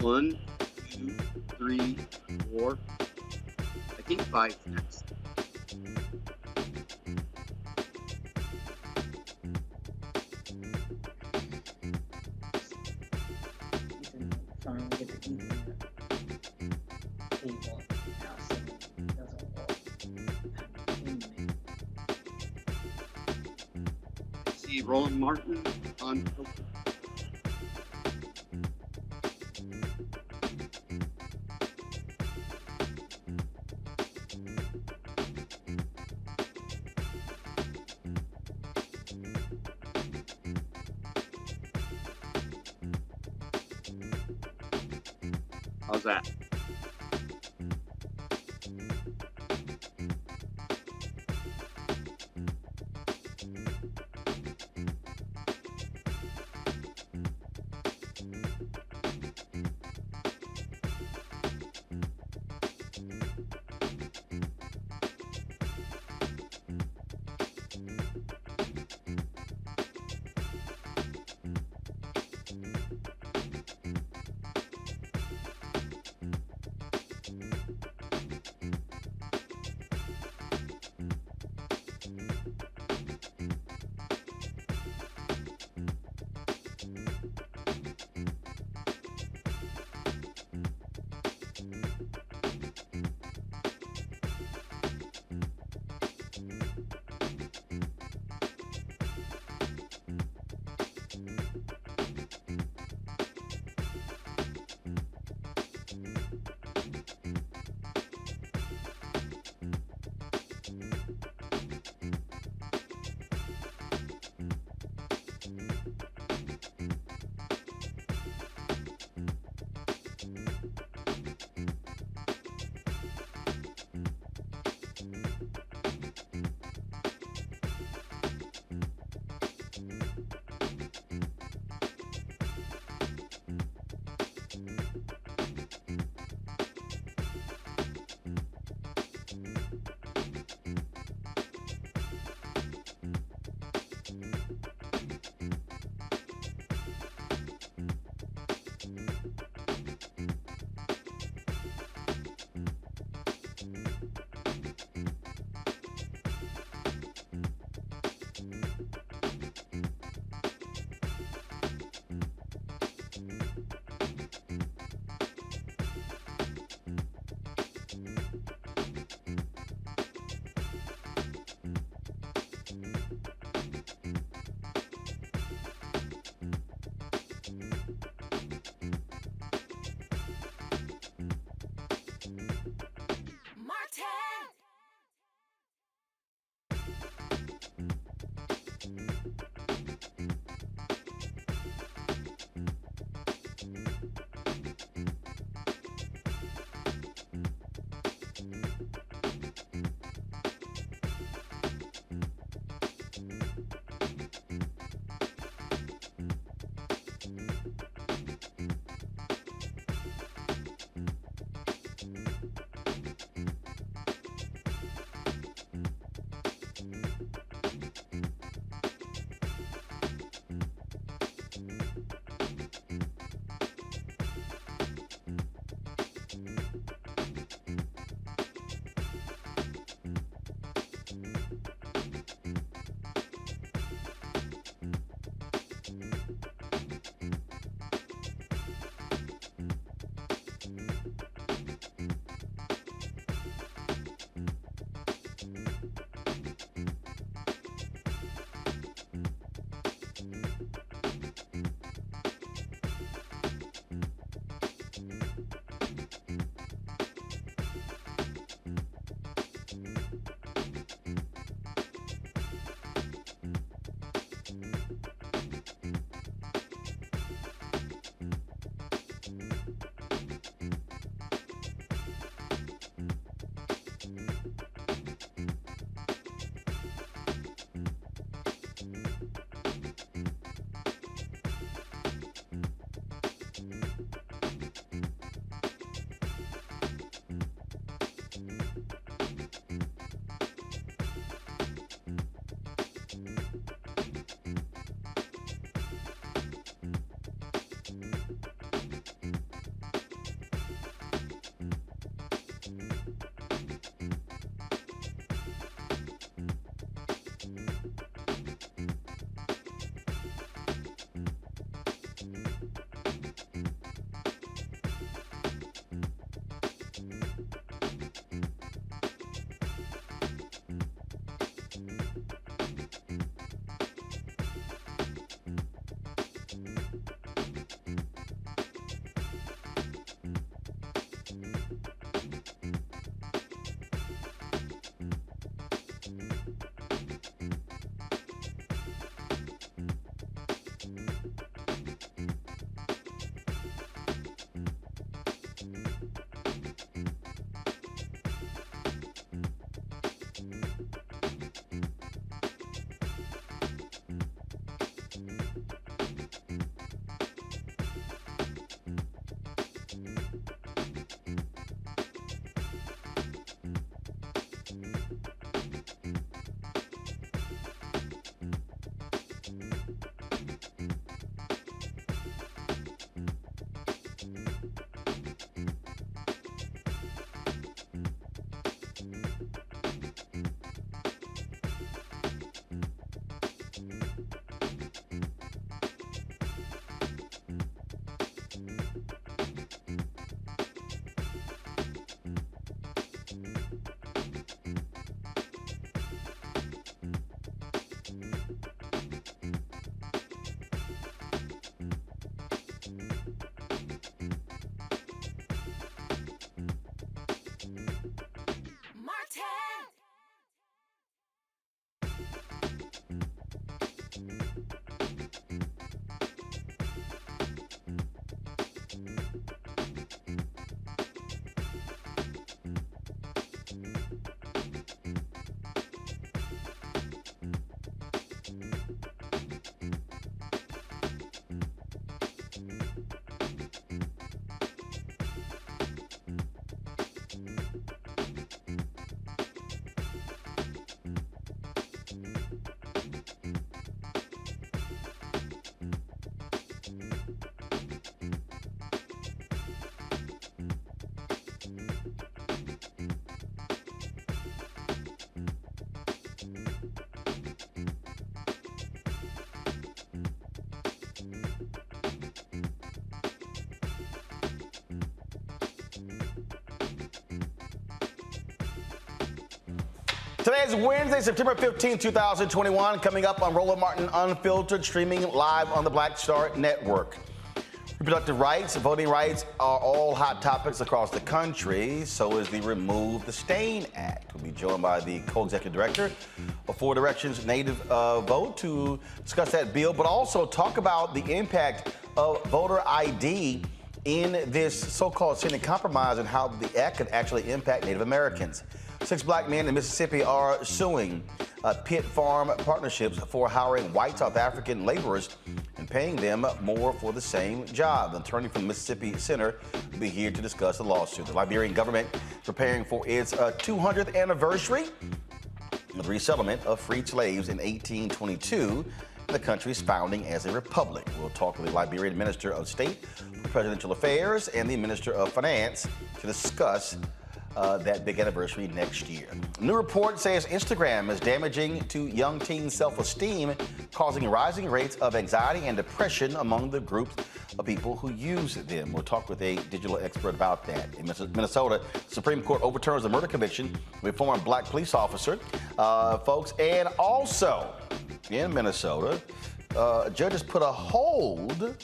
One, two, three, four. I think five next. Trying to get the Ethernet cable out so it doesn't work. See Roland Martin on. How's that? Today is Wednesday, September 15, 2021, coming up on Roland Martin Unfiltered, streaming live on the Black Star Network. Reproductive rights, voting rights are all hot topics across the country. So is the Remove the Stain Act. We'll be joined by the co-executive director of Four Directions Native Vote to discuss that bill, but also talk about the impact of voter ID in this so-called Senate compromise and how the act could actually impact Native Americans. 6 black men in Mississippi are suing pit farm partnerships for hiring white South African laborers and paying them more for the same job. An attorney from Mississippi Center will be here to discuss the lawsuit. The Liberian government preparing for its 200th anniversary of the resettlement of freed slaves in 1822, the country's founding as a republic. We'll talk with the Liberian Minister of State for Presidential Affairs and the Minister of Finance to discuss that big anniversary next year. A new report says Instagram is damaging to young teens' self-esteem, causing rising rates of anxiety and depression among the groups of people who use them. We'll talk with a digital expert about that. In Minnesota, the Supreme Court overturns the murder conviction of a former black police officer, folks. And also in Minnesota, judges put a hold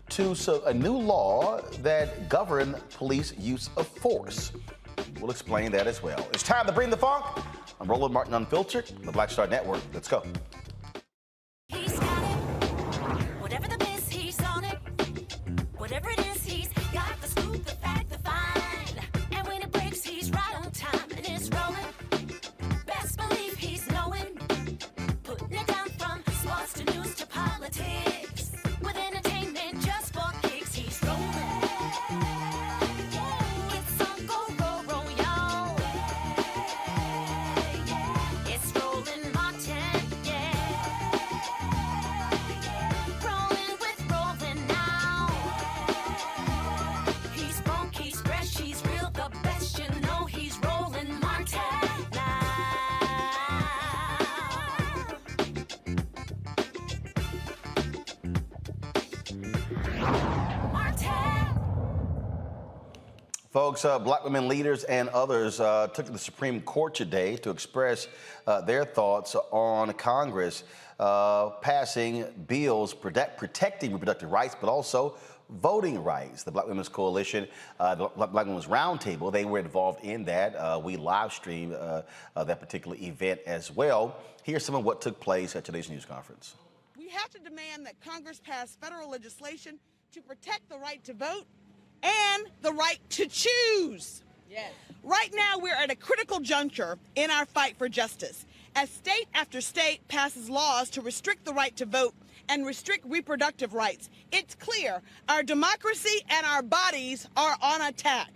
to a new law that governs police use of force. We'll explain that as well. It's time to bring the funk. I'm Roland Martin Unfiltered on the Black Star Network. Let's go. He's got it. Whatever the biz, he's on it. Whatever it is, he's got the scoop, the fact, the find. And when it breaks, he's right on time and it's rolling. Best believe he's knowing. Putting it down from sports to news to politics. With entertainment just for kicks, he's rolling. It's on go, roll, roll, y'all. It's Roland Martin, yeah. Rolling with Roland now. He's funk, he's fresh, he's real, the best, you know he's Roland Martin now. Martin. Folks, black women leaders and others took to the Supreme Court today to express their thoughts on Congress passing bills protecting reproductive rights, but also voting rights. The Black Women's Coalition, the Black Women's Roundtable, they were involved in that. We live streamed that particular event as well. Here's some of what took place at today's news conference. We have to demand that Congress pass federal legislation to protect the right to vote and the right to choose. Yes. Right now, we're at a critical juncture in our fight for justice. As state after state passes laws to restrict the right to vote and restrict reproductive rights, it's clear our democracy and our bodies are on attack.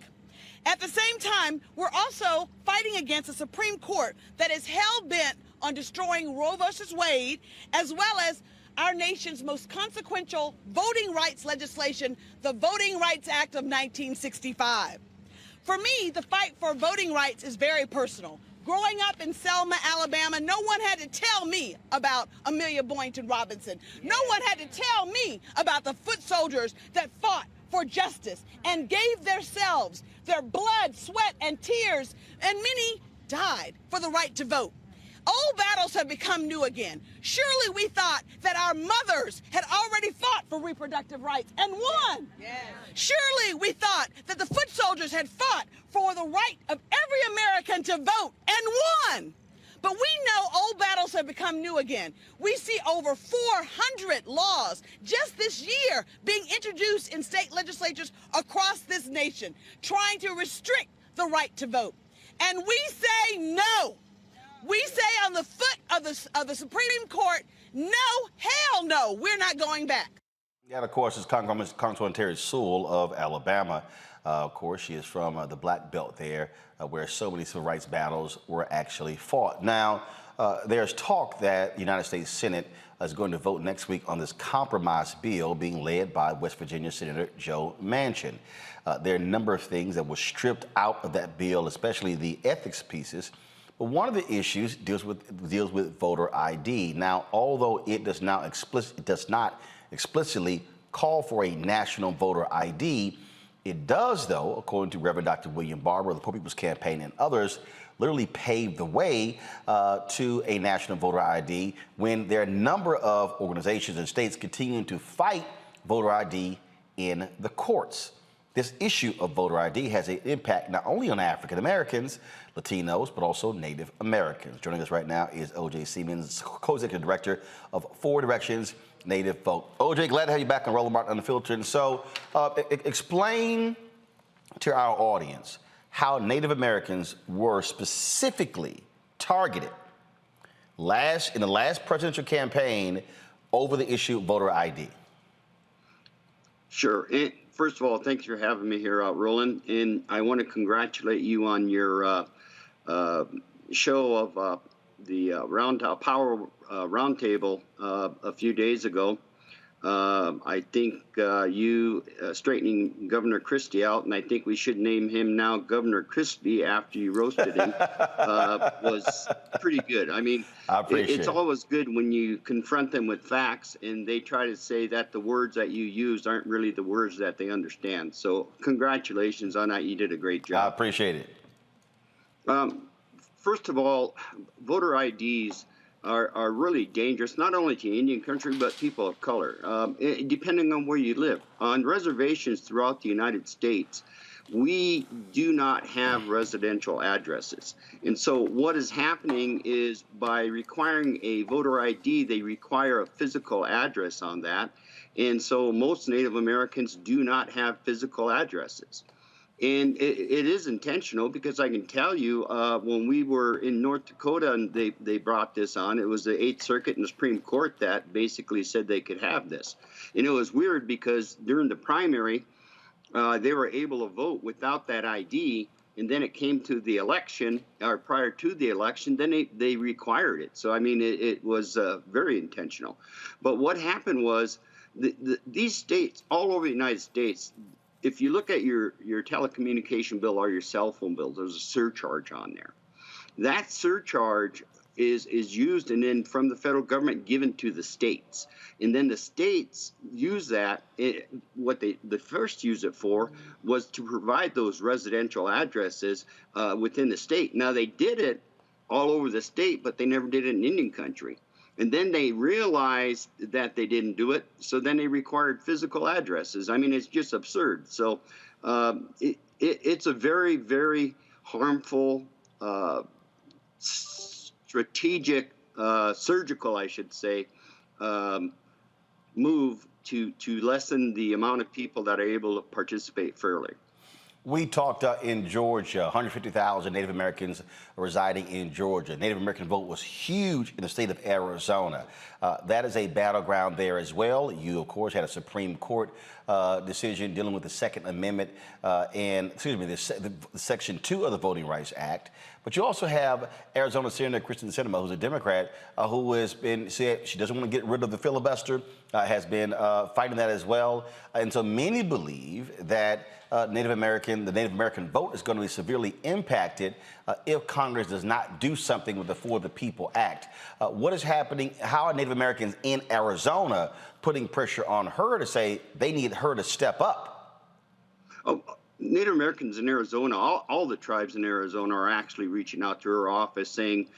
At the same time, we're also fighting against a Supreme Court that is hell-bent on destroying Roe v. Wade, as well as our nation's most consequential voting rights legislation, the Voting Rights Act of 1965. For me, the fight for voting rights is very personal. Growing up in Selma, Alabama, no one had to tell me about Amelia Boynton Robinson. No one had to tell me about the foot soldiers that fought for justice and gave themselves, their blood, sweat, and tears, and many died for the right to vote. Old battles have become new again. Surely we thought that our mothers had already fought for reproductive rights and won. Yes. Surely we thought that the foot soldiers had fought for the right of every American to vote and won. But we know old battles have become new again. We see over 400 laws just this year being introduced in state legislatures across this nation, trying to restrict the right to vote. And we say no. We say on the foot of the Supreme Court, no, hell no, we're not going back. Yeah, of course, it's Congresswoman Terry Sewell of Alabama. Of course, she is from the Black Belt there, where so many civil rights battles were actually fought. Now, there's talk that the United States Senate is going to vote next week on this compromise bill being led by West Virginia Senator Joe Manchin. There are a number of things that were stripped out of that bill, especially the ethics pieces. But one of the issues deals with voter ID. Now, although it does not explicitly call for a national voter ID, it does, though, according to Reverend Dr. William Barber of the Poor People's Campaign and others, literally paved the way to a national voter ID when there are a number of organizations and states continuing to fight voter ID in the courts. This issue of voter ID has an impact not only on African Americans, Latinos, but also Native Americans. Joining us right now is O.J. Siemens, co-executive director of Forward Directions Native Vote. O.J., glad to have you back on Roland Martin Unfiltered. And so explain to our audience how Native Americans were specifically targeted in the last presidential campaign over the issue of voter ID. Sure. And first of all, thanks for having me here, Roland. And I want to congratulate you on your show of the Power Roundtable a few days ago. I think you straightening Governor Christie out, and I think we should name him now Governor Crispy after you roasted him, was pretty good. I mean, it's always good when you confront them with facts and they try to say that the words that you used aren't really the words that they understand. So congratulations on that. You did a great job. I appreciate it. First of all, voter IDs are really dangerous, not only to Indian country, but people of color, depending on where you live. On reservations throughout the United States, we do not have residential addresses. And so what is happening is by requiring a voter ID, they require a physical address on that. And so most Native Americans do not have physical addresses. And it is intentional, because I can tell you when we were in North Dakota and they brought this on, it was the 8th Circuit and the Supreme Court that basically said they could have this. And it was weird because during the primary, they were able to vote without that ID. And then it came to the election, or prior to the election, then they required it. So, I mean, it was very intentional. But what happened was these states all over the United States, if you look at your telecommunication bill or your cell phone bill, there's a surcharge on there. That surcharge is used and then from the federal government given to the states. And then the states use that. What they first use it for was to provide those residential addresses within the state. Now, they did it all over the state, but they never did it in Indian country. And then they realized that they didn't do it, so then they required physical addresses. I mean, it's just absurd. So it's a very, very harmful, strategic, surgical, I should say, move to lessen the amount of people that are able to participate fairly. We talked in Georgia, 150,000 Native Americans residing in Georgia. Native American vote was huge in the state of Arizona. That is a battleground there as well. You, of course, had a Supreme Court decision dealing with the Second Amendment the Section 2 of the Voting Rights Act. But you also have Arizona Senator Kristen Sinema, who's a Democrat, who has said she doesn't want to get rid of the filibuster, has been fighting that as well. And so many believe that the Native American vote is going to be severely impacted if Congress does not do something with the For the People Act. What is happening? How are Native Americans in Arizona putting pressure on her to say they need her to step up? Oh, Native Americans in Arizona, all the tribes in Arizona are actually reaching out to her office saying,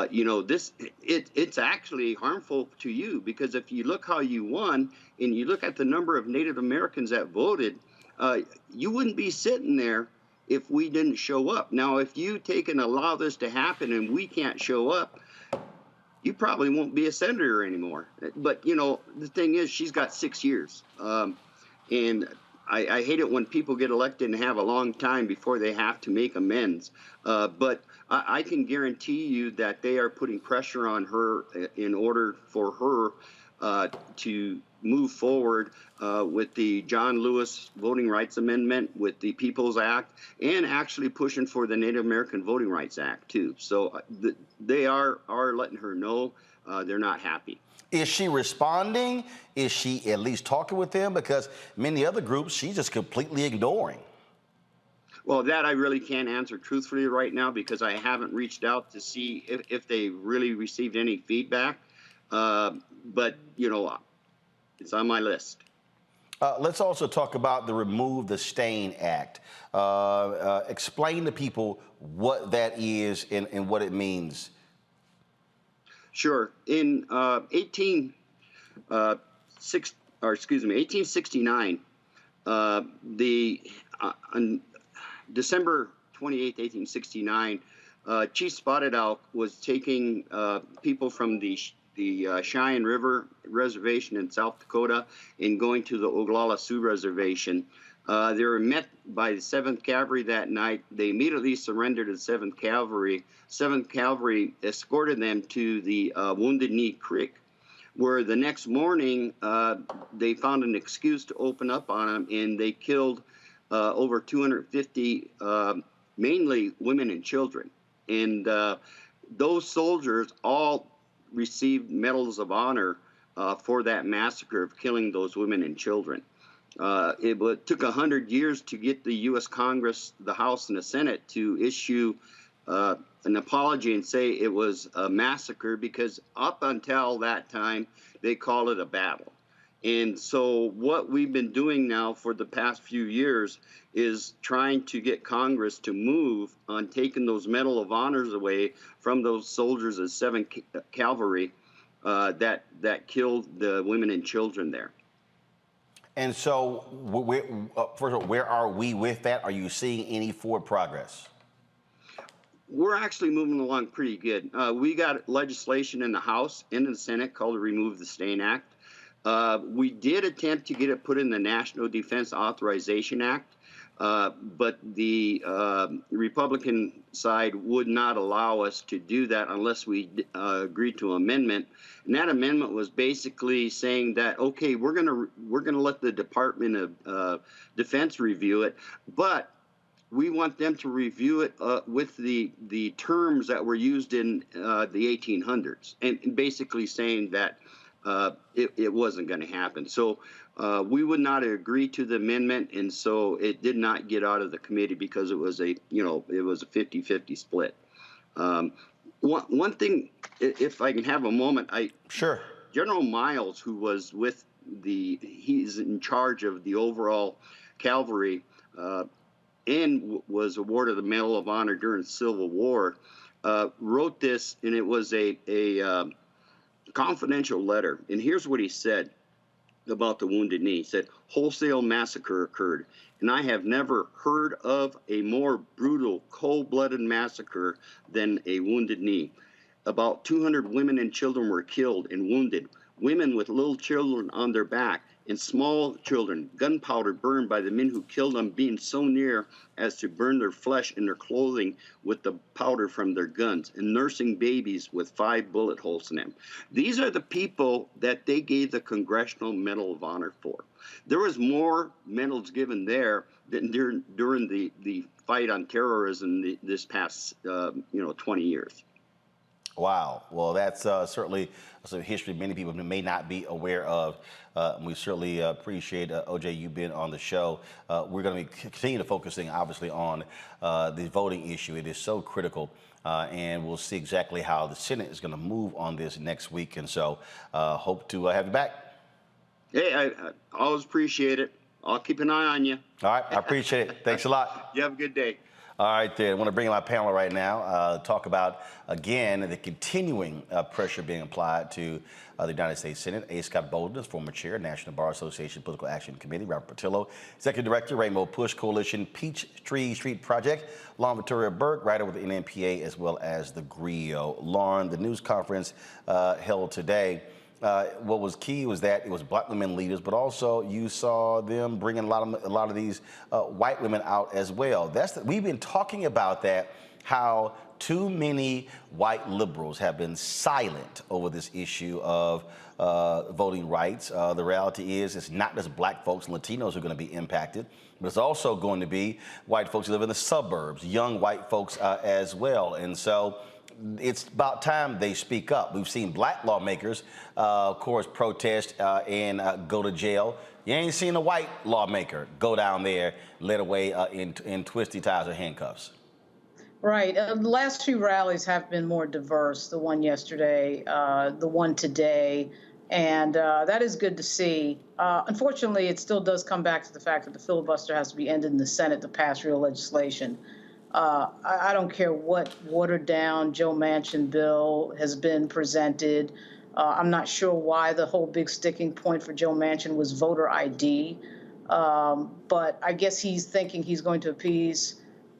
you know, it's actually harmful to you, because if you look how you won and you look at the number of Native Americans that voted, you wouldn't be sitting there if we didn't show up. Now, if you take and allow this to happen and we can't show up, you probably won't be a senator anymore. But, you know, the thing is, she's got 6 years. And I hate it when people get elected and have a long time before they have to make amends. But I can guarantee you that they are putting pressure on her in order for her to move forward with the John Lewis Voting Rights Amendment, with the People's Act, and actually pushing for the Native American Voting Rights Act, too. So they are letting her know they're not happy. Is she responding? Is she at least talking with them? Because many other groups, she's just completely ignoring. Well, that I really can't answer truthfully right now, because I haven't reached out to see if they really received any feedback. But, you know, it's on my list. Let's also talk about the Remove the Stain Act. Explain to people what that is and what it means. Sure. In 1869, on December 28th, 1869, Chief Spotted Elk was taking people from the Cheyenne River Reservation in South Dakota and going to the Oglala Sioux Reservation. They were met by the 7th Cavalry that night. They immediately surrendered to the 7th Cavalry. 7th Cavalry escorted them to the Wounded Knee Creek, where the next morning they found an excuse to open up on them, and they killed over 250, mainly women and children. And those soldiers all received medals of honor for that massacre of killing those women and children. It took 100 years to get the U.S. Congress, the House, and the Senate to issue an apology and say it was a massacre, because up until that time, they called it a battle. And so what we've been doing now for the past few years is trying to get Congress to move on taking those Medal of Honors away from those soldiers of 7th Cavalry that killed the women and children there. And so, first of all, where are we with that? Are you seeing any forward progress? We're actually moving along pretty good. We got legislation in the House and in the Senate called the Remove the Stain Act. We did attempt to get it put in the National Defense Authorization Act, but the Republican side would not allow us to do that unless we agreed to an amendment. And that amendment was basically saying that, okay, we're gonna let the Department of Defense review it, but we want them to review it with the terms that were used in the 1800s, and basically saying that it wasn't going to happen. So we would not agree to the amendment, and so it did not get out of the committee because it was a 50-50 split. One thing, if I can have a moment, Sure. General Miles, who was he's in charge of the overall cavalry, and was awarded the Medal of Honor during the Civil War, wrote this, and it was a confidential letter. And here's what he said about the Wounded Knee. He said, "Wholesale massacre occurred, and I have never heard of a more brutal, cold-blooded massacre than a Wounded Knee. About 200 women and children were killed and wounded, women with little children on their back, and small children, gunpowder burned by the men who killed them, being so near as to burn their flesh and their clothing with the powder from their guns, and nursing babies with 5 bullet holes in them." These are the people that they gave the Congressional Medal of Honor for. There was more medals given there than during the fight on terrorism this past 20 years. Wow. Well, that's certainly some history many people may not be aware of. We certainly appreciate, OJ, you being on the show. We're going to continue to focusing, obviously, on the voting issue. It is so critical, and we'll see exactly how the Senate is going to move on this next week. And so hope to have you back. Hey, I always appreciate it. I'll keep an eye on you. All right. I appreciate it. Thanks a lot. You have a good day. All right, then. I want to bring in my panel right now, talk about, again, the continuing pressure being applied to the United States Senate. A. Scott Bolden, former chair, National Bar Association Political Action Committee. Robert Patillo, Executive Director, Rainbow Push Coalition, Peachtree Street Project. Lauren Victoria Burke, writer with the NNPA, as well as the GRIO. Lauren, the news conference held today. What was key was that it was Black women leaders, but also you saw them bringing a lot of these white women out as well. We've been talking about that, how too many white liberals have been silent over this issue of voting rights. The reality is it's not just Black folks and Latinos who are going to be impacted, but it's also going to be white folks who live in the suburbs, young white folks as well. And so it's about time they speak up. We've seen Black lawmakers, of course, protest and go to jail. You ain't seen a white lawmaker go down there, led away in twisty ties or handcuffs. Right. The last few rallies have been more diverse. The one yesterday, the one today, And that is good to see. Unfortunately, it still does come back to the fact that the filibuster has to be ended in the Senate to pass real legislation. I don't care what watered-down Joe Manchin bill has been presented. I'm not sure why the whole big sticking point for Joe Manchin was voter ID. But I guess he's thinking he's going to appease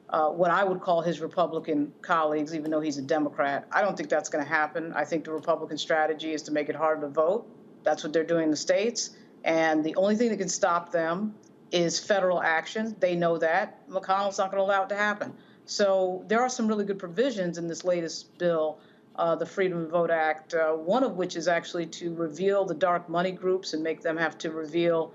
what I would call his Republican colleagues, even though he's a Democrat. I don't think that's going to happen. I think the Republican strategy is to make it harder to vote. That's what they're doing in the states. And the only thing that can stop them is federal action. They know that. McConnell's not going to allow it to happen. So there are some really good provisions in this latest bill, the Freedom to Vote Act, one of which is actually to reveal the dark money groups and make them have to reveal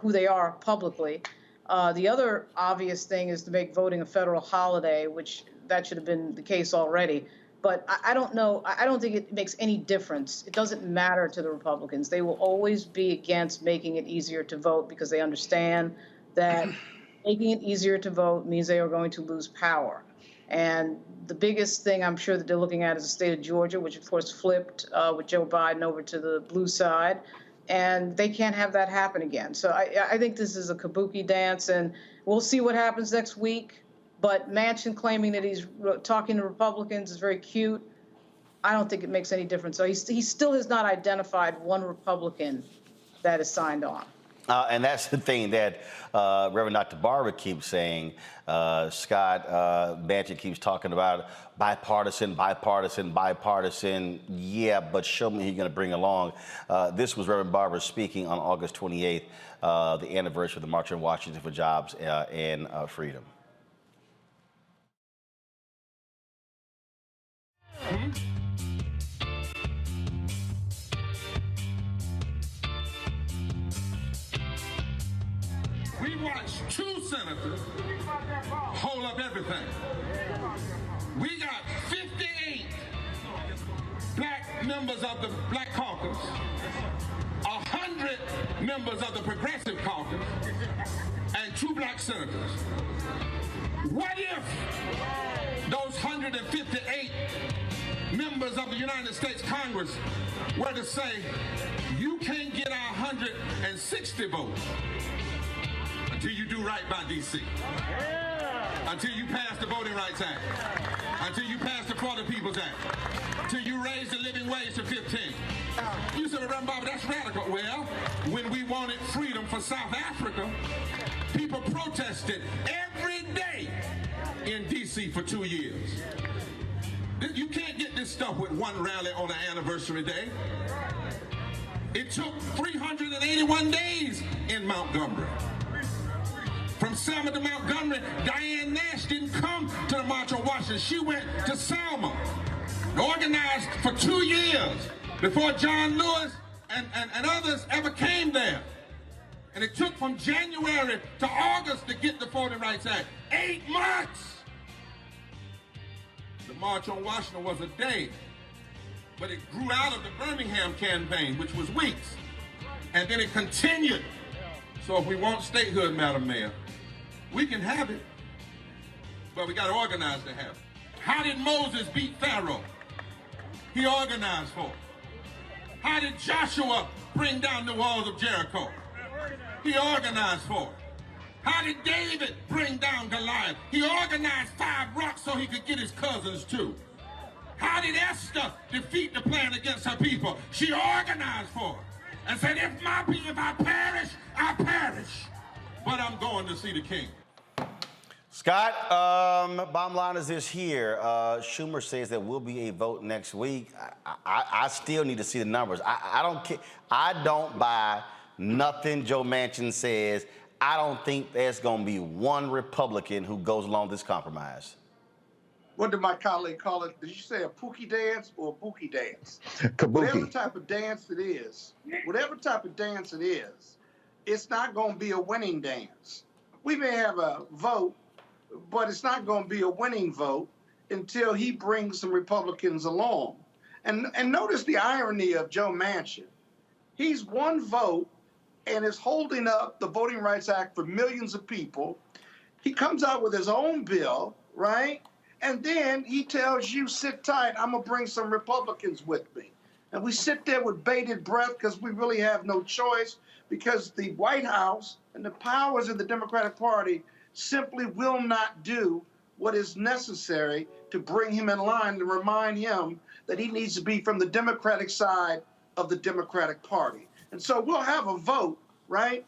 who they are publicly. The other obvious thing is to make voting a federal holiday, which that should have been the case already. But I don't know. I don't think it makes any difference. It doesn't matter to the Republicans. They will always be against making it easier to vote because they understand that making it easier to vote means they are going to lose power. And the biggest thing I'm sure that they're looking at is the state of Georgia, which of course flipped with Joe Biden over to the blue side. And they can't have that happen again. So I think this is a kabuki dance, and we'll see what happens next week. But Manchin claiming that he's talking to Republicans is very cute. I don't think it makes any difference. So he still has not identified one Republican that is signed on. And that's the thing that Reverend Dr. Barber keeps saying. Scott, Manchin keeps talking about bipartisan. Yeah, but show me who you're going to bring along. This was Reverend Barber speaking on August 28th, the anniversary of the March on Washington for Jobs and Freedom. We watched two senators hold up everything. We got 58 black members of the Black Caucus, 100 members of the Progressive Caucus, and 2 black senators. What if those 158 members of the United States Congress were to say, you can't get our 160 votes until you do right by D.C., until you pass the Voting Rights Act, until you pass the For the People's Act, until you raise the living wage to 15. You said, Reverend Bobby, that's radical. Well, when we wanted freedom for South Africa, people protested every day in D.C. for 2 years. You can't get this stuff with one rally on an anniversary day. It took 381 days in Montgomery. From Selma to Montgomery, Diane Nash didn't come to the March on Washington. She went to Selma, organized for 2 years before John Lewis and others ever came there. And it took from January to August to get the Voting Rights Act. 8 months! The March on Washington was a day, but it grew out of the Birmingham campaign, which was weeks. And then it continued. So if we want statehood, Madam Mayor, we can have it, but we got to organize to have it. How did Moses beat Pharaoh? He organized for it. How did Joshua bring down the walls of Jericho? He organized for it. How did David bring down Goliath? He organized 5 rocks so he could get his cousins too. How did Esther defeat the plan against her people? She organized for it and said, if I perish, I perish. But I'm going to see the king. Scott, bottom line is this here. Schumer says there will be a vote next week. I still need to see the numbers. I don't care. I don't buy nothing Joe Manchin says. I don't think there's going to be one Republican who goes along with this compromise. What did my colleague call it? Did you say a pookie dance or a bookie dance? Kabuki. Whatever type of dance it is, it's not going to be a winning dance. We may have a vote, but it's not going to be a winning vote until he brings some Republicans along. And notice the irony of Joe Manchin. He's one vote and is holding up the Voting Rights Act for millions of people. He comes out with his own bill, right? And then he tells you, sit tight, I'm going to bring some Republicans with me. And we sit there with bated breath because we really have no choice, because the White House and the powers of the Democratic Party simply will not do what is necessary to bring him in line, to remind him that he needs to be from the Democratic side of the Democratic Party. And so we'll have a vote, right?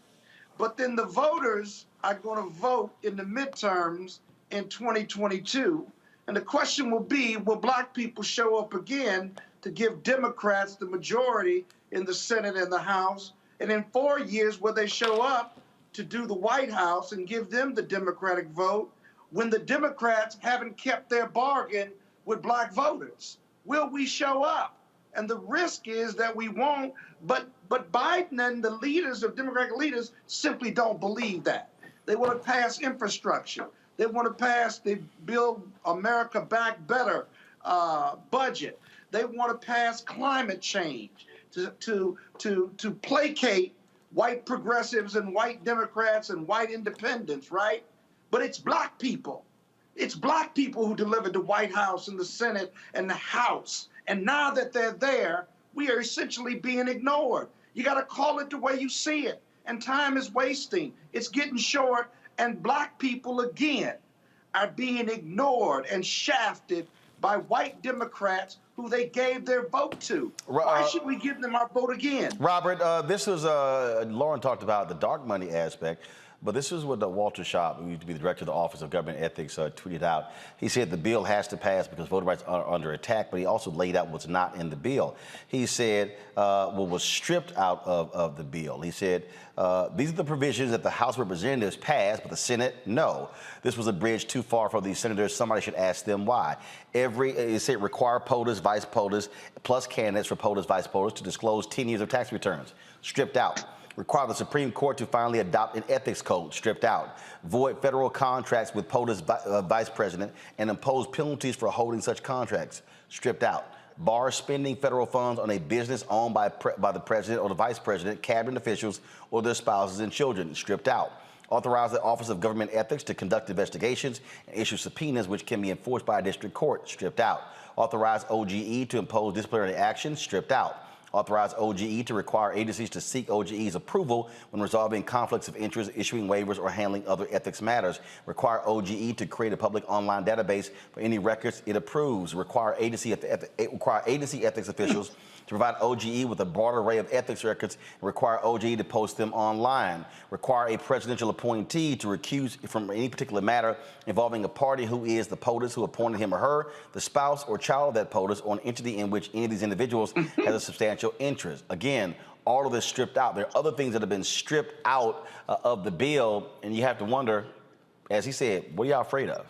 But then the voters are going to vote in the midterms in 2022. And the question will be, will black people show up again to give Democrats the majority in the Senate and the House? And in 4 years, will they show up to do the White House and give them the Democratic vote when the Democrats haven't kept their bargain with black voters? Will we show up? And the risk is that we won't, but Biden and the leaders of Democratic leaders simply don't believe that. They want to pass infrastructure. They want to pass the Build America Back Better budget. They want to pass climate change to placate white progressives and white Democrats and white independents, right? But it's black people. It's black people who delivered the White House and the Senate and the House. And now that they're there, we are essentially being ignored. You got to call it the way you see it. And time is wasting. It's getting short. And black people, again, are being ignored and shafted by white Democrats who they gave their vote to. Why should we give them our vote again? Robert, this was, Lauren talked about the dark money aspect, but this is what Walter Schaub, who used to be the director of the Office of Government Ethics, tweeted out. He said the bill has to pass because voter rights are under attack, but he also laid out what's not in the bill. He said what was stripped out of the bill. He said, these are the provisions that the House of Representatives passed, but the Senate, no. This was a bridge too far for these senators. Somebody should ask them why. It said require POTUS, vice POTUS, plus candidates for POTUS, vice POTUS to disclose 10 years of tax returns. Stripped out. Require the Supreme Court to finally adopt an ethics code, stripped out. Void federal contracts with POTUS vice president and impose penalties for holding such contracts, stripped out. Bar spending federal funds on a business owned by the president or the vice president, cabinet officials, or their spouses and children, stripped out. Authorize the Office of Government Ethics to conduct investigations and issue subpoenas which can be enforced by a district court, stripped out. Authorize OGE to impose disciplinary action, stripped out. Authorize OGE to require agencies to seek OGE's approval when resolving conflicts of interest, issuing waivers, or handling other ethics matters. Require OGE to create a public online database for any records it approves. Require agency ethics officials to provide OGE with a broad array of ethics records and require OGE to post them online. Require a presidential appointee to recuse from any particular matter involving a party who is the POTUS who appointed him or her, the spouse or child of that POTUS, or an entity in which any of these individuals has a substantial interest. Again, all of this stripped out. There are other things that have been stripped out of the bill, and you have to wonder, as he said, what are y'all afraid of?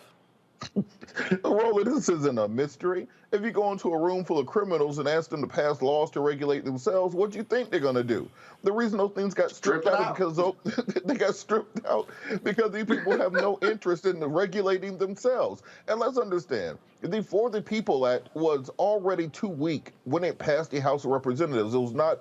Roland, this isn't a mystery. If you go into a room full of criminals and ask them to pass laws to regulate themselves, what do you think they're going to do? The reason those things got stripped out is because they got stripped out because these people have no interest in regulating themselves. And let's understand, the For the People Act was already too weak when it passed the House of Representatives. It was not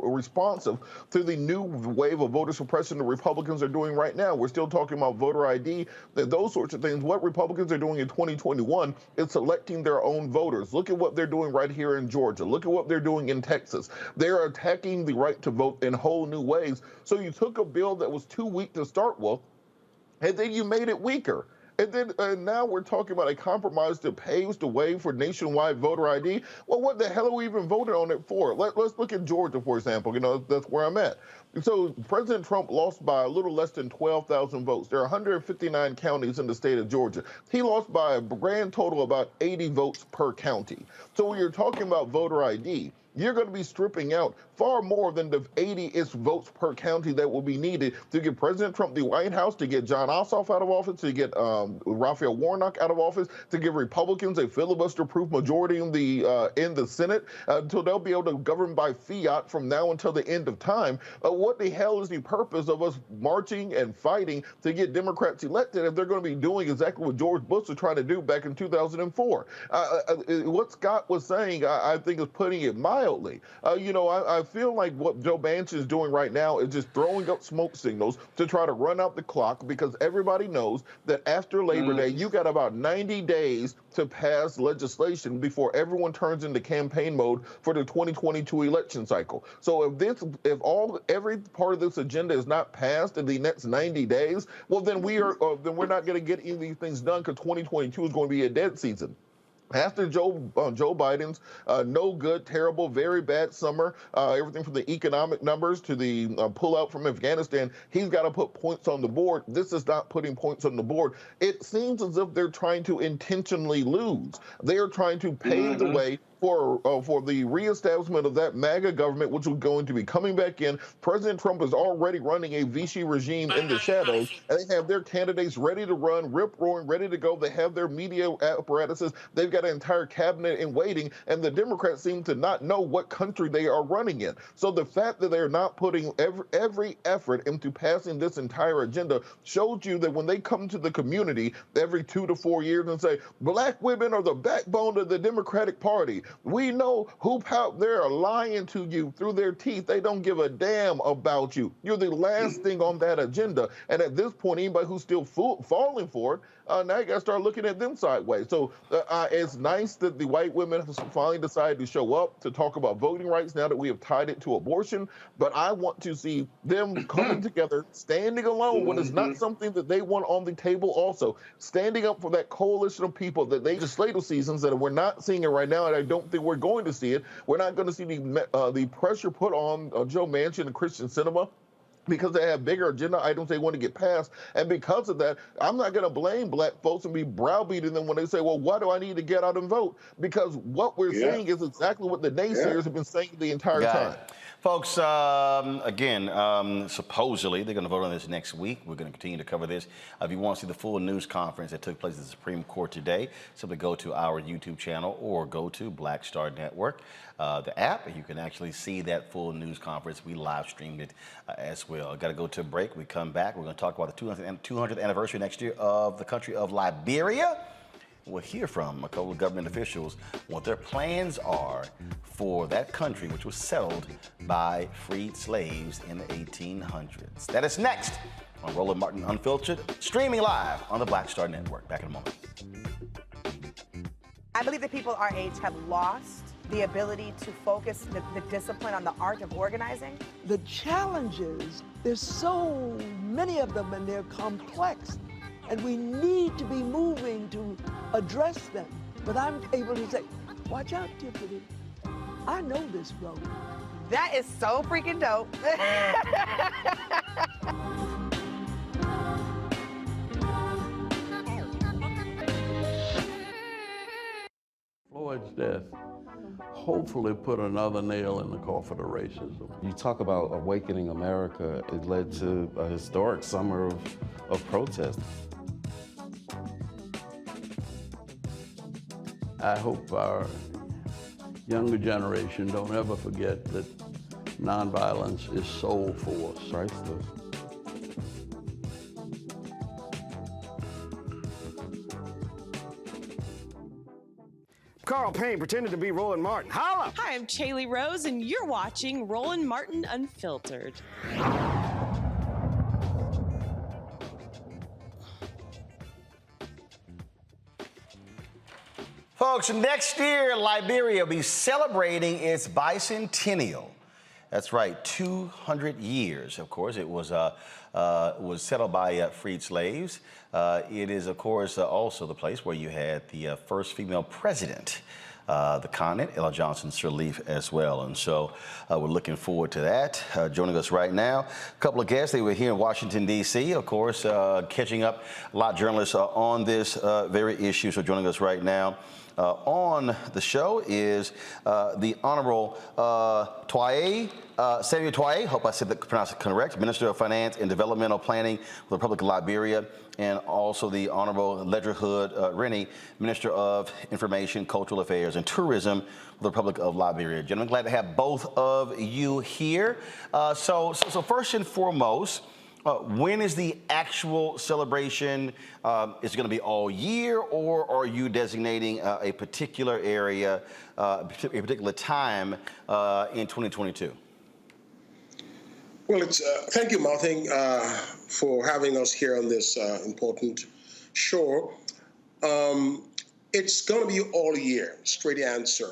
responsive to the new wave of voter suppression the Republicans are doing right now. We're still talking about voter ID, those sorts of things. What Republicans are doing in 2021 is selecting their own voters. Look at what they're doing right here in Georgia. Look at what they're doing in Texas. They're attacking the right to vote in whole new ways. So you took a bill that was too weak to start with, and then you made it weaker. And then now we're talking about a compromise that paves the way for nationwide voter ID. Well, what the hell are we even voting on it for? Let's look at Georgia, for example. You know, that's where I'm at. So President Trump lost by a little less than 12,000 votes. There are 159 counties in the state of Georgia. He lost by a grand total of about 80 votes per county. So when you're talking about voter ID, you're going to be stripping out far more than the 80-ish votes per county that will be needed to get President Trump the White House, to get John Ossoff out of office, to get Raphael Warnock out of office, to give Republicans a filibuster-proof majority in the Senate, until they'll be able to govern by fiat from now until the end of time. What the hell is the purpose of us marching and fighting to get Democrats elected if they're going to be doing exactly what George Bush was trying to do back in 2004? What Scott was saying, I think, is putting it mildly. wildly. I feel like what Joe Manchin is doing right now is just throwing up smoke signals to try to run out the clock, because everybody knows that after Labor Day, you got about 90 days to pass legislation before everyone turns into campaign mode for the 2022 election cycle. So if every part of this agenda is not passed in the next 90 days, well, then we're not going to get any of these things done, because 2022 is going to be a dead season. After Joe Biden's no good, terrible, very bad summer, everything from the economic numbers to the pullout from Afghanistan, he's got to put points on the board. This is not putting points on the board. It seems as if they're trying to intentionally lose. They are trying to pave the way for the reestablishment of that MAGA government, which was going to be coming back in. President Trump is already running a Vichy regime in the shadows, and they have their candidates ready to run, rip-roaring, ready to go. They have their media apparatuses. They've got an entire cabinet in waiting, and the Democrats seem to not know what country they are running in. So the fact that they're not putting every effort into passing this entire agenda shows you that when they come to the community every 2 to 4 years and say, black women are the backbone of the Democratic Party, we know they're lying to you through their teeth. They don't give a damn about you. You're the last thing on that agenda. And at this point, anybody who's still falling for it, now you got to start looking at them sideways. So it's nice that the white women have finally decided to show up to talk about voting rights now that we have tied it to abortion. But I want to see them coming together, standing alone when it's not something that they want on the table also. Standing up for that coalition of people that legislative seasons that we're not seeing it right now, and I don't think we're going to see it. We're not going to see the pressure put on Joe Manchin and Christian Cinema, because they have bigger agenda items they want to get passed. And because of that, I'm not going to blame black folks and be browbeating them when they say, well, why do I need to get out and vote? Because what we're seeing is exactly what the naysayers have been saying the entire time. Folks, again, supposedly they're going to vote on this next week. We're going to continue to cover this. If you want to see the full news conference that took place at the Supreme Court today, simply go to our YouTube channel or go to Black Star Network, the app, and you can actually see that full news conference. We live streamed it as well. Got to go to a break. We come back. We're going to talk about the 200th anniversary next year of the country of Liberia. We'll hear from a couple of government officials what their plans are for that country, which was settled by freed slaves in the 1800s. That is next on Roland Martin Unfiltered, streaming live on the Black Star Network. Back in a moment. I believe that people our age have lost the ability to focus the discipline on the art of organizing. The challenges, there's so many of them and they're complex. And we need to be moving to address them. But I'm able to say, watch out, Tiffany. I know this road. That is so freaking dope. Floyd's death hopefully put another nail in the coffin of racism. You talk about awakening America, it led to a historic summer of protest. I hope our younger generation don't ever forget that nonviolence is soul force. Priceless. Carl Payne pretended to be Roland Martin. Holla! Hi, I'm Chaley Rose, and you're watching Roland Martin Unfiltered. Folks, next year, Liberia will be celebrating its bicentennial. That's right, 200 years, of course. It was settled by freed slaves. It is, of course, also the place where you had the first female president, the continent, Ella Johnson Sirleaf, as well. And so we're looking forward to that. Joining us right now, a couple of guests. They were here in Washington, D.C., of course, catching up. A lot of journalists on this very issue. So joining us right now on the show is the Honorable Samuel Twaye, hope I said that pronounced it correct, Minister of Finance and Developmental Planning for the Republic of Liberia, and also the Honorable Ledger Hood Rennie, Minister of Information, Cultural Affairs, and Tourism for the Republic of Liberia. Gentlemen, glad to have both of you here. So first and foremost, When is the actual celebration? Is it going to be all year, or are you designating a particular area, a particular time in 2022? Well, thank you, Martin, for having us here on this important show. It's going to be all year, straight answer.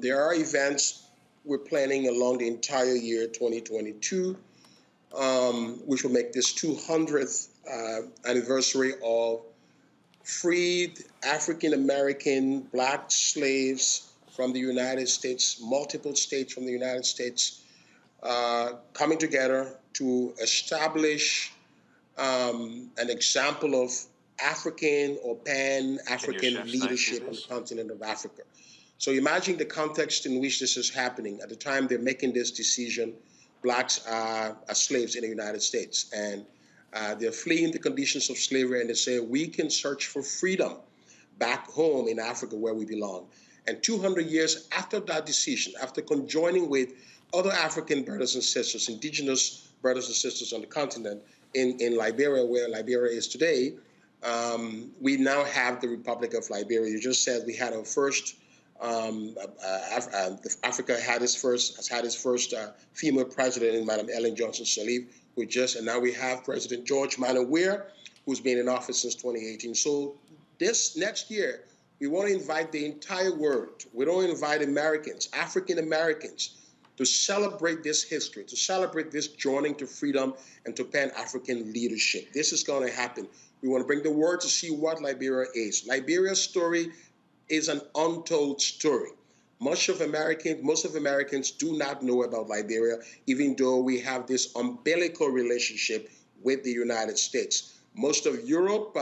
There are events we're planning along the entire year 2022, which will make this 200th anniversary of freed African-American Black slaves from the United States, multiple states from the United States, coming together to establish an example of African or Pan-African leadership on the continent of Africa. So imagine the context in which this is happening. At the time they're making this decision, blacks are slaves in the United States, and they're fleeing the conditions of slavery, and they say, we can search for freedom back home in Africa where we belong. And 200 years after that decision, after conjoining with other African brothers and sisters, indigenous brothers and sisters on the continent, in Liberia, where Liberia is today, we now have the Republic of Liberia. You just said we had our first, Africa has had its first female president in Madam Ellen Johnson Sirleaf, and now we have President George Manneh Weah, who's been in office since 2018. So this next year, we want to invite the entire world. We don't invite Americans, African Americans, to celebrate this history, to celebrate this joining to freedom and to Pan-African leadership. This is going to happen. We want to bring the world to see what Liberia is. Liberia's story is an untold story. Most of Americans do not know about Liberia, even though we have this umbilical relationship with the United States. Most of Europe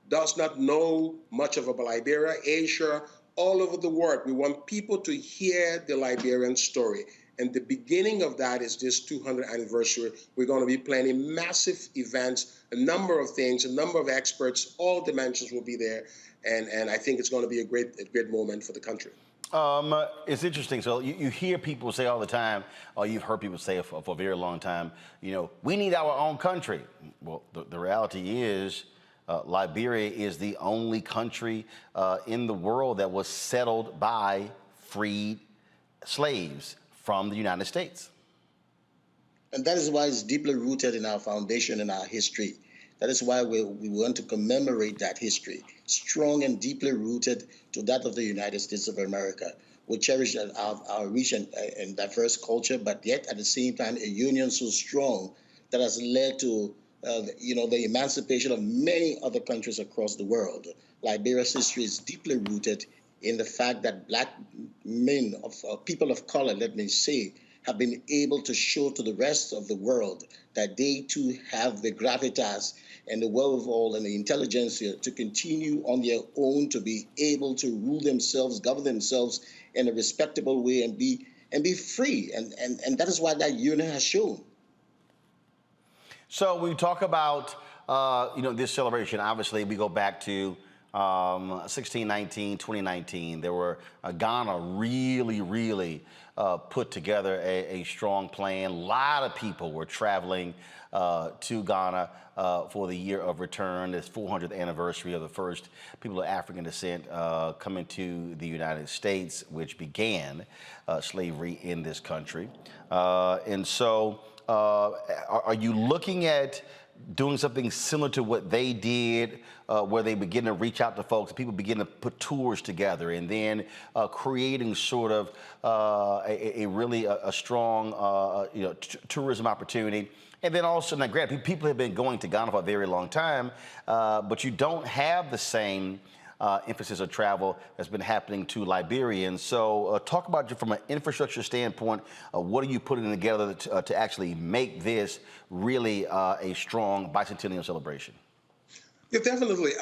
does not know much about Liberia, Asia, all over the world. We want people to hear the Liberian story. And the beginning of that is this 200th anniversary. We're going to be planning massive events, a number of things, a number of experts, all dimensions will be there. And I think it's going to be a great moment for the country. It's interesting. So you hear people say all the time, or you've heard people say for a very long time, we need our own country. Well, the reality is Liberia is the only country in the world that was settled by freed slaves from the United States. And that is why it's deeply rooted in our foundation and our history. That is why we want to commemorate that history, strong and deeply rooted to that of the United States of America. We cherish our rich and diverse culture, but yet at the same time, a union so strong that has led to the emancipation of many other countries across the world. Liberia's history is deeply rooted in the fact that black men, people of color, let me say, have been able to show to the rest of the world that they too have the gravitas and the wherewithal and the intelligence to continue on their own, to be able to rule themselves, govern themselves in a respectable way and be free. And that is what that union has shown. So we talk about this celebration. Obviously, we go back to 1619, 2019. There were Ghana really put together a strong plan. A lot of people were traveling to Ghana for the year of return, this 400th anniversary of the first people of African descent coming to the United States, which began slavery in this country. And so are you looking at doing something similar to what they did, where they begin to reach out to folks, people begin to put tours together, and then creating sort of a really strong tourism opportunity? And then also, now granted, people have been going to Ghana for a very long time, but you don't have the same emphasis of travel that's been happening to Liberians. So talk about, from an infrastructure standpoint, what are you putting together to actually make this really a strong bicentennial celebration? Yeah, definitely.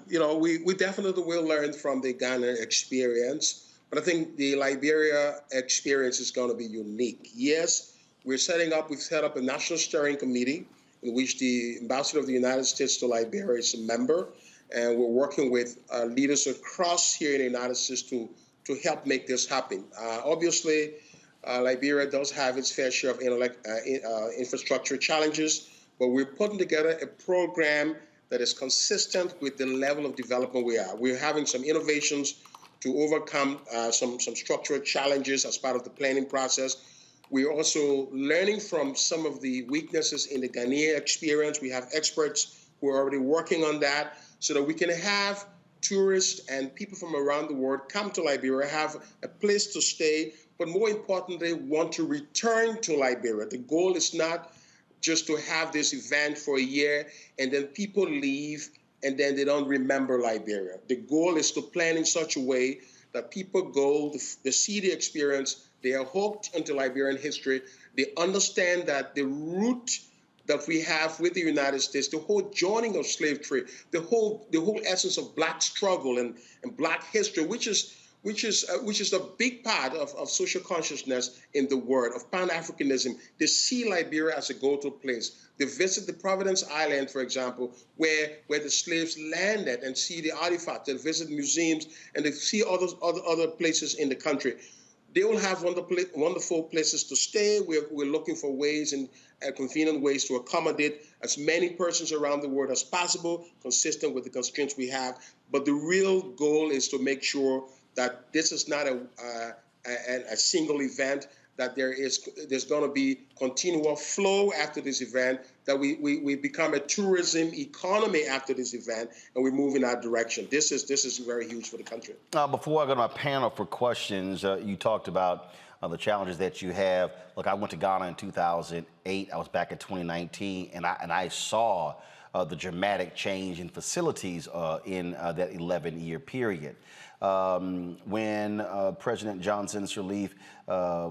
We definitely will learn from the Ghana experience, but I think the Liberia experience is going to be unique. Yes, we've set up a national steering committee in which the ambassador of the United States to Liberia is a member. And we're working with leaders across here in the United States to help make this happen. Obviously, Liberia does have its fair share of infrastructure challenges, but we're putting together a program that is consistent with the level of development we are. We're having some innovations to overcome some structural challenges as part of the planning process. We're also learning from some of the weaknesses in the Ghanaian experience. We have experts who are already working on that so that we can have tourists and people from around the world come to Liberia, have a place to stay, but more importantly, want to return to Liberia. The goal is not just to have this event for a year and then people leave and then they don't remember Liberia. The goal is to plan in such a way that people go, they see the experience, they are hooked into Liberian history, they understand that the root that we have with the United States, the whole joining of slave trade, the whole essence of Black struggle and Black history, which is a big part of social consciousness in the world, of Pan-Africanism. They see Liberia as a go-to place. They visit the Providence Island, for example, where the slaves landed and see the artifacts. They visit museums and they see other places in the country. They will have wonderful places to stay. We're looking for ways and convenient ways to accommodate as many persons around the world as possible, consistent with the constraints we have. But the real goal is to make sure that this is not a single event, that there's going to be continual flow after this event, that we become a tourism economy after this event, and we move in that direction. This is very huge for the country. Before I go to my panel for questions, you talked about the challenges that you have. Look, I went to Ghana in 2008. I was back in 2019, and I saw the dramatic change in facilities in that 11-year period. When President Johnson Sirleaf,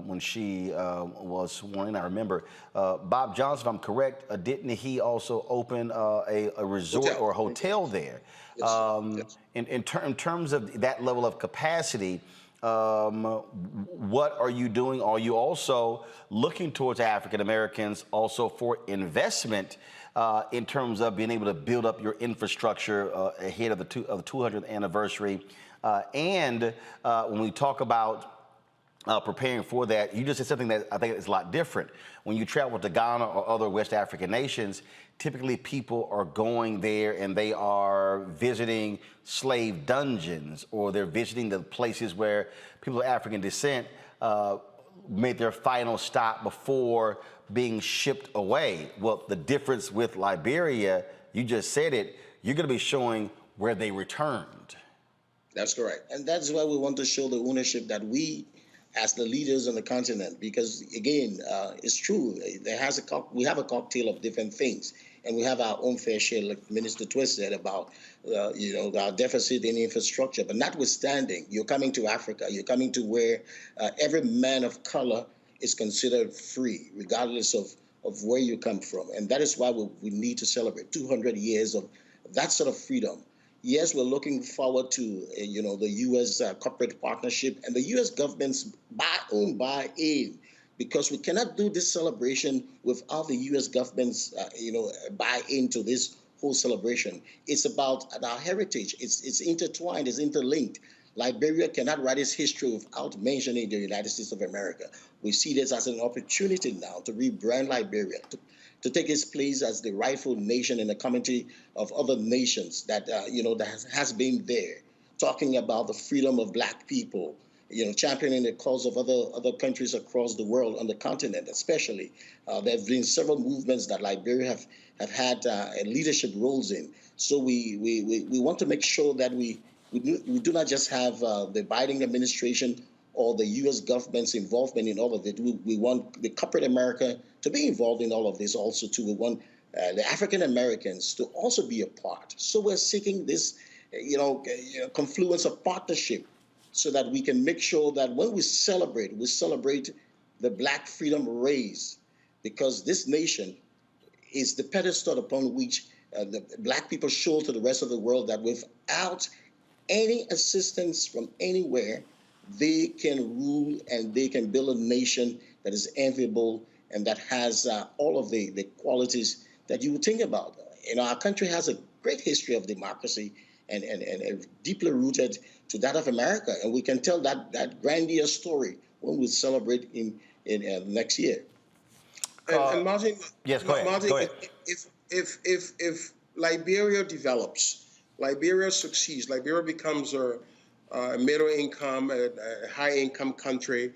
when she was sworn in, I remember Bob Johnson, if I'm correct, didn't he also open a resort or a hotel there? Yes. In terms of that level of capacity, what are you doing? Are you also looking towards African Americans also for investment in terms of being able to build up your infrastructure ahead of the 200th anniversary? And when we talk about preparing for that, you just said something that I think is a lot different. When you travel to Ghana or other West African nations, typically people are going there and they are visiting slave dungeons, or they're visiting the places where people of African descent made their final stop before being shipped away. Well, the difference with Liberia, you just said it, you're going to be showing where they returned. That's correct. And that's why we want to show the ownership that we, as the leaders on the continent, because again, it's true, we have a cocktail of different things, and we have our own fair share, like Minister Twist said, about our deficit in infrastructure. But notwithstanding, you're coming to Africa, you're coming to where every man of color is considered free, regardless of where you come from. And that is why we need to celebrate 200 years of that sort of freedom. Yes, we're looking forward to, the U.S. Corporate partnership and the U.S. government's own buy-in, because we cannot do this celebration without the U.S. government's, buy-in to this whole celebration. It's about our heritage. It's intertwined. It's interlinked. Liberia cannot write its history without mentioning the United States of America. We see this as an opportunity now to rebrand Liberia, to take its place as the rightful nation in a community of other nations that has been there, talking about the freedom of Black people, championing the cause of other countries across the world, on the continent especially. There have been several movements that Liberia have had leadership roles in. So we want to make sure that we do not just have the Biden administration or the U.S. government's involvement in all of it. We want the corporate America to be involved in all of this also too. We want the African Americans to also be a part. So we're seeking this, confluence of partnership, so that we can make sure that when we celebrate the Black freedom race, because this nation is the pedestal upon which the Black people show to the rest of the world that without any assistance from anywhere, they can rule and they can build a nation that is enviable and that has all of the qualities that you would think about. Our country has a great history of democracy and deeply rooted to that of America. And we can tell that grandiose story when we celebrate in next year. And Martin, yes, go ahead. Martin, Go ahead. if Liberia develops, Liberia succeeds, Liberia becomes a middle income, a high income country,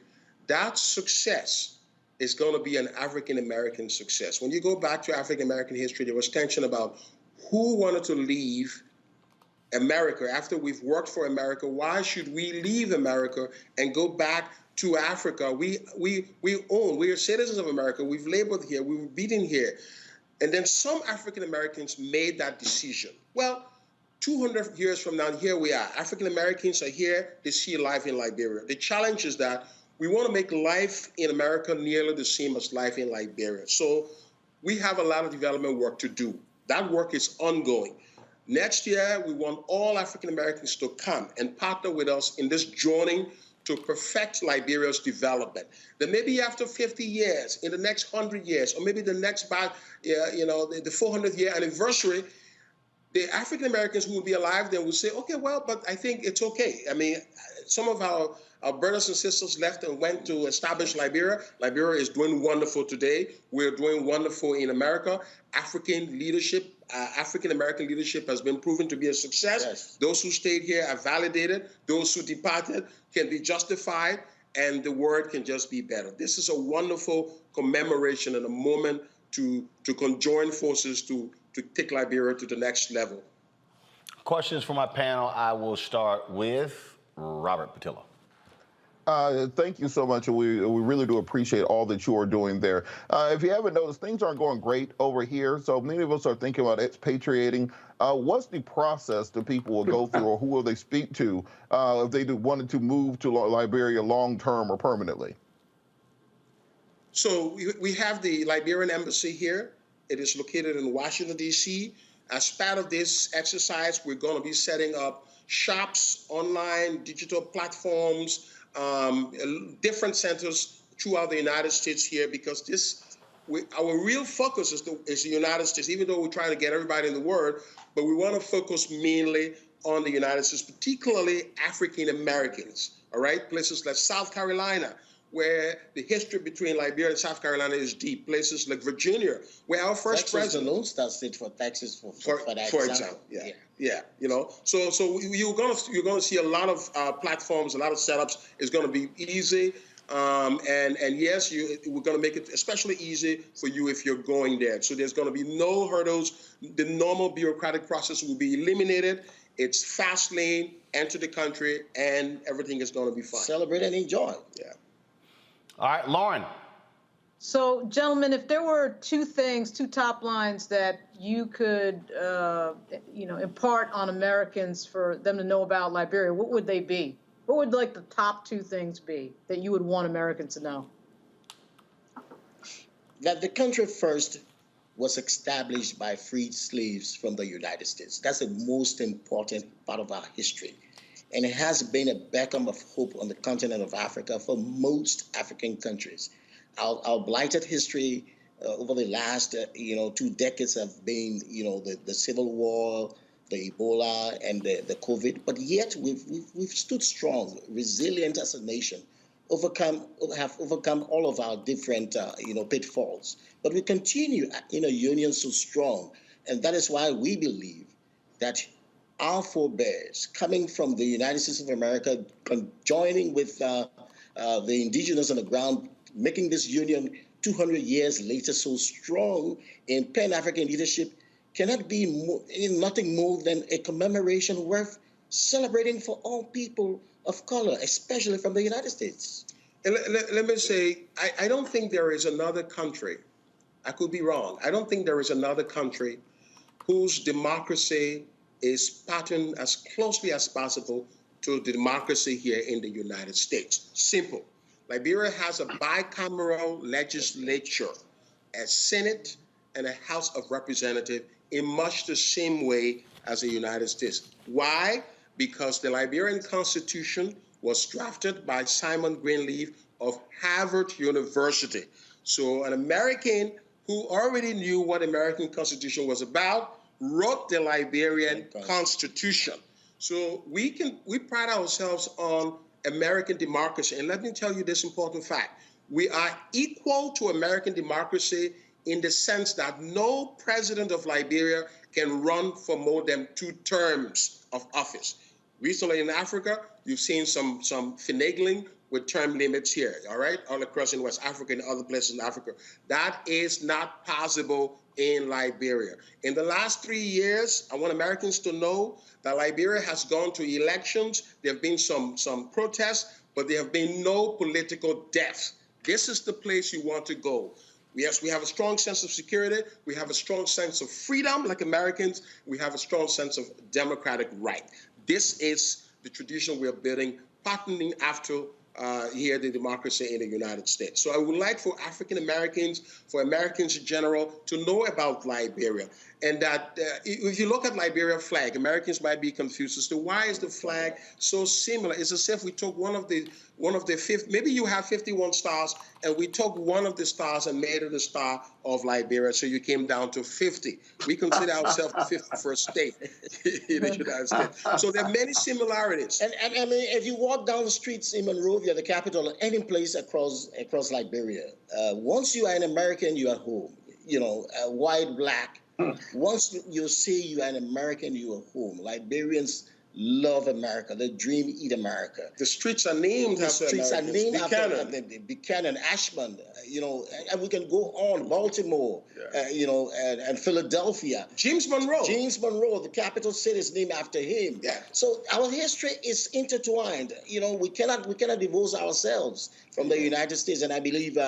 that success is going to be an African American success. When you go back to African American history, there was tension about who wanted to leave America after we've worked for America. Why should we leave America and go back to Africa? We are citizens of America. We've labored here. We were beaten here. And then some African Americans made that decision. Well, 200 years from now, here we are. African Americans are here. They see life in Liberia. The challenge is that we want to make life in America nearly the same as life in Liberia. So we have a lot of development work to do. That work is ongoing. Next year, we want all African Americans to come and partner with us in this journey to perfect Liberia's development. Then maybe after 50 years, in the next 100 years, or maybe the next, the 400th year anniversary, the African Americans who will be alive then will say, okay, well, but I think it's okay. I mean, some of our brothers and sisters left and went to establish Liberia. Liberia is doing wonderful today. We're doing wonderful in America. African leadership, African American leadership has been proven to be a success. Yes. Those who stayed here are validated. Those who departed can be justified, and the word can just be better. This is a wonderful commemoration and a moment to conjoin forces to take Liberia to the next level. Questions for my panel. I will start with Robert Patillo. Thank you so much. We really do appreciate all that you are doing there. If you haven't noticed, things aren't going great over here. So many of us are thinking about expatriating. What's the process that people will go through, or who will they speak to if they wanted to move to Liberia long-term or permanently? So we have the Liberian embassy here. It is located in Washington, D.C. As part of this exercise, we're going to be setting up shops, online, digital platforms, different centers throughout the United States here, because our real focus is the United States, even though we're trying to get everybody in the world, but we want to focus mainly on the United States, particularly African Americans, all right? Places like South Carolina, where the history between Liberia and South Carolina is deep. Places like Virginia, where our first president, the Lone Star State for Texas, for example. Yeah. You know, so you're gonna see a lot of platforms, a lot of setups. It's gonna be easy, and yes, we're gonna make it especially easy for you if you're going there. So there's gonna be no hurdles. The normal bureaucratic process will be eliminated. It's fast lane, enter the country, and everything is gonna be fine. Celebrate and enjoy. Yeah. All right, Lauren. So, gentlemen, if there were two top lines that you could, impart on Americans for them to know about Liberia, what would they be? What would the top two things be that you would want Americans to know? That the country first was established by freed slaves from the United States. That's the most important part of our history. And it has been a beacon of hope on the continent of Africa for most African countries. Our blighted history over the last 2 decades have been the Civil War, the Ebola, and the COVID. But yet we've stood strong, resilient as a nation, have overcome all of our different pitfalls. But we continue in a union so strong, and that is why we believe that our forebears coming from the United States of America, joining with the indigenous on the ground, making this union 200 years later so strong in Pan-African leadership, cannot be nothing more than a commemoration worth celebrating for all people of color, especially from the United States. And let me say, I don't think there is another country, I could be wrong, I don't think there is another country whose democracy is patterned as closely as possible to the democracy here in the United States. Simple. Liberia has a bicameral legislature, a Senate and a House of Representatives in much the same way as the United States. Why? Because the Liberian Constitution was drafted by Simon Greenleaf of Harvard University. So an American who already knew what the American Constitution was about wrote the Liberian Constitution. So we pride ourselves on American democracy. And let me tell you this important fact. We are equal to American democracy in the sense that no president of Liberia can run for more than 2 terms of office. Recently in Africa, you've seen some finagling with term limits here, all right, all across in West Africa and other places in Africa. That is not possible in Liberia. In the last 3 years, I want Americans to know that Liberia has gone to elections. There have been some protests, but there have been no political deaths. This is the place you want to go. Yes, we have a strong sense of security. We have a strong sense of freedom, like Americans. We have a strong sense of democratic right. This is the tradition we are building, patterning after here the democracy in the United States. So I would like for African Americans, for Americans in general, to know about Liberia. And that if you look at Liberia flag, Americans might be confused as to why is the flag so similar. It's as if we took one of the 50, maybe you have 51 stars, and we took one of the stars and made it a star of Liberia, so you came down to 50. We consider ourselves the 51st state in the United States. So there are many similarities. And I mean, if you walk down the streets in Monrovia, the capital, or any place across Liberia, once you are an American, you are home. You know, white, black. Once you say you are an American, you are home. Liberians love America. They dream eat America. The streets are named after Americans. The streets are named Buchanan. after Buchanan, Ashland, you know, and we can go on, Baltimore, you know, and Philadelphia. James Monroe. James Monroe, the capital city, is named after him. Yeah. So our history is intertwined. You know, we cannot divorce ourselves from the United States, and I believe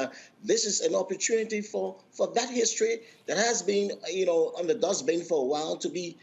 this is an opportunity for that history that has been, you know, on the dustbin for a while to be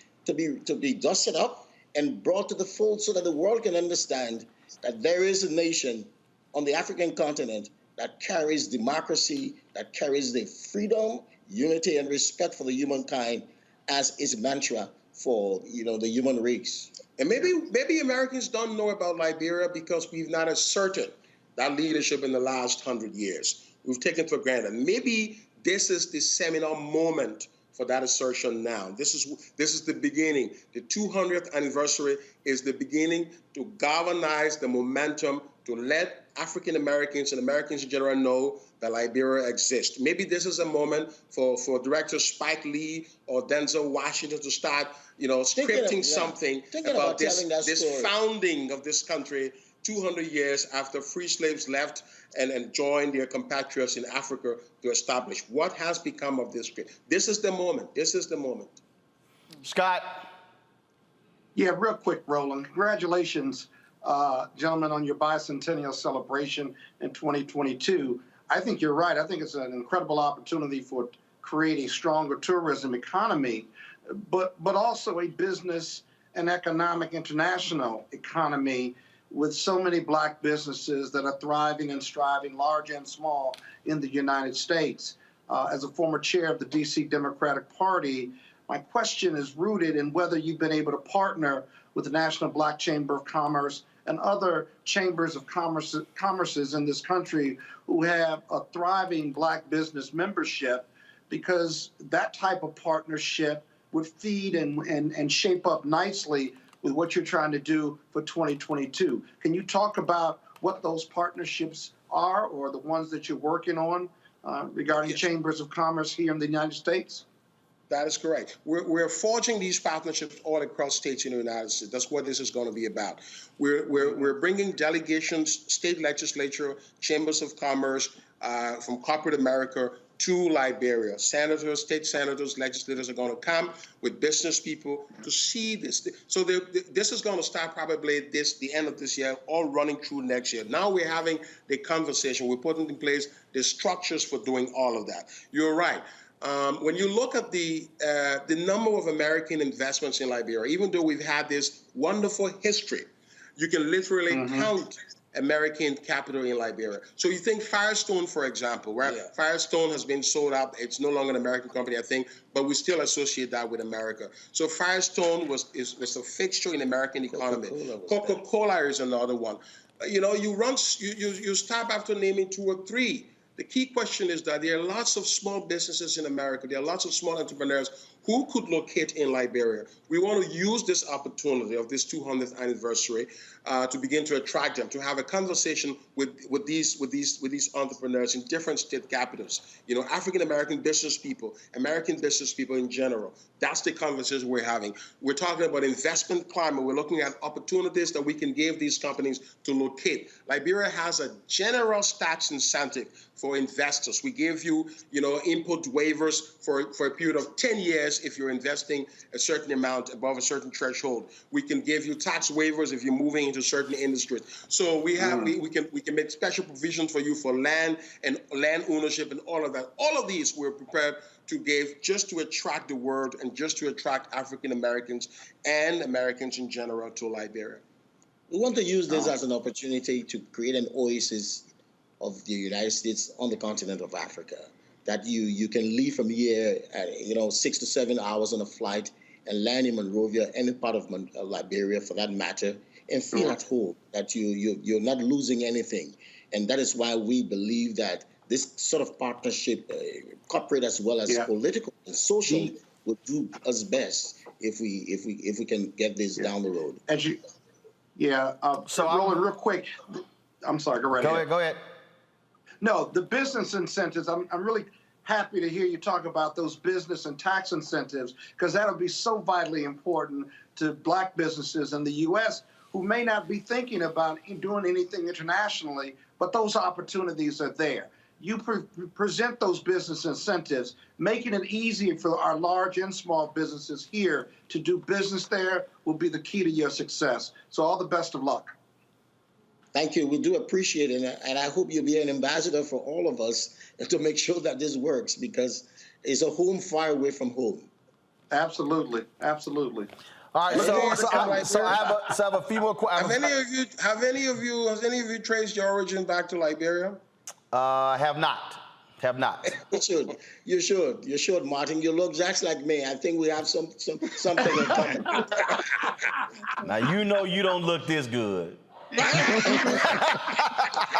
dusted up and brought to the fold so that the world can understand that there is a nation on the African continent that carries democracy, that carries the freedom, unity, and respect for the humankind as its mantra for, you know, the human race. And maybe Americans don't know about Liberia because we've not asserted that leadership in the last 100 years. We've taken it for granted. Maybe this is the seminal moment for that assertion now. This is the beginning. The 200th anniversary is the beginning to galvanize the momentum to let African Americans and Americans in general know that Liberia exists. Maybe this is a moment for director Spike Lee or Denzel Washington to start, you know, scripting something about this founding of this country 200 years after free slaves left and joined their compatriots in Africa to establish. What has become of this country? This is the moment. This is the moment. Scott. Yeah, real quick, Roland. Congratulations, gentlemen, on your bicentennial celebration in 2022. I think you're right. I think it's an incredible opportunity for creating a stronger tourism economy, but also a business and economic international economy with so many black businesses that are thriving and striving, large and small, in the United States. As a former chair of the D.C. Democratic Party, my question is rooted in whether you've been able to partner with the National Black Chamber of Commerce and other chambers of commerces in this country who have a thriving black business membership, because that type of partnership would feed and shape up nicely with what you're trying to do for 2022. Can you talk about what those partnerships are, or the ones that you're working on regarding chambers of commerce here in the United States? That is correct. We're forging these partnerships all across states in the United States. That's what this is going to be about. We're bringing delegations, state legislature, chambers of commerce from corporate America to Liberia. Senators, state senators, legislators are going to come with business people to see this. So this is going to start probably the end of this year, all running through next year. Now we're having the conversation. We're putting in place the structures for doing all of that. You're right. When you look at the number of American investments in Liberia, even though we've had this wonderful history, you can literally count American capital in Liberia. So you think Firestone, for example, right? Yeah. Firestone has been sold out. It's no longer an American company, I think, but we still associate that with America. So Firestone was a fixture in the American economy. Coca-Cola is another one. You know, you stop after naming 2 or 3. The key question is that there are lots of small businesses in America. There are lots of small entrepreneurs who could locate in Liberia. We want to use this opportunity of this 200th anniversary to begin to attract them, to have a conversation with these entrepreneurs in different state capitals. You know, African American business people, American business people in general. That's the conversation we're having. We're talking about investment climate. We're looking at opportunities that we can give these companies to locate. Liberia has a generous tax incentive for investors. We give you, input waivers for a period of 10 years if you're investing a certain amount above a certain threshold. We can give you tax waivers if you're moving into certain industries. So we have we can make special provisions for you for land and land ownership and all of that. All of these we're prepared to give just to attract the world and just to attract African Americans and Americans in general to Liberia. We want to use this as an opportunity to create an oasis of the United States on the continent of Africa, that you can leave from here at 6 to 7 hours on a flight and land in Monrovia, any part of Liberia for that matter, and feel at home, that you're not losing anything. And that is why we believe that this sort of partnership, corporate as well as political and social, will do us best if we can get this down the road. So Roland, real quick, I'm sorry, go right ahead. Go ahead. No, the business incentives, I'm really happy to hear you talk about those business and tax incentives, because that'll be so vitally important to Black businesses in the U.S. who may not be thinking about doing anything internationally, but those opportunities are there. You present those business incentives, making it easier for our large and small businesses here to do business there will be the key to your success. So all the best of luck. Thank you. We do appreciate it. And I hope you'll be an ambassador for all of us to make sure that this works, because it's a home far away from home. Absolutely. Absolutely. All right. So I have a few more questions. Has any of you traced your origin back to Liberia? Have not. You should, Martin. You look just like me. I think we have something in common. Now, you don't look this good.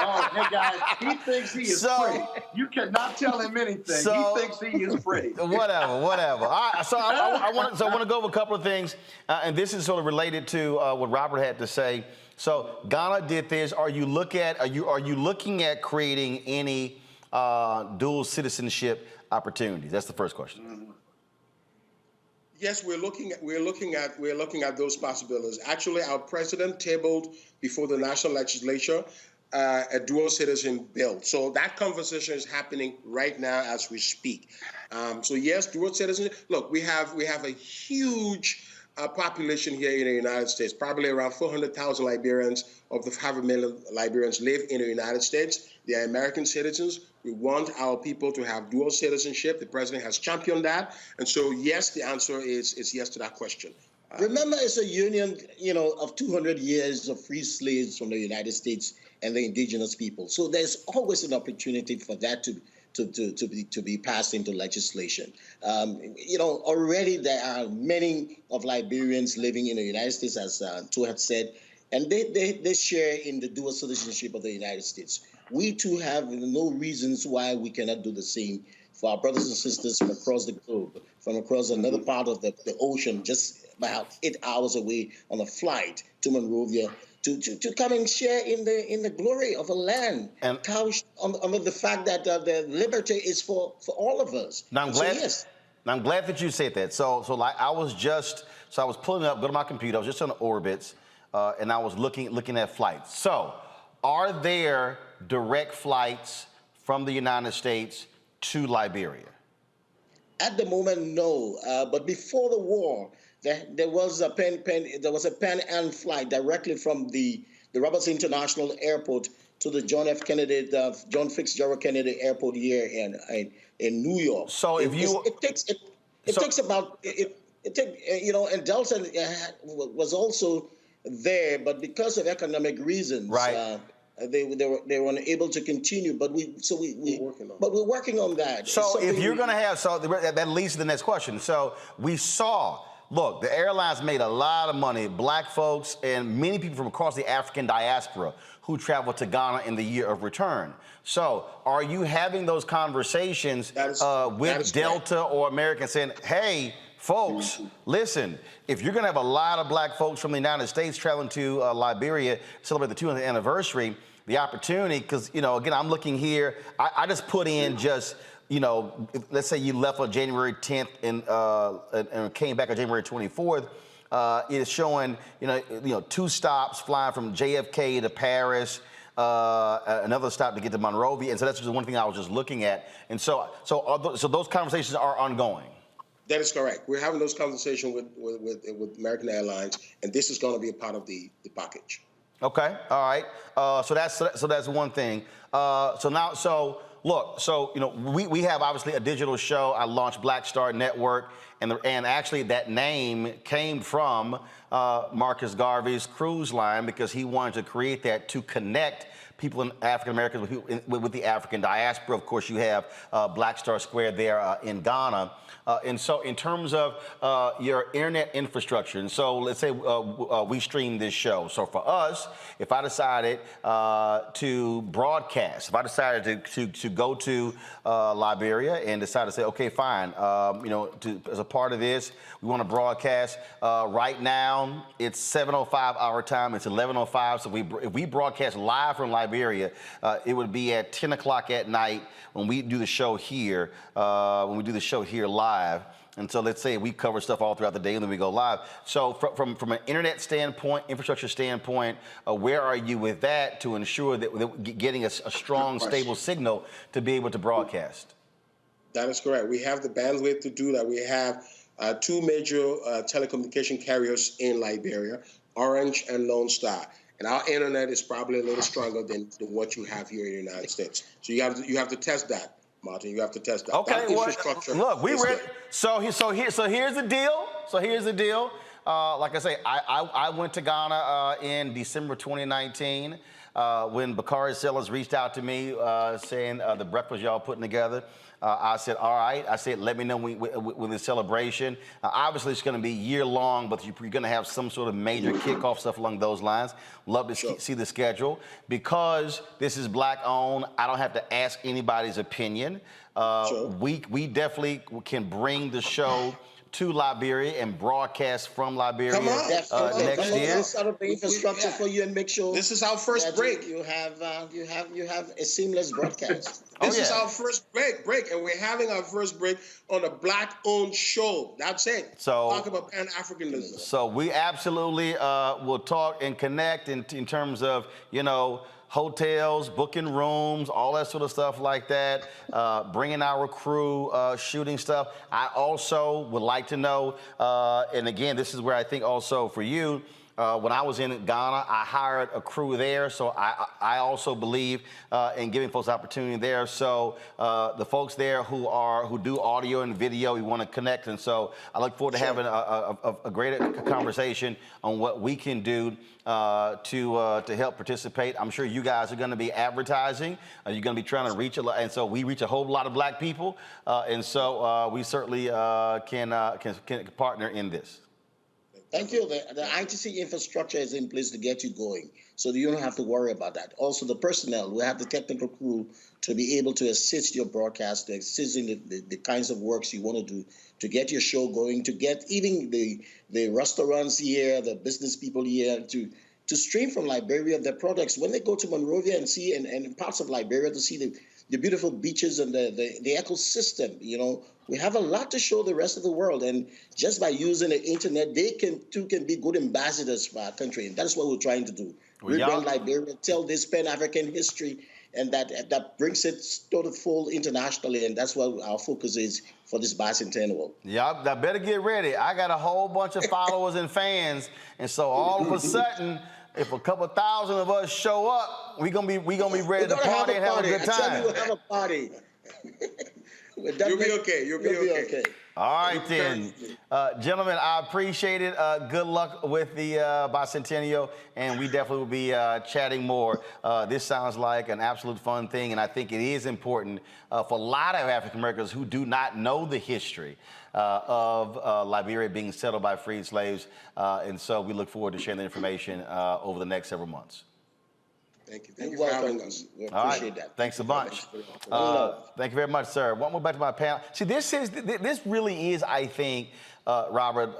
Oh, hey guys, he thinks he is pretty. You cannot tell him anything. He thinks he is pretty. Whatever. All right, so I want to go over a couple of things, and this is sort of related to what Robert had to say. So Ghana did this. Are you looking at creating any dual citizenship opportunities? That's the first question. Mm-hmm. Yes, we're looking at those possibilities. Actually, our president tabled before the national legislature a dual citizen bill. So that conversation is happening right now as we speak. So yes, dual citizen. Look, we have a huge population here in the United States. Probably around 400,000 Liberians of the 500 million Liberians live in the United States. They are American citizens. We want our people to have dual citizenship. The president has championed that. And so, yes, the answer is yes to that question. Remember, it's a union, of 200 years of free slaves from the United States and the indigenous people. So there's always an opportunity for that to be passed into legislation. Already there are many of Liberians living in the United States, as Tu had said, and they share in the dual citizenship of the United States. We too have no reasons why we cannot do the same for our brothers and sisters from across the globe, from across another part of the ocean, just about 8 hours away on a flight to Monrovia, to come and share in the glory of a land, and couched under the fact that the liberty is for all of us. Now I'm glad that you said that. So like I was pulling up, go to my computer. I was just on Orbitz, and I was looking at flights. So, are there direct flights from the United States to Liberia? At the moment, no. But before the war, there was a Pan Am flight directly from the Roberts International Airport to the John Fitzgerald Kennedy Airport here in New York. So and Delta was also there, but because of economic reasons, right. They were unable to continue, but we're working on that. So if you're going to have, that leads to the next question. So we saw Look, the airlines made a lot of money. Black folks and many people from across the African diaspora who travel to Ghana in the year of return. So are you having those conversations with Delta or American saying, hey, folks, listen, if you're going to have a lot of black folks from the United States traveling to Liberia to celebrate the 200th anniversary, the opportunity, because, you know, again, I'm looking here, I just put in just, you know, let's say you left on January 10th and came back on January 24th, it's showing, you know, 2 stops flying from JFK to Paris, another stop to get to Monrovia, and so that's just one thing I was just looking at. And so those conversations are ongoing. That is correct. We're having those conversations with American Airlines, and this is going to be a part of the package. Okay, all right. So that's one thing. Look, you know, we have obviously a digital show. I launched Black Star Network, and actually that name came from Marcus Garvey's cruise line because he wanted to create that to connect people in African Americans with the African diaspora. Of course, you have Black Star Square there in Ghana. And so in terms of your internet infrastructure, and so let's say we stream this show. So for us, if I decided to broadcast, if I decided to go to Liberia and decide to say, okay, fine, you know, as a part of this, we want to broadcast. Right now, it's 7:05 our time. It's 11:05. So if we broadcast live from Liberia, it would be at 10 o'clock at night when we do the show here. Live. And so let's say we cover stuff all throughout the day and then we go live. So from an internet standpoint, infrastructure standpoint, where are you with that to ensure that we're getting a strong, stable signal to be able to broadcast? That is correct. We have the bandwidth to do that. We have 2 major telecommunication carriers in Liberia, Orange and Lone Star. And our internet is probably a little stronger than what you have here in the United States. So you have to test that. Martin, you have to test that. Okay, look, we read. So here's the deal. Like I say, I went to Ghana in December 2019 when Bakari Sellers reached out to me saying the breakfast y'all putting together. I said, all right. I said, let me know when the celebration. Obviously, it's going to be year long, but you're going to have some sort of major kickoff stuff along those lines. Love to see the schedule. Because this is black owned, I don't have to ask anybody's opinion. We definitely can bring the show to Liberia and broadcast from Liberia next year. Set up the infrastructure for you and make sure this is our first break. You have a seamless broadcast. This is our first break, and we're having our first break on a black-owned show. That's it. So talk about Pan-Africanism. So we absolutely will talk and connect in terms of, you know, hotels, booking rooms, all that sort of stuff like that, bringing our crew, shooting stuff. I also would like to know, and again, this is where I think also for you, when I was in Ghana, I hired a crew there, so I also believe in giving folks opportunity there. So the folks there who do audio and video, we want to connect, and so I look forward to having a greater conversation on what we can do to help participate. I'm sure you guys are going to be advertising. You're going to be trying to reach a lot, and so we reach a whole lot of black people, and so we certainly can partner in this. Thank you. The ITC infrastructure is in place to get you going, so you don't have to worry about that. Also, the personnel, we have the technical crew to be able to assist your broadcast, to assist in the kinds of works you want to do, to get your show going, to get even the restaurants here, the business people here, to stream from Liberia their products. When they go to Monrovia and see, and parts of Liberia to see the beautiful beaches and the ecosystem, you know, we have a lot to show the rest of the world. And just by using the internet, they can be good ambassadors for our country. And that's what we're trying to do. Rebrand Liberia, tell this Pan-African history, and that brings it to the full internationally. And that's what our focus is for this bicentennial. Yeah, I better get ready. I got a whole bunch of followers and fans. And so all of a sudden, if a couple thousand of us show up, we gonna be ready to party and have a good time. I tell you, we'll have a party. You'll be okay. You'll be okay. All right, then. Gentlemen, I appreciate it. Good luck with the bicentennial, and we definitely will be chatting more. This sounds like an absolute fun thing, and I think it is important for a lot of African Americans who do not know the history of Liberia being settled by freed slaves. And so we look forward to sharing the information over the next several months. Thank you. Thank you for having us. We appreciate that. Thanks a bunch. Thank you very much, sir. One more back to my panel. See, this really is, I think, Robert,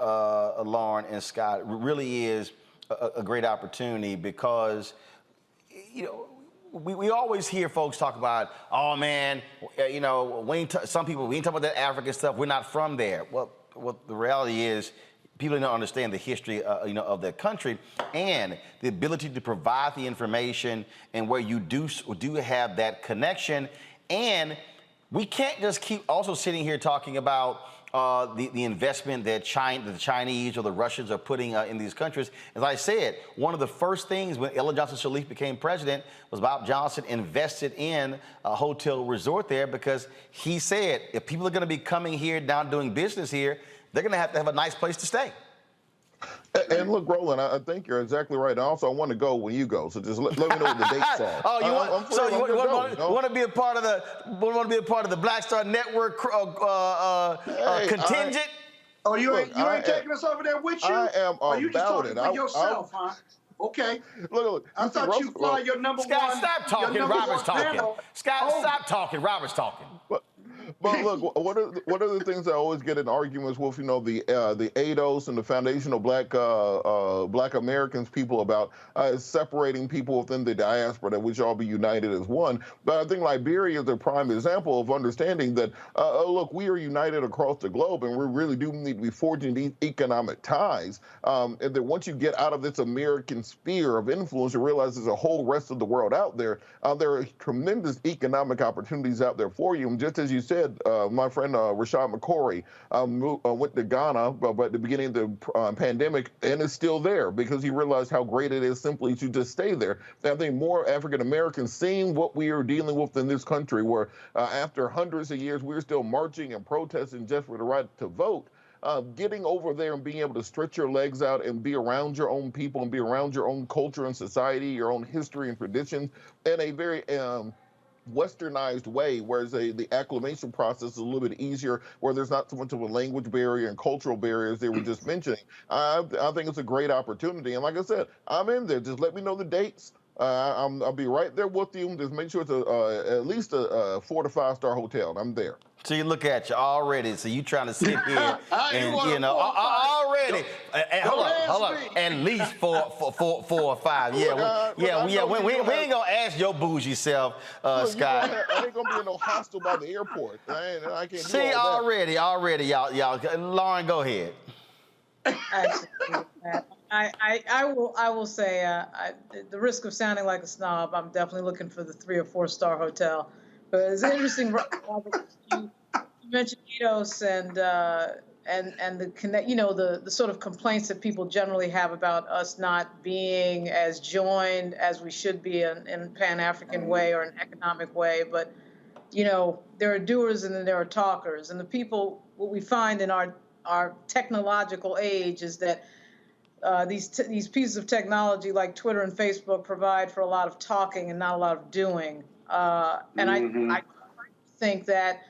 Lauren, and Scott, really is a great opportunity because, you know, we always hear folks talk about, oh man, you know, some people, we ain't talking about that African stuff. We're not from there. Well, the reality is, people don't understand the history, you know, of their country and the ability to provide the information and where you do have that connection. And we can't just keep also sitting here talking about the investment that the Chinese or the Russians are putting in these countries. As I said, one of the first things when Ellen Johnson Sirleaf became president was Bob Johnson invested in a hotel resort there because he said, if people are going to be coming here down doing business here, they're going to have a nice place to stay. And look, Roland, I think you're exactly right. And also, I want to go when you go, so just let me know what the dates are. Oh, you want to be a part of the Black Star Network contingent? You ain't taking us over there with you? I am Or you just about talking it. for yourself, huh? Okay. Look, I thought you fly your number Scott, one. stop talking. Robert's talking. Scott, stop talking. Robert's talking. But look, one of the things I always get in arguments with, you know, the ADOS and the Foundational Black Americans people about is separating people within the diaspora that we should all be united as one. But I think Liberia is a prime example of understanding that, look, we are united across the globe, and we really do need to be forging these economic ties. And that once you get out of this American sphere of influence, you realize there's a whole rest of the world out there. There are tremendous economic opportunities out there for you. And just as you said, my friend Rashad McCory went to Ghana at the beginning of the pandemic and is still there because he realized how great it is simply to just stay there. And I think more African Americans seeing what we are dealing with in this country, where after hundreds of years we're still marching and protesting just for the right to vote. Getting over there and being able to stretch your legs out and be around your own people and be around your own culture and society, your own history and traditions in a very westernized way, whereas the acclimation process is a little bit easier, where there's not so much of a language barrier and cultural barriers they were just mentioning. I think it's a great opportunity. And like I said, I'm in there. Just let me know the dates. I'll be right there with you. Just make sure it's at least a 4 to 5 star hotel. I'm there. So you look at you already. So you trying to sit here and you know already. Hold on. At least four or five. We ain't gonna ask your bougie self, Scott. I ain't gonna be in no hostel by the airport. I can't. See, already, y'all. Lauren, go ahead. I will say, the risk of sounding like a snob, I'm definitely looking for the 3 or 4 star hotel. But it's interesting, Robert, you mentioned EDOS and the connect, you know, the sort of complaints that people generally have about us not being as joined as we should be in a Pan-African way or an economic way. But, you know, there are doers and then there are talkers. And the people, what we find in our technological age is that these pieces of technology like Twitter and Facebook provide for a lot of talking and not a lot of doing. And I think that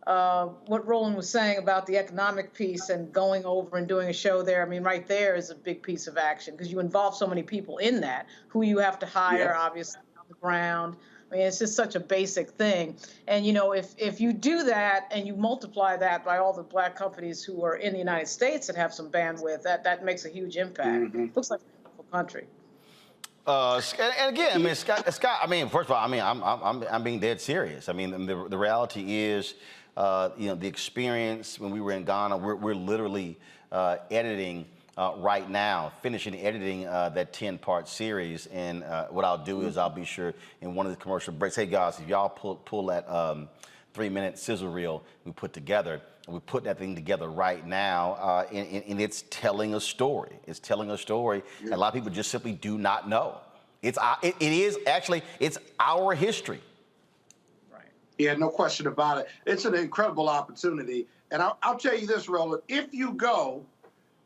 what Roland was saying about the economic piece and going over and doing a show there, I mean, right there is a big piece of action because you involve so many people in that, who you have to hire, obviously, on the ground. I mean, it's just such a basic thing. And, you know, if you do that and you multiply that by all the black companies who are in the United States that have some bandwidth, that makes a huge impact. Looks like a beautiful country. And again, I mean, Scott. I mean, first of all, I mean, I'm being dead serious. I mean, the reality is, you know, the experience when we were in Ghana, we're literally editing right now, finishing editing that 10-part series. And what I'll do is I'll be sure in one of the commercial breaks, hey guys, if y'all pull that 3-minute sizzle reel we put together. We put that thing together right now, and it's telling a story. It's telling a story. A lot of people just simply do not know. It is actually, it's our history. Right. Yeah, no question about it. It's an incredible opportunity. And I'll tell you this, Roland, if you go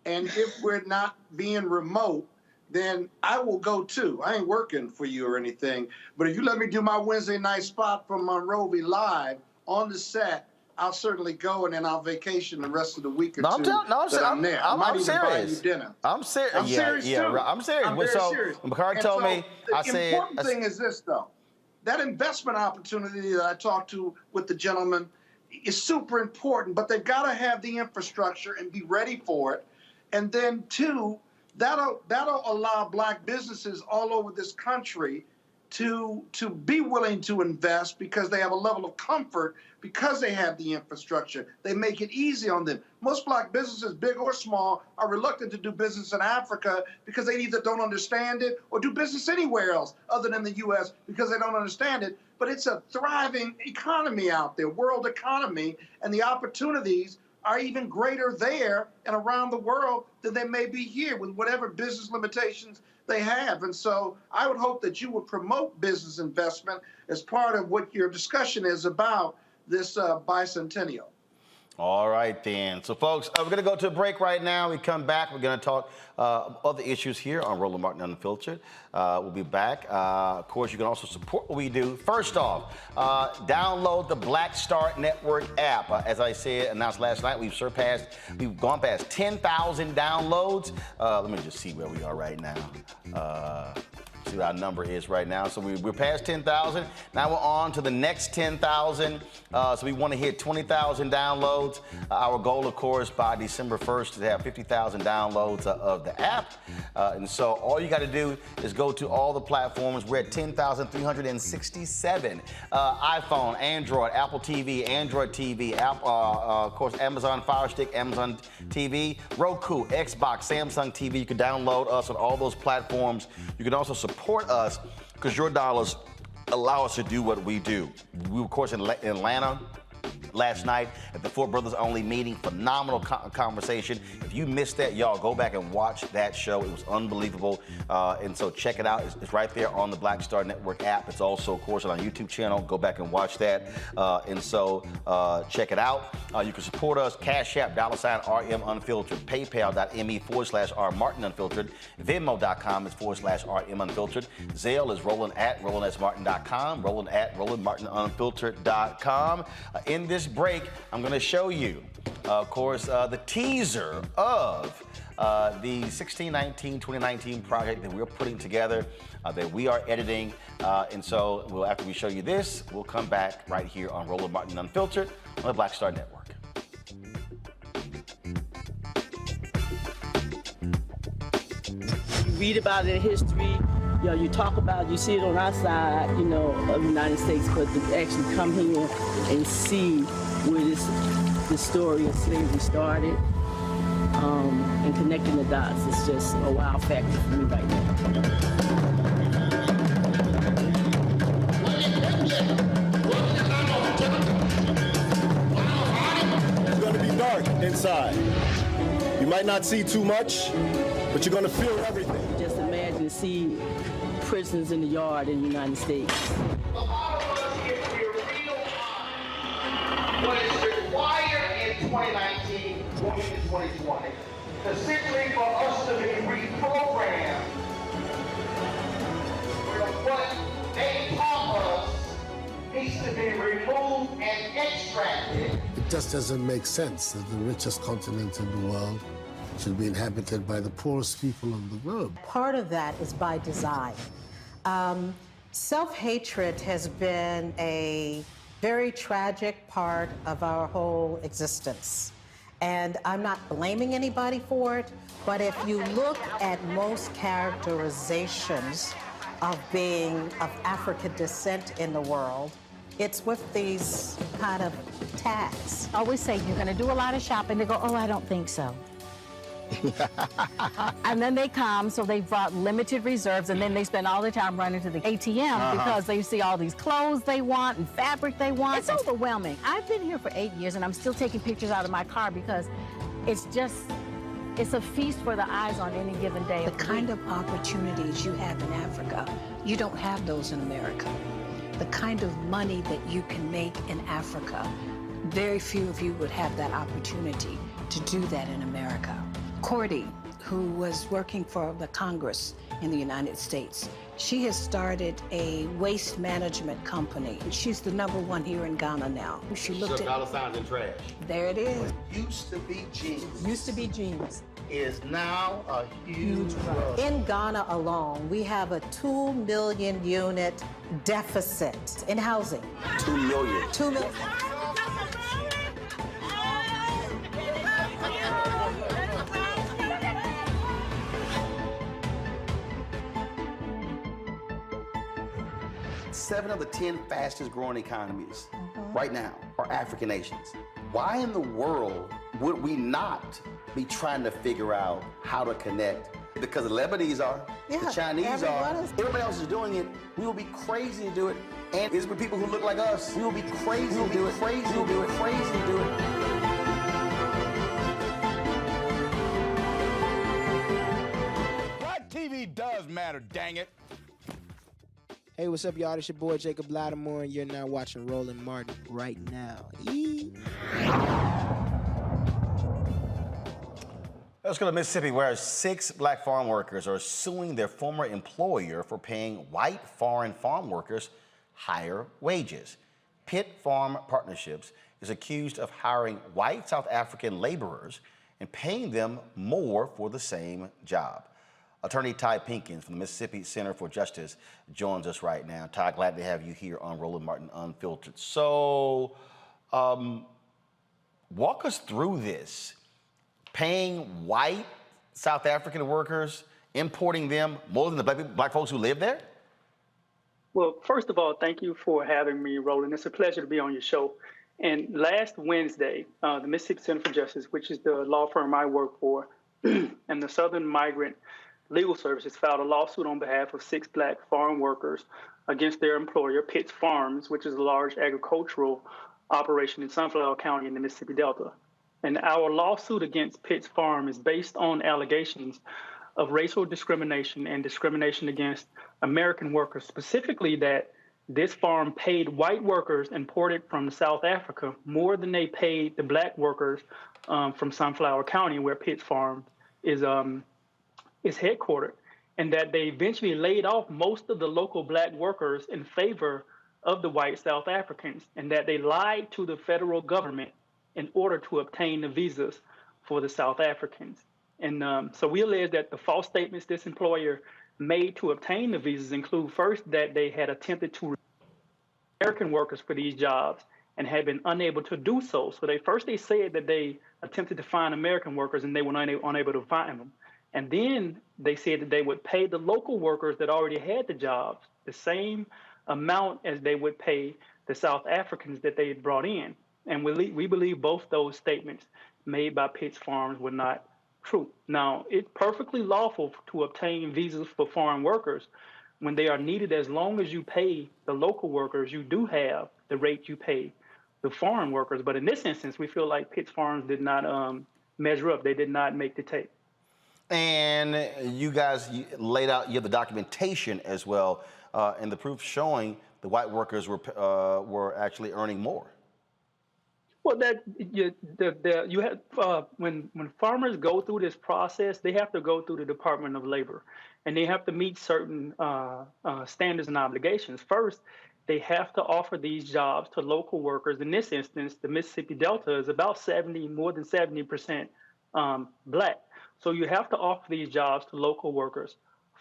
and if we're not being remote, then I will go too. I ain't working for you or anything. But if you let me do my Wednesday night spot from Monrovia live on the set, I'll certainly go, and then I'll vacation the rest of the week or two I'm there. I might even buy you dinner. I'm serious. I'm serious too. I'm serious. I'm very so serious. McCarty told me, I said. The important thing is this, though. That investment opportunity that I talked to with the gentleman is super important, but they've got to have the infrastructure and be ready for it. And then, two, that'll allow black businesses all over this country to be willing to invest because they have a level of comfort because they have the infrastructure. They make it easy on them. Most black businesses, big or small, are reluctant to do business in Africa because they either don't understand it or do business anywhere else other than the U.S. because they don't understand it. But it's a thriving economy out there, world economy, and the opportunities are even greater there and around the world than they may be here with whatever business limitations they have. And so I would hope that you would promote business investment as part of what your discussion is about this bicentennial. All right, then. So, folks, we're going to go to a break right now. We come back. We're going to talk other issues here on Roland Martin Unfiltered. We'll be back. Of course, you can also support what we do. First off, download the Black Start Network app. As I said, announced last night, we've gone past 10,000 downloads. Let me just see where we are right now. See what our number is right now. So we're past 10,000. Now we're on to the next 10,000. So we want to hit 20,000 downloads. Our goal, of course, by December 1st is to have 50,000 downloads of the app. And so all you got to do is go to all the platforms. We're at 10,367. iPhone, Android, Apple TV, Android TV, of course, Amazon Fire Stick, Amazon TV, Roku, Xbox, Samsung TV. You can download us on all those platforms. You can also support us because your dollars allow us to do what we do. We were, of course, in Atlanta last night at the Four Brothers Only meeting. Phenomenal conversation. If you missed that, y'all go back and watch that show. It was unbelievable. And so check it out. It's right there on the Black Star Network app. It's also, of course, on our YouTube channel. Go back and watch that. And so check it out. You can support us. Cash App, $RM Unfiltered. PayPal.me/R Martin Unfiltered. Venmo.com is /RM Unfiltered. Zelle is Roland at RolandSMartin.com. Roland at RolandMartinUnfiltered.com. In this break, I'm going to show you, of course, the teaser of the 2019 project that we're putting together, that we are editing. And so after we show you this, we'll come back right here on Roland Martin Unfiltered on the Black Star Network. You read about it in history. You know, you talk about it, you see it on our side, you know, of the United States, but to actually come here and see where this story of slavery started, and connecting the dots is just a wow factor for me right now. It's gonna be dark inside. You might not see too much, but you're gonna feel everything. Just imagine to see prisons in the yard in the United States. What is required in 2019 going into 2020, essentially for us to be reprogrammed what they taught us needs to be removed and extracted. It just doesn't make sense that the richest continent in the world should be inhabited by the poorest people in the world. Part of that is by design. Self-hatred has been a very tragic part of our whole existence. And I'm not blaming anybody for it, but if you look at most characterizations of being of African descent in the world, it's with these kind of tags. I always say, you're gonna do a lot of shopping. They go, oh, I don't think so. And then they come, so they brought limited reserves, and then they spend all the time running to the ATM because they see all these clothes they want and fabric they want. It's overwhelming. I've been here for 8 years, and I'm still taking pictures out of my car because it's a feast for the eyes on any given day. The kind of opportunities you have in Africa, you don't have those in America. the kind of money that you can make in Africa, very few of you would have that opportunity to do that in America. Cordy, who was working for the Congress in the United States, she has started a waste management company. She's the #1 here in Ghana now. She looked at dollar signs and trash. There it is. Used to be jeans. Used to be jeans. Is now a huge rush. In Ghana alone, we have a 2 million unit deficit in housing. 2 million. 2 million. Seven of the 10 fastest growing economies right now are African nations. Why in the world would we not be trying to figure out how to connect? Because the Lebanese are, the Chinese are, everybody else is doing it. We will be crazy to do it. And it's with people who look like us. We will be crazy to do it, crazy to do it, crazy to do it. Black TV does matter, dang it. Hey, what's up, y'all? It's your boy Jacob Lattimore, and you're now watching Roland Martin right now. Let's go to Mississippi, where 6 black farm workers are suing their former employer for paying white foreign farm workers higher wages. Pitt Farm Partnerships is accused of hiring white South African laborers and paying them more for the same job. Attorney Ty Pinkins from the Mississippi Center for Justice joins us right now. Ty, glad to have you here on Roland Martin Unfiltered. So, walk us through this. Paying white South African workers, importing them more than the black folks who live there? Well, first of all, thank you for having me, Roland. It's a pleasure to be on your show. And last Wednesday, the Mississippi Center for Justice, which is the law firm I work for, and the Southern Migrant Legal Services filed a lawsuit on behalf of 6 black farm workers against their employer, Pitt's Farms, which is a large agricultural operation in Sunflower County in the Mississippi Delta. And our lawsuit against Pitt's Farm is based on allegations of racial discrimination and discrimination against American workers, specifically that this farm paid white workers imported from South Africa more than they paid the black workers from Sunflower County, where Pitt's Farm is headquartered, and that they eventually laid off most of the local black workers in favor of the white South Africans, and that they lied to the federal government in order to obtain the visas for the South Africans. And so we allege that the false statements this employer made to obtain the visas include, first, that they had attempted to recruit American workers for these jobs and had been unable to do so. So they said that they attempted to find American workers and they were unable to find them. And then they said that they would pay the local workers that already had the jobs the same amount as they would pay the South Africans that they had brought in. And we believe both those statements made by Pitt's Farms were not true. Now, it's perfectly lawful to obtain visas for foreign workers when they are needed, as long as you pay the local workers, you do have the rate you pay the foreign workers. But in this instance, we feel like Pitt's Farms did not measure up. They did not make the tape. And you guys laid out, you have the documentation as well, and the proof showing the white workers were actually earning more. Well, you have when farmers go through this process, they have to go through the Department of Labor, and they have to meet certain standards and obligations. First, they have to offer these jobs to local workers. In this instance, the Mississippi Delta is about more than 70% black. So you have to offer these jobs to local workers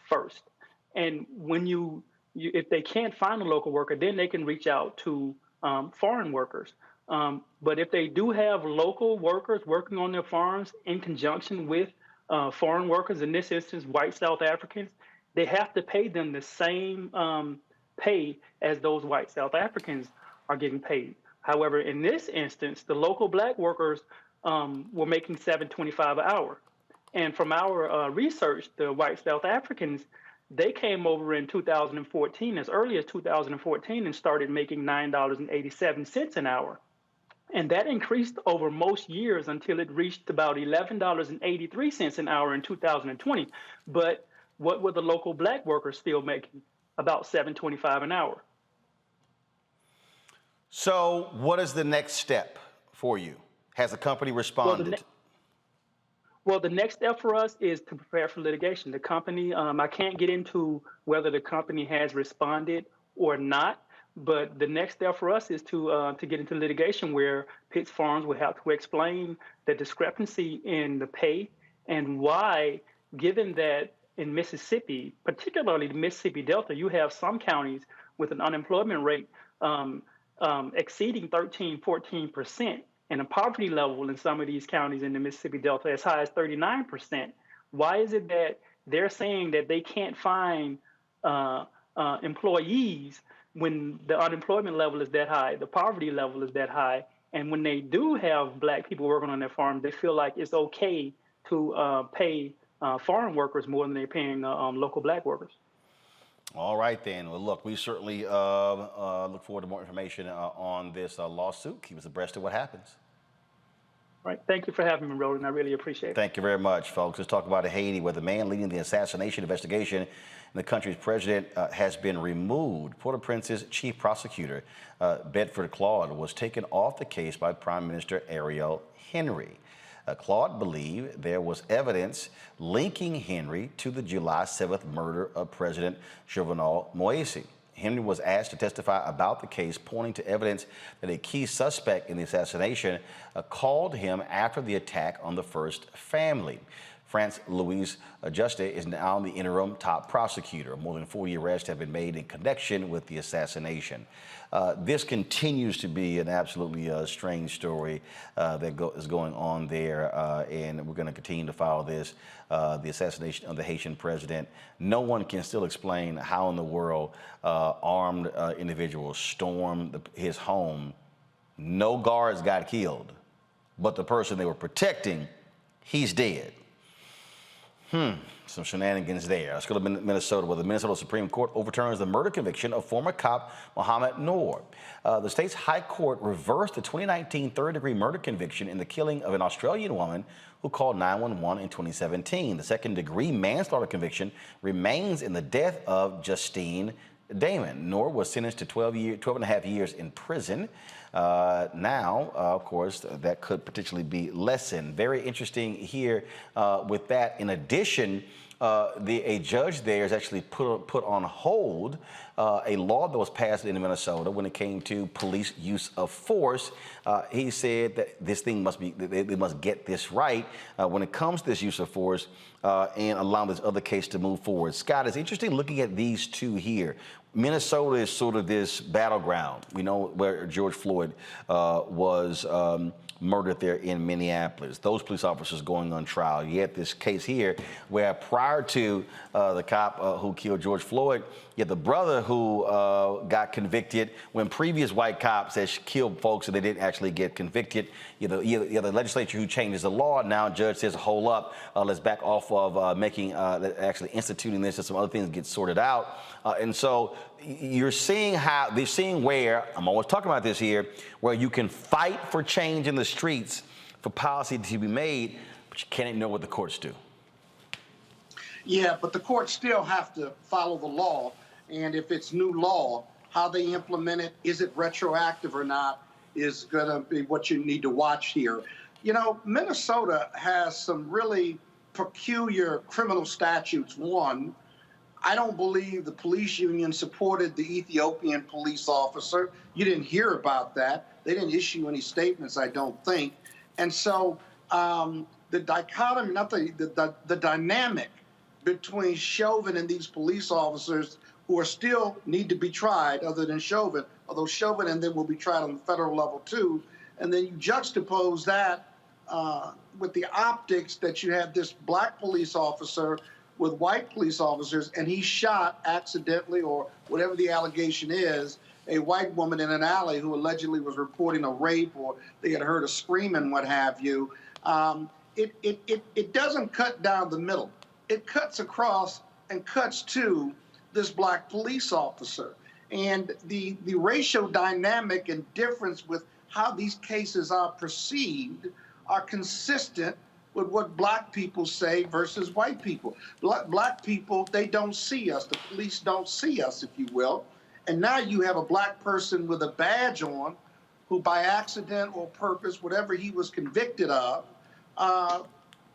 first. And when if they can't find a local worker, then they can reach out to foreign workers. But if they do have local workers working on their farms in conjunction with foreign workers, in this instance, white South Africans, they have to pay them the same pay as those white South Africans are getting paid. However, in this instance, the local black workers were making $7.25 an hour. And from our research, the white South Africans, they came over in 2014, as early as 2014, and started making $9.87 an hour. And that increased over most years until it reached about $11.83 an hour in 2020. But what were the local black workers still making? About $7.25 an hour. So what is the next step for you? Has the company responded? Well, the next step for us is to prepare for litigation. The company, I can't get into whether the company has responded or not, but the next step for us is to get into litigation where Pitts Farms will have to explain the discrepancy in the pay and why, given that in Mississippi, particularly the Mississippi Delta, you have some counties with an unemployment rate exceeding 13, 14%. And the poverty level in some of these counties in the Mississippi Delta as high as 39%. Why is it that they're saying that they can't find employees when the unemployment level is that high, the poverty level is that high, and when they do have black people working on their farm, they feel like it's okay to pay foreign workers more than they're paying local black workers? All right, then. Well, look, we certainly look forward to more information on this lawsuit. Keep us abreast of what happens. All right. Thank you for having me, Roland. I really appreciate it. Thank you very much, folks. Let's talk about Haiti, where the man leading the assassination investigation in the country's president has been removed. Port-au-Prince's chief prosecutor, Bedford Claude, was taken off the case by Prime Minister Ariel Henry. Claude believed there was evidence linking Henry to the July 7th murder of President Jovenel Moise. Henry was asked to testify about the case, pointing to evidence that a key suspect in the assassination called him after the attack on the first family. France-Louise Juste is now the interim top prosecutor. More than 40 arrests have been made in connection with the assassination. This continues to be an absolutely strange story that is going on there, and we're going to continue to follow this, the assassination of the Haitian president. No one can still explain how in the world armed individuals stormed his home. No guards got killed, but the person they were protecting, he's dead. Some shenanigans there. Let's go to Minnesota, where the Minnesota Supreme Court overturns the murder conviction of former cop Mohamed Noor. The state's high court reversed the 2019 third-degree murder conviction in the killing of an Australian woman who called 911 in 2017. The second-degree manslaughter conviction remains in the death of Justine Damon. Noor was sentenced to 12 and a half years in prison. Now, of course, that could potentially be lessened. Very interesting here with that. In addition, a judge there has actually put on hold a law that was passed in Minnesota when it came to police use of force. He said that this thing must be, they must get this right when it comes to this use of force and allow this other case to move forward. Scott, it's interesting looking at these two here. Minnesota is sort of this battleground, we know, where George Floyd was murdered there in Minneapolis. Those police officers going on trial. You had this case here where prior to the cop who killed George Floyd, you had the brother who got convicted when previous white cops had killed folks and they didn't actually get convicted. You know, the legislature who changes the law, now judge says, hold up, let's back off of actually instituting this and some other things get sorted out. And so you're seeing how, they're seeing where, I'm always talking about this here, where you can fight for change in the streets for policy to be made, but you can't ignore what the courts do. Yeah, but the courts still have to follow the law. And if it's new law, how they implement it, is it retroactive or not, is going to be what you need to watch here. You know, Minnesota has some really peculiar criminal statutes. One, I don't believe the police union supported the Ethiopian police officer. You didn't hear about that. They didn't issue any statements, I don't think. And so the dichotomy, not the dynamic between Chauvin and these police officers who are still need to be tried, other than Chauvin, although Chauvin and them will be tried on the federal level too. And then you juxtapose that with the optics that you have this black police officer with white police officers, and he shot accidentally, or whatever the allegation is, a white woman in an alley who allegedly was reporting a rape, or they had heard a scream and what have you. It doesn't cut down the middle. It cuts across and cuts to this black police officer. And the racial dynamic and difference with how these cases are perceived are consistent with what black people say versus white people. Black people, they don't see us. The police don't see us, if you will. And now you have a black person with a badge on who by accident or purpose, whatever he was convicted of,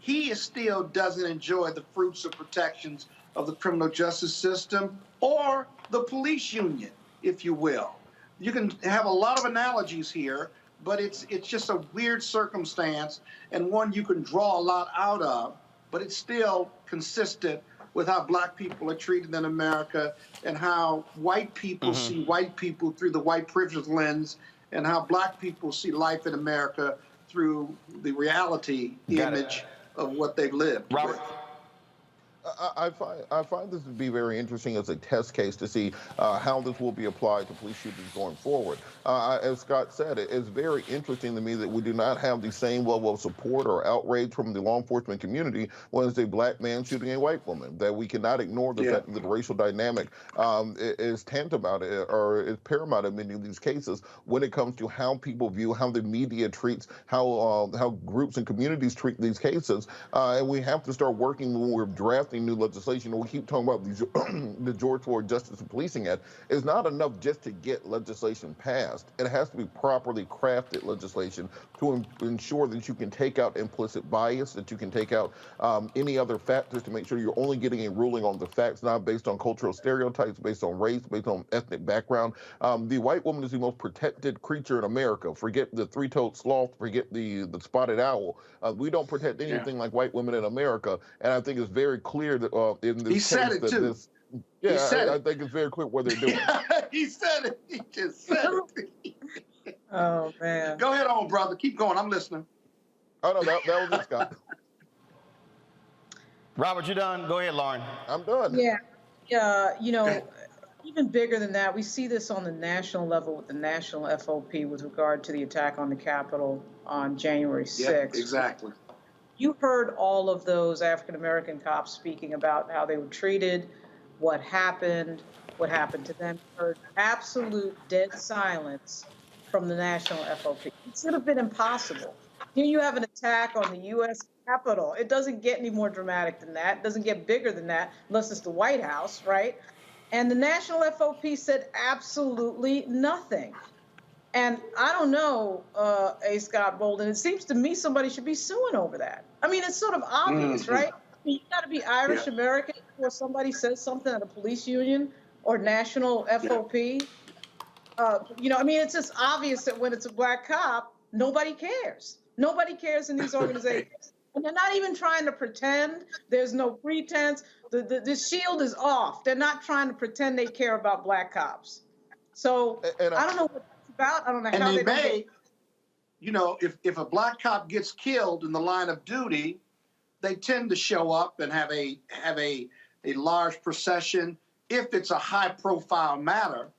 he still doesn't enjoy the fruits of protections of the criminal justice system or the police union, if you will. You can have a lot of analogies here, but it's just a weird circumstance and one you can draw a lot out of, but it's still consistent with how black people are treated in America and how white people see white people through the white privilege lens and how black people see life in America through the reality image of what they've lived. Robert? I find this to be very interesting as a test case to see how this will be applied to police shootings going forward. As Scott said, it's very interesting to me that we do not have the same level of support or outrage from the law enforcement community when it's a black man shooting a white woman, that we cannot ignore the fact that the racial dynamic is tantamount or is paramount in many of these cases when it comes to how people view, how the media treats, how groups and communities treat these cases. And we have to start working when we're drafting new legislation. We keep talking about these, the George Floyd Justice and Policing Act. It's not enough just to get legislation passed. It has to be properly crafted legislation to ensure that you can take out implicit bias, that you can take out any other factors to make sure you're only getting a ruling on the facts, not based on cultural stereotypes, based on race, based on ethnic background. The white woman is the most protected creature in America. Forget the three-toed sloth, forget the spotted owl. We don't protect anything like white women in America, and I think it's very clear that in this He said it too. I think it's very clear what they're doing. He said it. He just said it. Oh, man. Go ahead on, brother. Keep going. I'm listening. Oh, no, that was it, Scott. Robert, you done? Go ahead, Lauren. I'm done. Yeah. You know, even bigger than that, we see this on the national level with the national FOP with regard to the attack on the Capitol on January 6th. Yeah, exactly. You heard all of those African-American cops speaking about how they were treated, what happened to them. You heard absolute dead silence from the national FOP. It should have been impossible. Here you have an attack on the U.S. Capitol. It doesn't get any more dramatic than that. It doesn't get bigger than that, unless it's the White House, right? And the national FOP said absolutely nothing. And I don't know, A. Scott Bolden, it seems to me somebody should be suing over that. I mean, it's sort of obvious, right? I mean, you got to be Irish American before somebody says something at a police union or national FOP. You know, I mean, it's just obvious that when it's a black cop, nobody cares. Nobody cares in these organizations. And they're not even trying to pretend. There's no pretense. The shield is off. They're not trying to pretend they care about black cops. So I don't know what that's about. I don't know how they may. You know, if a black cop gets killed in the line of duty, they tend to show up and have a large procession if it's a high-profile matter.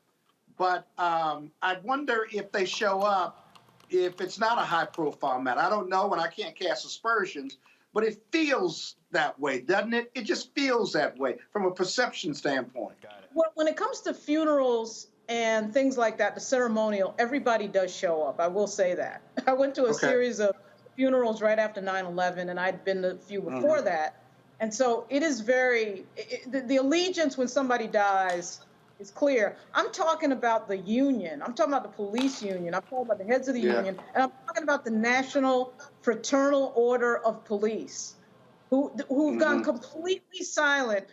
But I wonder if they show up if it's not a high-profile matter. I don't know, and I can't cast aspersions, but it feels that way, doesn't it? It just feels that way from a perception standpoint. Well, when it comes to funerals and things like that, the ceremonial, everybody does show up. I will say that. I went to a series of funerals right after 9/11, and I'd been to a few before that. And so it is very, the allegiance when somebody dies is clear. I'm talking about the union. I'm talking about the police union. I'm talking about the heads of the union. And I'm talking about the National Fraternal Order of Police, who've gone completely silent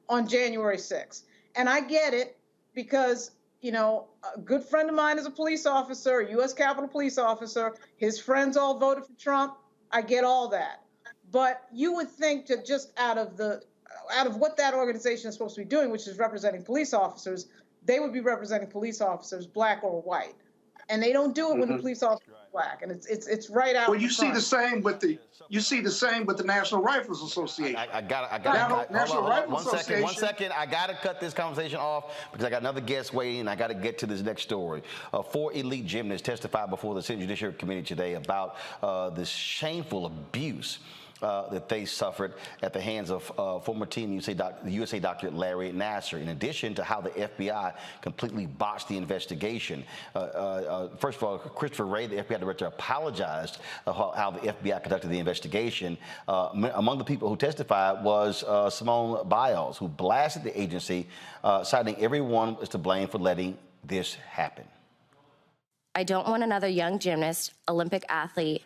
on January 6th. And I get it because, you know, a good friend of mine is a police officer, a U.S. Capitol police officer. His friends all voted for Trump. I get all that. But you would think that just out of what that organization is supposed to be doing, which is representing police officers, they would be representing police officers, black or white. And they don't do it when the police officer is black. And it's right out. Well, you see the same with the National Rifles Association. National Rifle Association. One second. I got to cut this conversation off because I got another guest waiting, and I got to get to this next story. 4 elite gymnasts testified before the Senate Judiciary Committee today about this shameful abuse that they suffered at the hands of former Team USA doctor Larry Nassar, in addition to how the FBI completely botched the investigation. First of all, Christopher Wray, the FBI director, apologized how the FBI conducted the investigation. Among the people who testified was Simone Biles, who blasted the agency, citing everyone is to blame for letting this happen. I don't want another young gymnast, Olympic athlete,